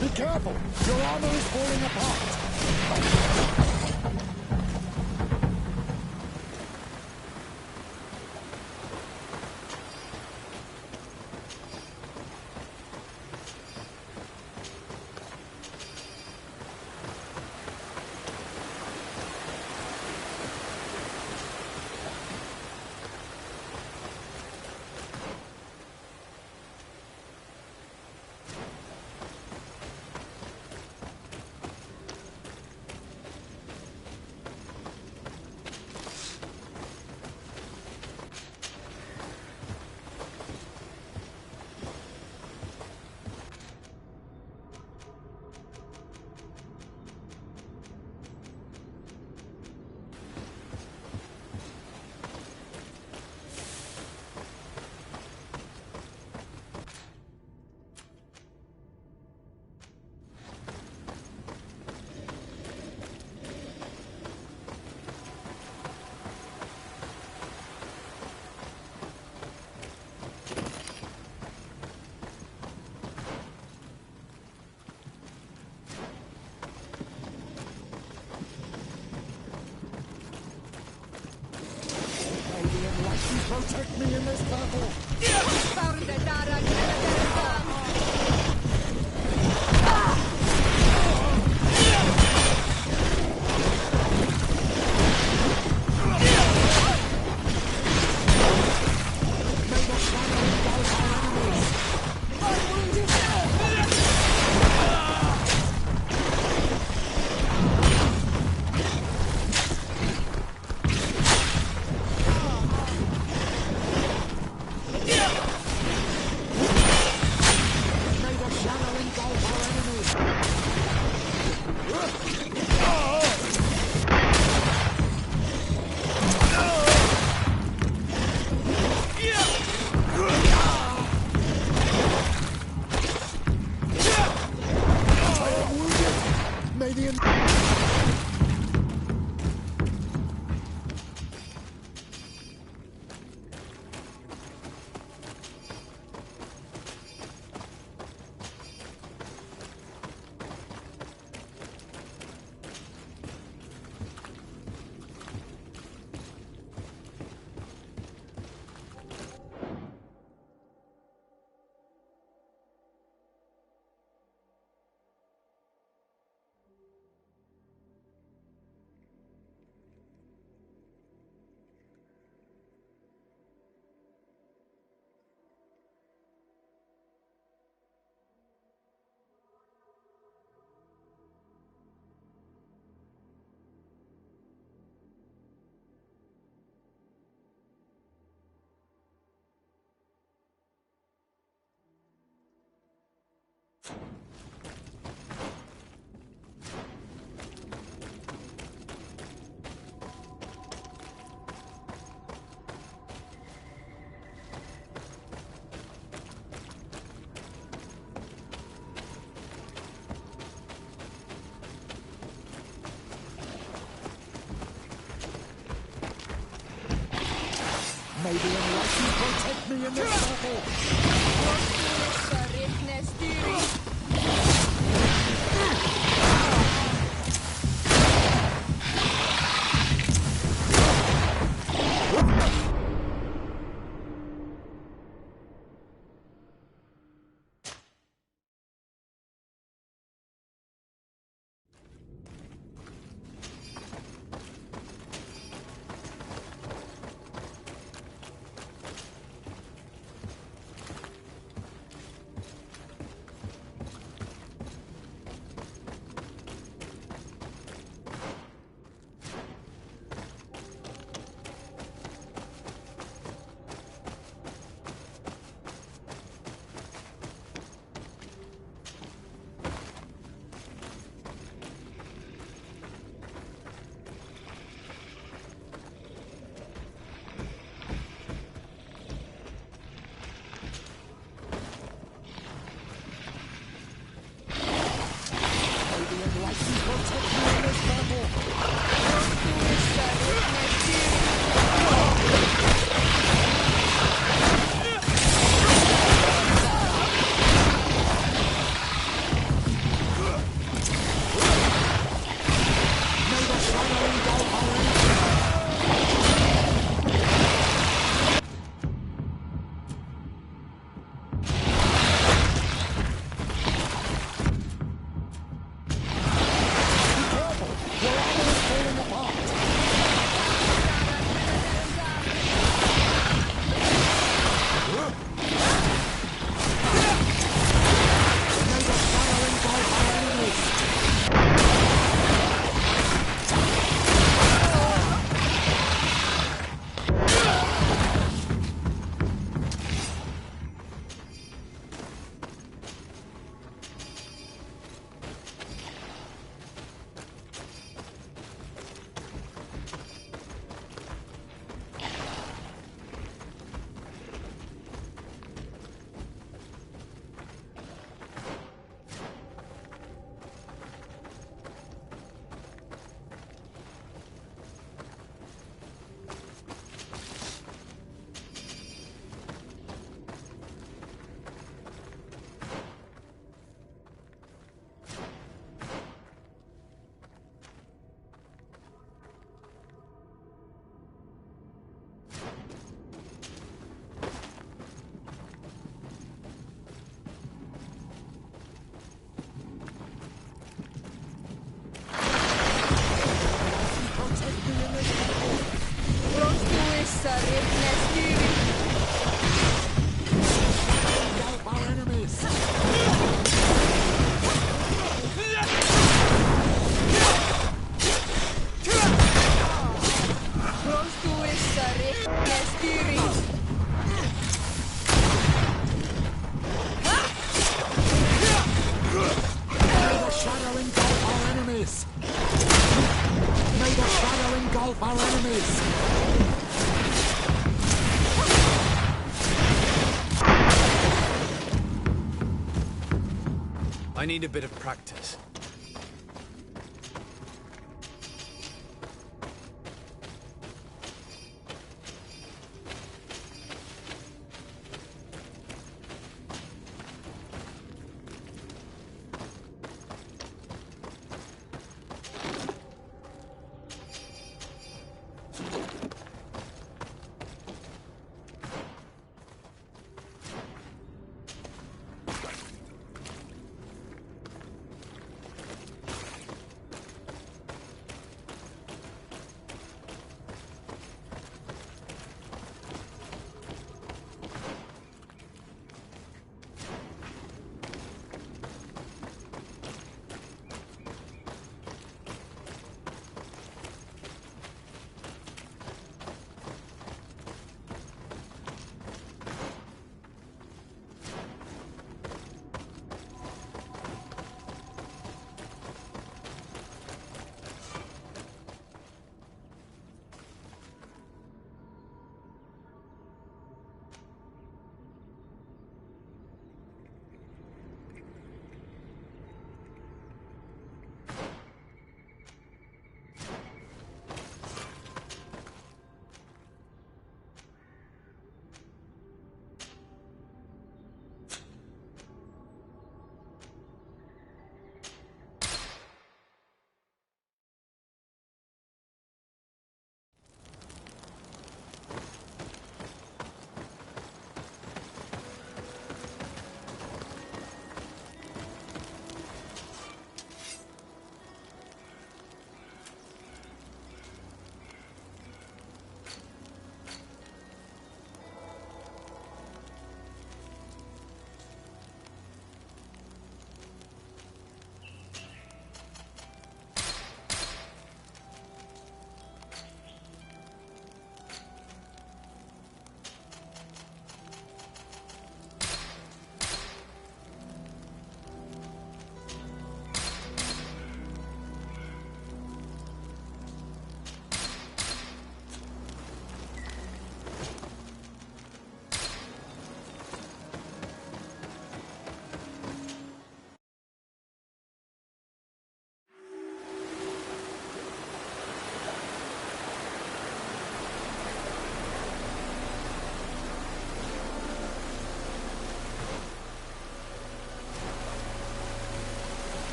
Be careful! Your armor is falling apart! Protect me in this battle! May the enlightened protect me in this battle! need a bit of practice.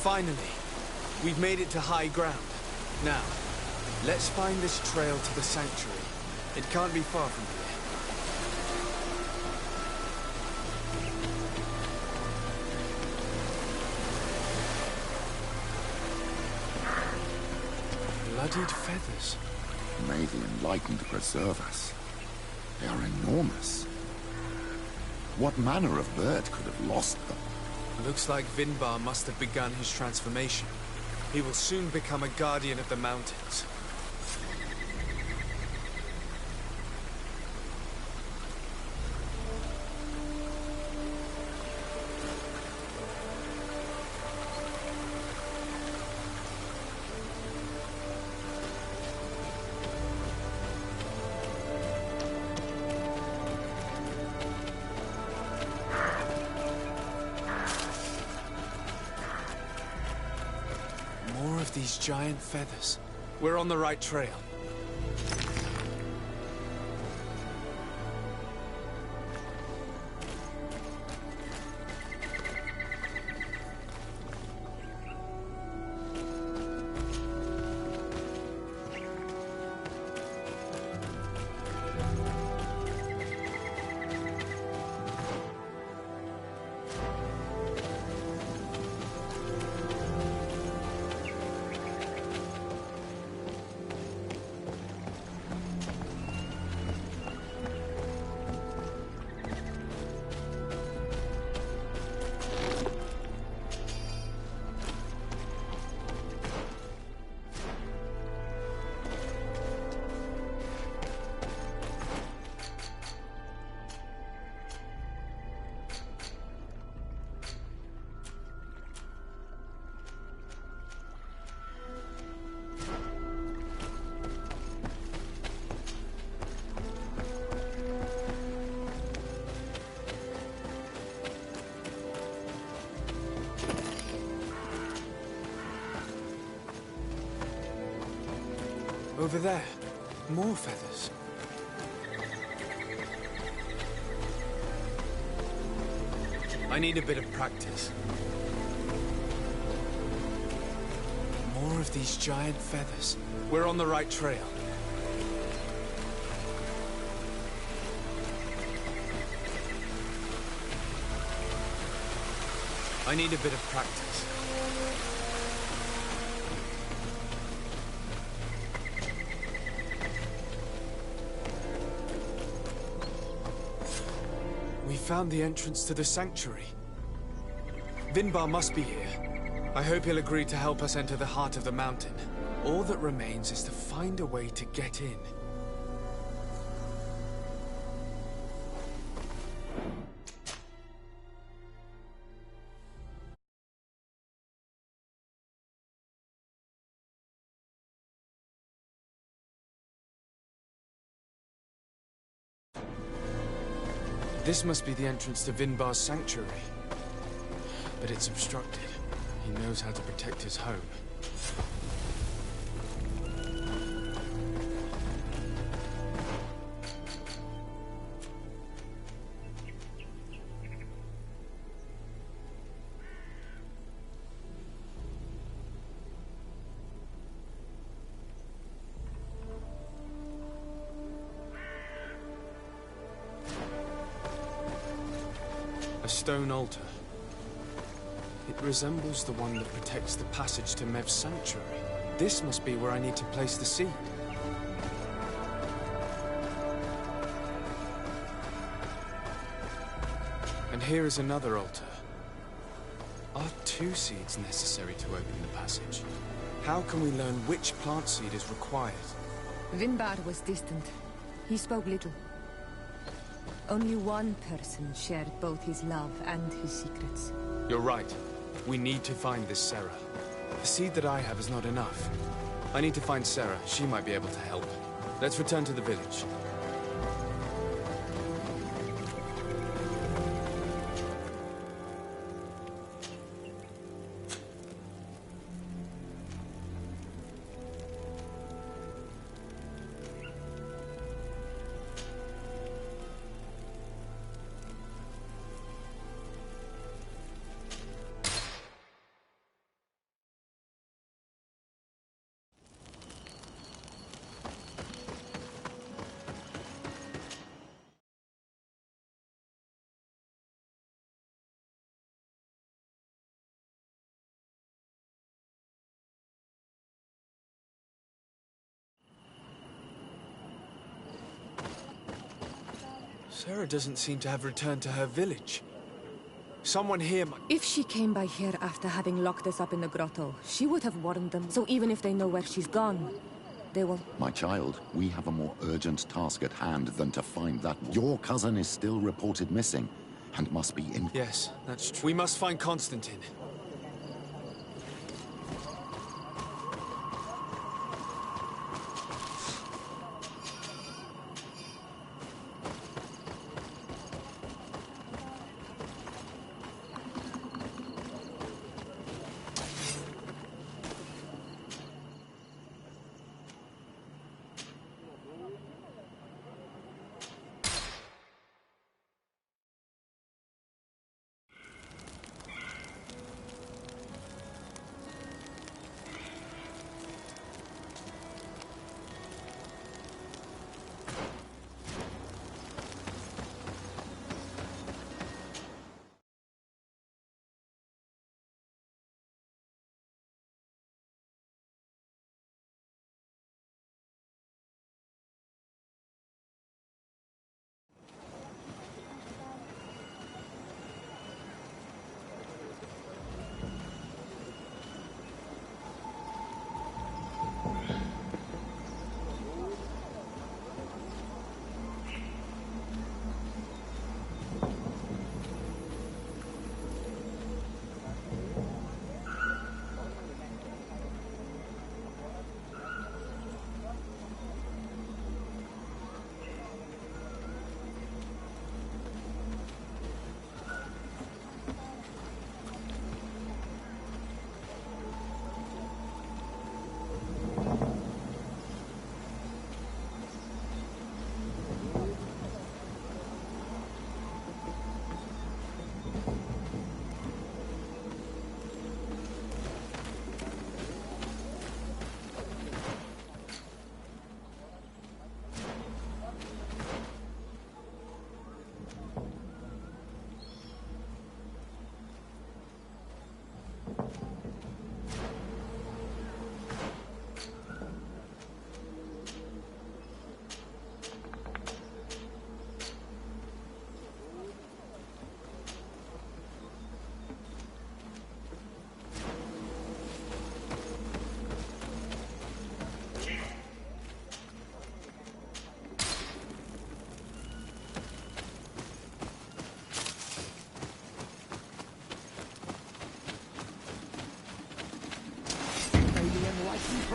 Finally, we've made it to high ground. Now, let's find this trail to the sanctuary. It can't be far from here. Bloodied feathers. May the Enlightened preserve us. They are enormous. What manner of bird could have lost them? Looks like Vinbar must have begun his transformation. He will soon become a guardian of the mountains. These giant feathers. We're on the right trail. Over there. More feathers. I need a bit of practice. More of these giant feathers. We're on the right trail. I need a bit of practice. We found the entrance to the sanctuary. Vinbar must be here. I hope he'll agree to help us enter the heart of the mountain. All that remains is to find a way to get in. This must be the entrance to Vinbar's sanctuary. But it's obstructed. He knows how to protect his home. A stone altar. It resembles the one that protects the passage to Mev's sanctuary. This must be where I need to place the seed. And here is another altar. Are 2 seeds necessary to open the passage? How can we learn which plant seed is required? Vinbar was distant. He spoke little. Only one person shared both his love and his secrets. You're right. We need to find this Sarah. The seed that I have is not enough. I need to find Sarah. She might be able to help. Let's return to the village. Sarah doesn't seem to have returned to her village. Someone here might... If she came by here after having locked us up in the grotto, she would have warned them. So even if they know where she's gone, they won't... My child, we have a more urgent task at hand than to find that... Your cousin is still reported missing, and must be in... Yes, that's true. We must find Constantine.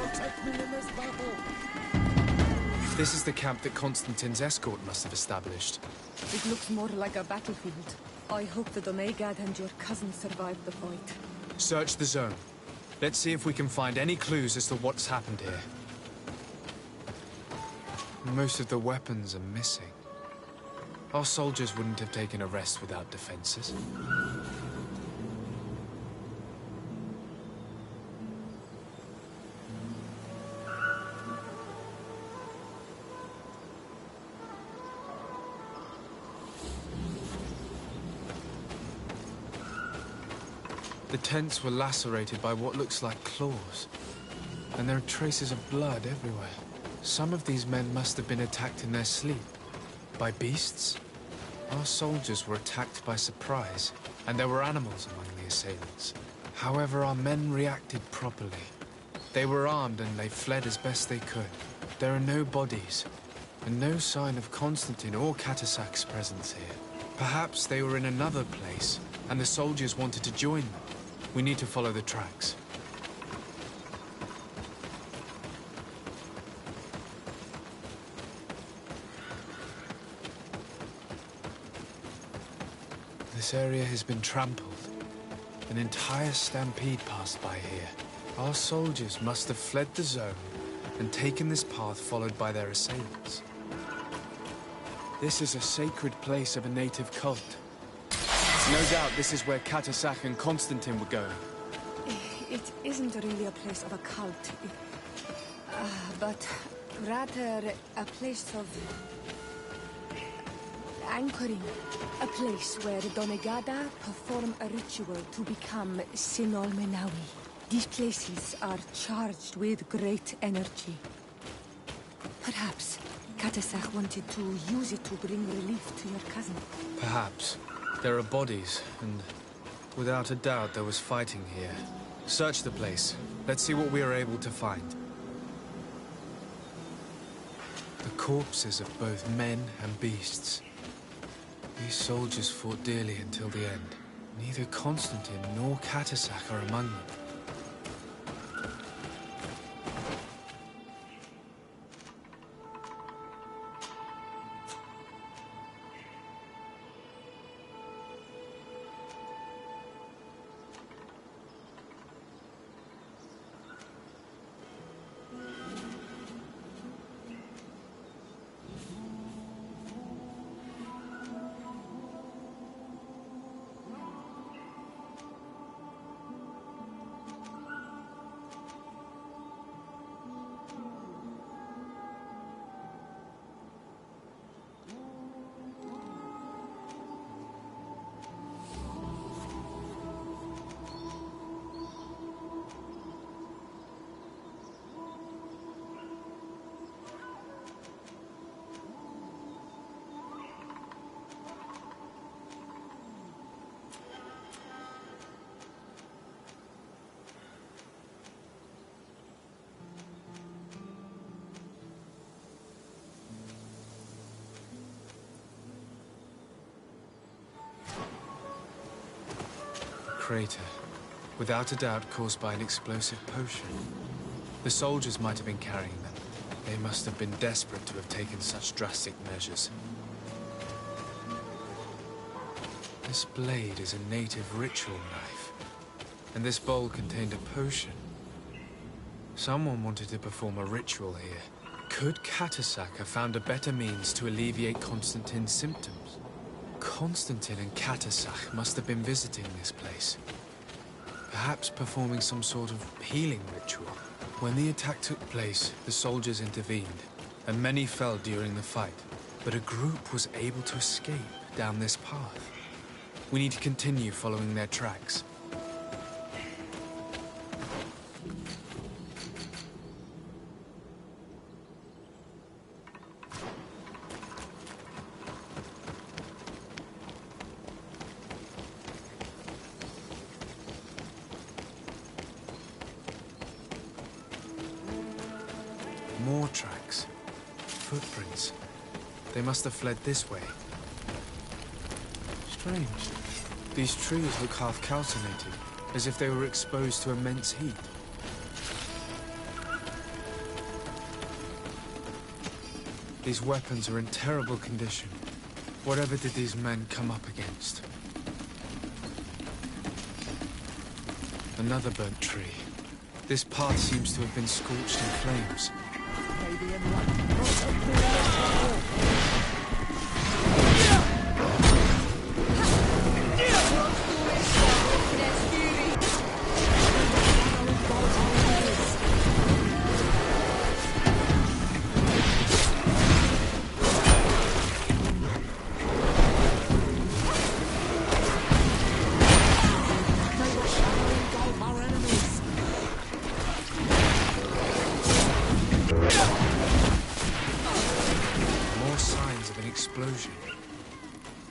protect me in this battle. This is the camp that Constantine's escort must have established. It looks more like a battlefield. I hope the Doneigad and your cousin survived the fight. Search the zone. Let's see if we can find any clues as to what's happened here. Most of the weapons are missing. Our soldiers wouldn't have taken a rest without defenses. The tents were lacerated by what looks like claws, and there are traces of blood everywhere. Some of these men must have been attacked in their sleep. By beasts? Our soldiers were attacked by surprise, and there were animals among the assailants. However, our men reacted properly. They were armed and they fled as best they could. There are no bodies, and no sign of Constantine or Catasac's presence here. Perhaps they were in another place, and the soldiers wanted to join them. We need to follow the tracks. This area has been trampled. An entire stampede passed by here. Our soldiers must have fled the zone and taken this path followed by their assailants. This is a sacred place of a native cult. No doubt this is where Catasac and Constantine were going. It isn't really a place of a cult, but rather a place of anchoring. A place where the Donegada perform a ritual to become Sinol Menawi. These places are charged with great energy. Perhaps Catasac wanted to use it to bring relief to your cousin. Perhaps. There are bodies, and without a doubt there was fighting here. Search the place. Let's see what we are able to find. The corpses of both men and beasts. These soldiers fought dearly until the end. Neither Constantine nor Catasac are among them. Crater, without a doubt caused by an explosive potion. The soldiers might have been carrying them. They must have been desperate to have taken such drastic measures. This blade is a native ritual knife, and this bowl contained a potion. Someone wanted to perform a ritual here. Could Catasac have found a better means to alleviate Constantine's symptoms? Constantine and Catasac must have been visiting this place. Perhaps performing some sort of healing ritual. When the attack took place, the soldiers intervened, and many fell during the fight. But a group was able to escape down this path. We need to continue following their tracks. More tracks. Footprints. They must have fled this way. Strange. These trees look half calcinated, as if they were exposed to immense heat. These weapons are in terrible condition. Whatever did these men come up against? Another burnt tree. This path seems to have been scorched in flames. Maybe in luck. Protect the earth.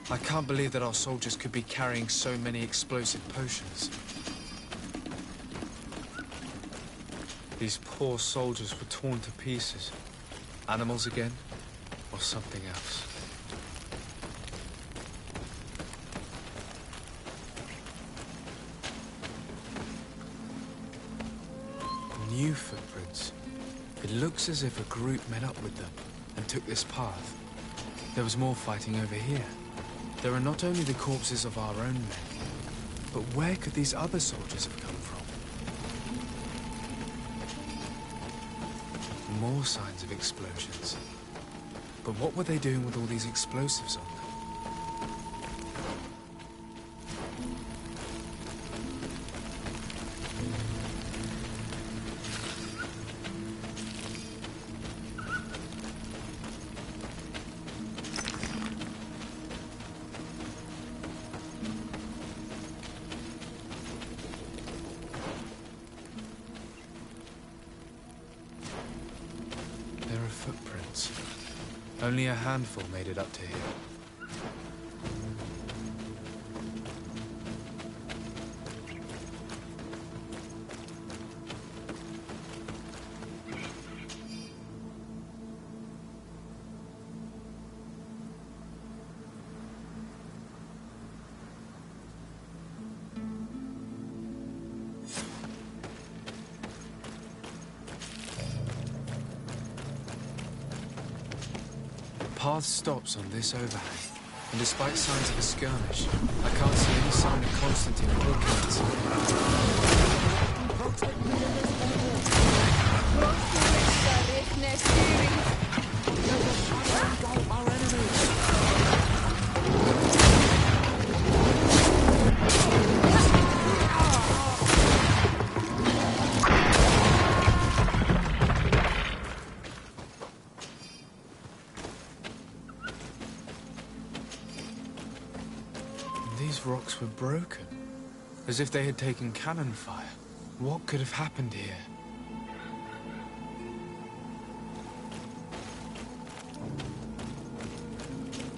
I can't believe that our soldiers could be carrying so many explosive potions. These poor soldiers were torn to pieces. Animals again, or something else. New footprints. It looks as if a group met up with them and took this path. There was more fighting over here. There are not only the corpses of our own men, but where could these other soldiers have come from? More signs of explosions. But what were they doing with all these explosives on them? Footprints. Only a handful made it up to here. The path stops on this overhang, and despite signs of a skirmish, I can't see any sign of Constantine or Hawkins. These rocks were broken, as if they had taken cannon fire. What could have happened here?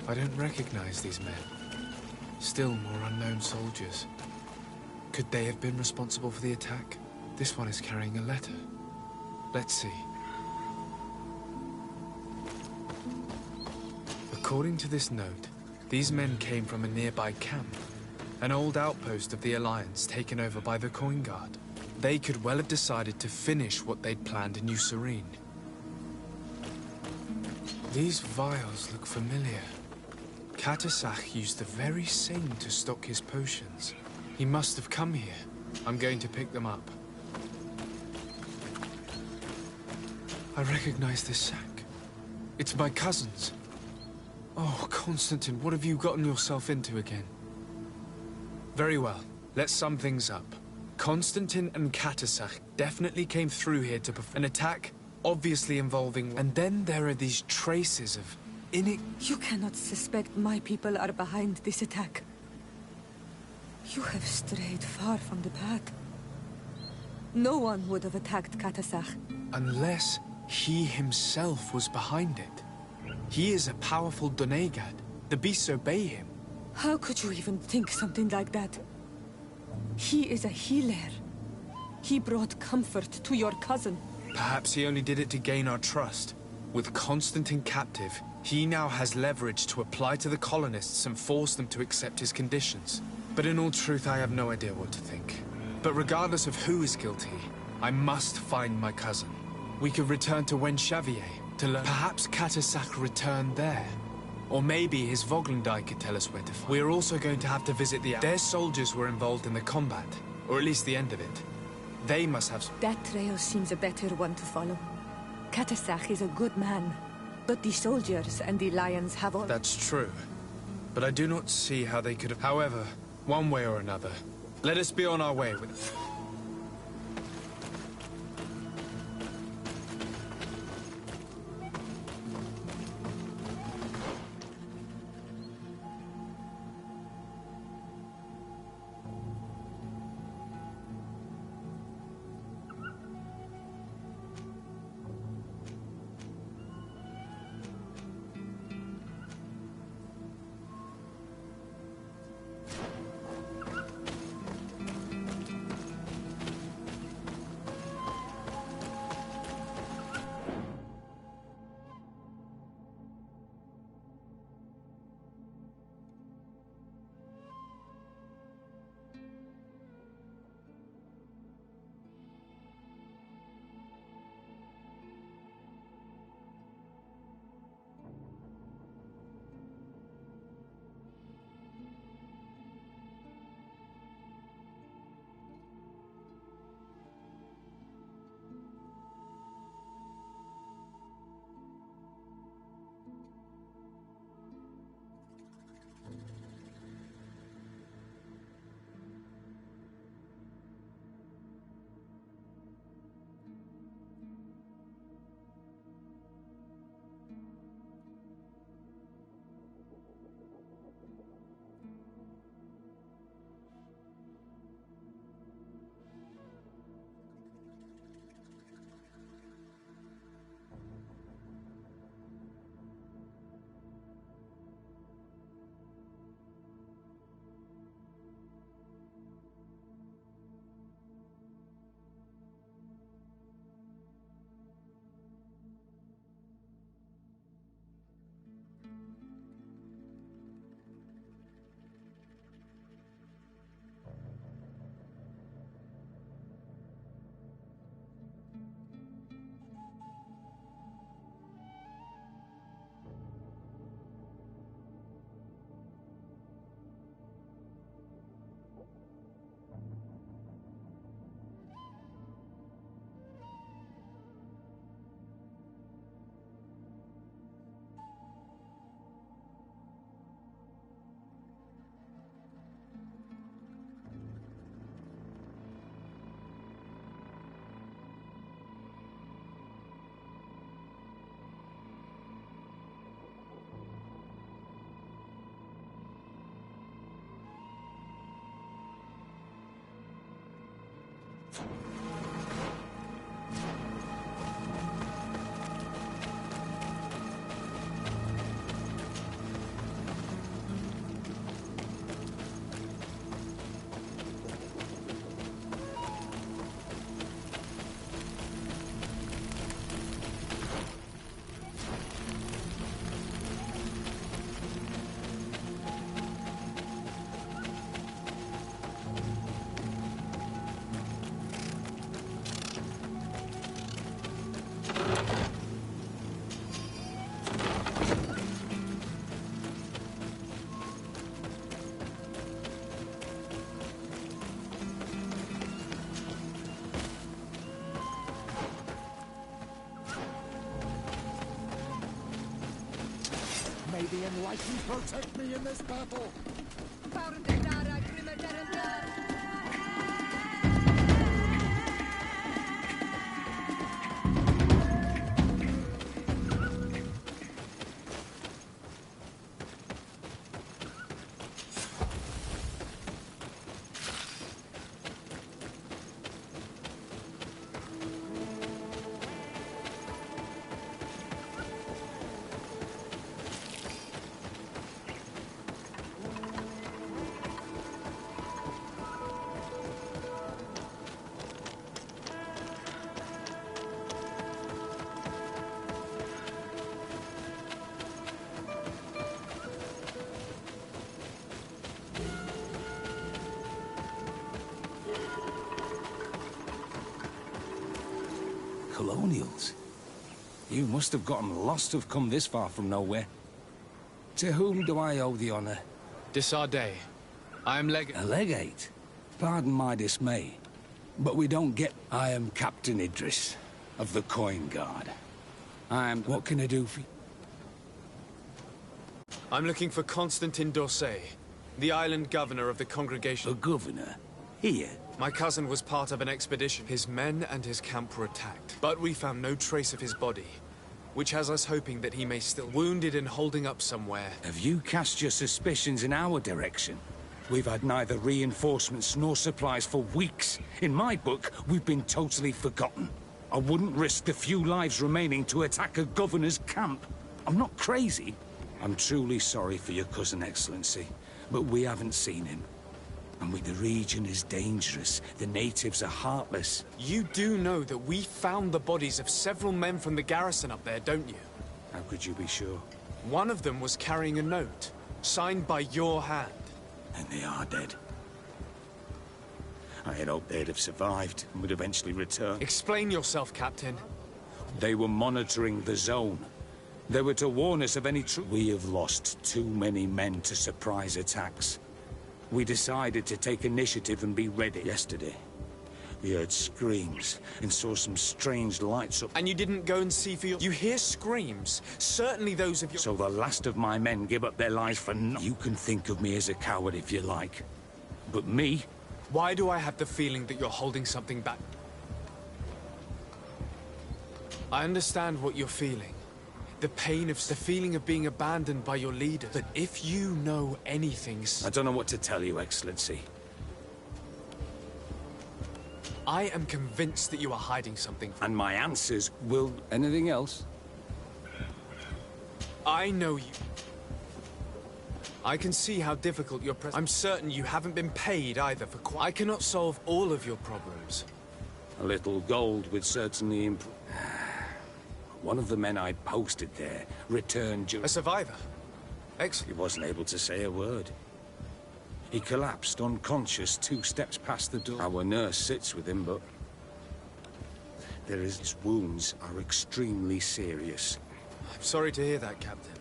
I don't recognize these men. Still more unknown soldiers. Could they have been responsible for the attack? This one is carrying a letter. Let's see. According to this note, these men came from a nearby camp, an old outpost of the Alliance taken over by the Coin Guard. They could well have decided to finish what they'd planned in New Serene. These vials look familiar. Katasach used the very same to stock his potions. He must have come here. I'm going to pick them up. I recognize this sack. It's my cousin's. Oh, Constantine, what have you gotten yourself into again? Very well. Let's sum things up. Constantine and Katasach definitely came through here to perform an attack, obviously involving... And then there are these traces of... You cannot suspect my people are behind this attack. You have strayed far from the path. No one would have attacked Katasach. Unless he himself was behind it. He is a powerful Donegad. The beasts obey him. How could you even think something like that? He is a healer. He brought comfort to your cousin. Perhaps he only did it to gain our trust. With Constantine captive, he now has leverage to apply to the colonists and force them to accept his conditions. But in all truth, I have no idea what to think. But regardless of who is guilty, I must find my cousin. We could return to Wen Xavier, To learn. Perhaps Katasak returned there. Or maybe his Voglendai could tell us where to find. We're also going to have to visit the... Their soldiers were involved in the combat. Or at least the end of it. They must have... That trail seems a better one to follow. Katasak is a good man. But the soldiers and the lions have all... That's true. But I do not see how they could have... However, one way or another, let us be on our way with... May the Enlightened protect me in this battle! Colonials. You must have gotten lost to have come this far from nowhere. To whom do I owe the honor? Desardet. I am legate. A legate? Pardon my dismay, but we don't get... I am Captain Idris, of the Coin Guard. What can I do for you? I'm looking for Constantin d'Orsay, the island governor of the congregation. The governor? Here? My cousin was part of an expedition. His men and his camp were attacked, but we found no trace of his body, which has us hoping that he may still wounded and holding up somewhere. Have you cast your suspicions in our direction? We've had neither reinforcements nor supplies for weeks. In my book, we've been totally forgotten. I wouldn't risk the few lives remaining to attack a governor's camp. I'm not crazy. I'm truly sorry for your cousin, Excellency, but we haven't seen him. And the region is dangerous. The natives are heartless. You do know that we found the bodies of several men from the garrison up there, don't you? How could you be sure? One of them was carrying a note, signed by your hand. And they are dead. I had hoped they'd have survived and would eventually return. Explain yourself, Captain. They were monitoring the zone. They were to warn us of any We have lost too many men to surprise attacks. We decided to take initiative and be ready. Yesterday, we heard screams and saw some strange lights up. And you didn't go and see for your... You hear screams. Certainly those of your... So the last of my men give up their lives for nothing. You can think of me as a coward if you like. But me... Why do I have the feeling that you're holding something back? I understand what you're feeling. The pain of... the feeling of being abandoned by your leader. But if you know anything... I don't know what to tell you, Excellency. I am convinced that you are hiding something. And my answers will... Anything else? I know you. I can see how difficult your I'm certain you haven't been paid either for I cannot solve all of your problems. A little gold would certainly improve. One of the men I posted there returned during... A survivor? Excellent. He wasn't able to say a word. He collapsed unconscious 2 steps past the door. Our nurse sits with him, but... His wounds are extremely serious. I'm sorry to hear that, Captain.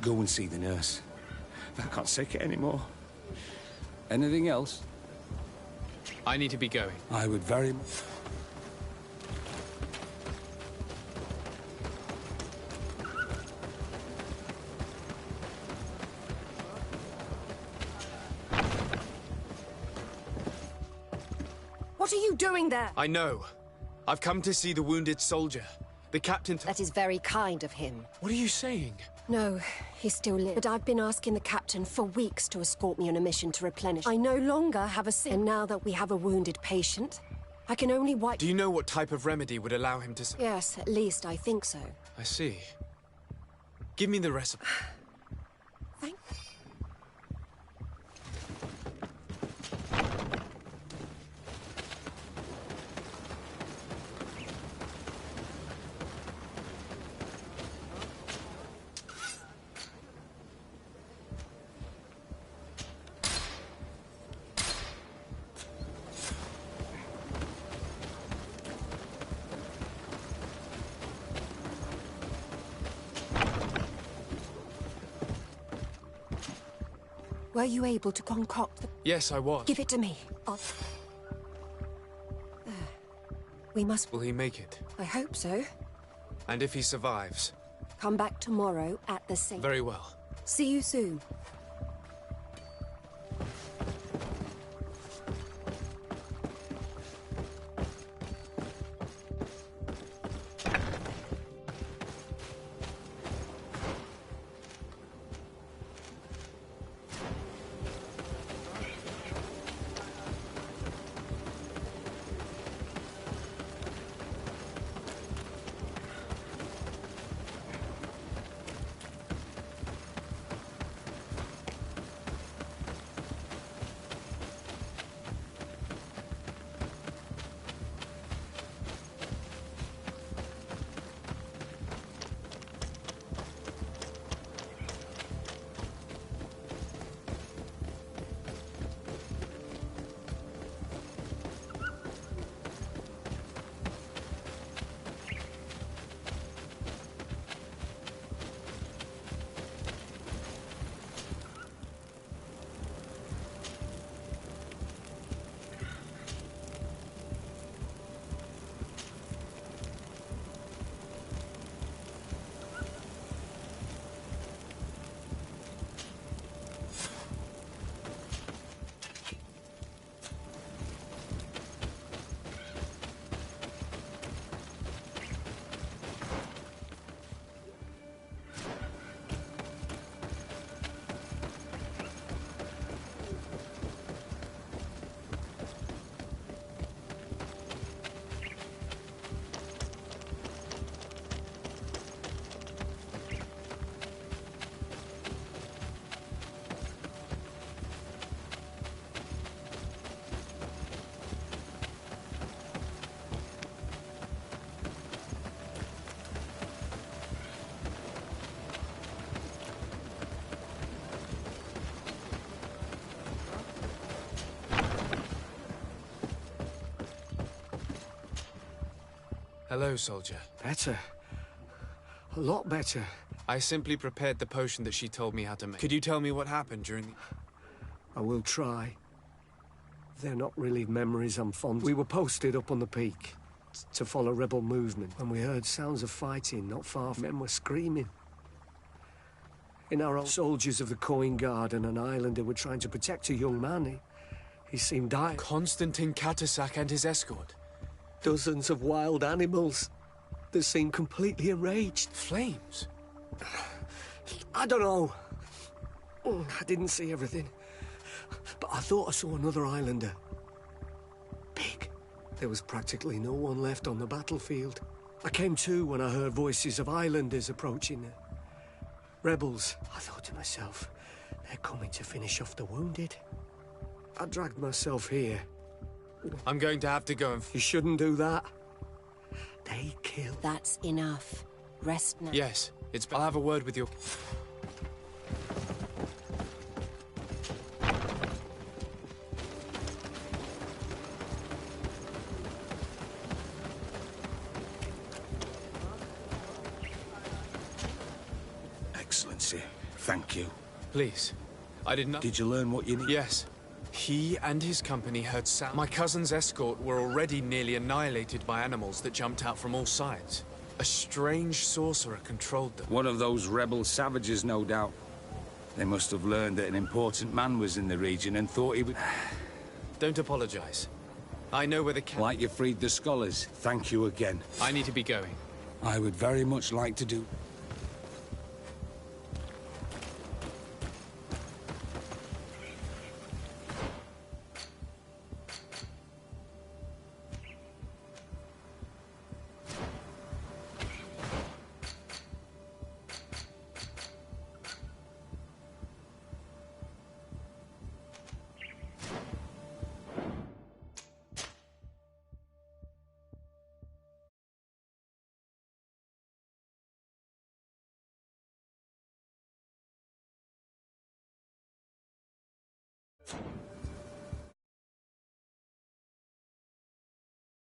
Go and see the nurse. I can't take it anymore. Anything else? I need to be going. I would very... What are you doing there? I know. I've come to see the wounded soldier. The captain... That is very kind of him. What are you saying? No, he still lives. But I've been asking the captain for weeks to escort me on a mission to replenish. I no longer have a sin. And now that we have a wounded patient, I can only wipe... Do you know what type of remedy would allow him to... Yes, at least I think so. I see. Give me the recipe. Thank... Were you able to concoct the... Yes, I was. Give it to me. We must... Will he make it? I hope so. And if he survives? Come back tomorrow at the same... Very well. See you soon. Hello, soldier. Better. A lot better. I simply prepared the potion that she told me how to make. Could you tell me what happened during the... I will try. They're not really memories I'm fond of. We were posted up on the peak to follow rebel movement when we heard sounds of fighting not far from men were screaming. In our own soldiers of the Coin Guard and an islander were trying to protect a young man. He seemed dying. Constantine Katasak and his escort. Dozens of wild animals. They seemed completely enraged. Flames? I don't know. I didn't see everything. But I thought I saw another islander. Big. There was practically no one left on the battlefield. I came to when I heard voices of islanders approaching. Rebels. I thought to myself, they're coming to finish off the wounded. I dragged myself here. I'm going to have to go and... You shouldn't do that. They kill. That's enough. Rest now. Yes, I'll have a word with your... Excellency, thank you. Please. I did not... Did you learn what you need? Yes. He and his company heard sound. My cousin's escort were already nearly annihilated by animals that jumped out from all sides. A strange sorcerer controlled them. One of those rebel savages, no doubt. They must have learned that an important man was in the region and thought he would... Don't apologize. I know where the camp... Like you freed the scholars. Thank you again. I need to be going. I would very much like to do...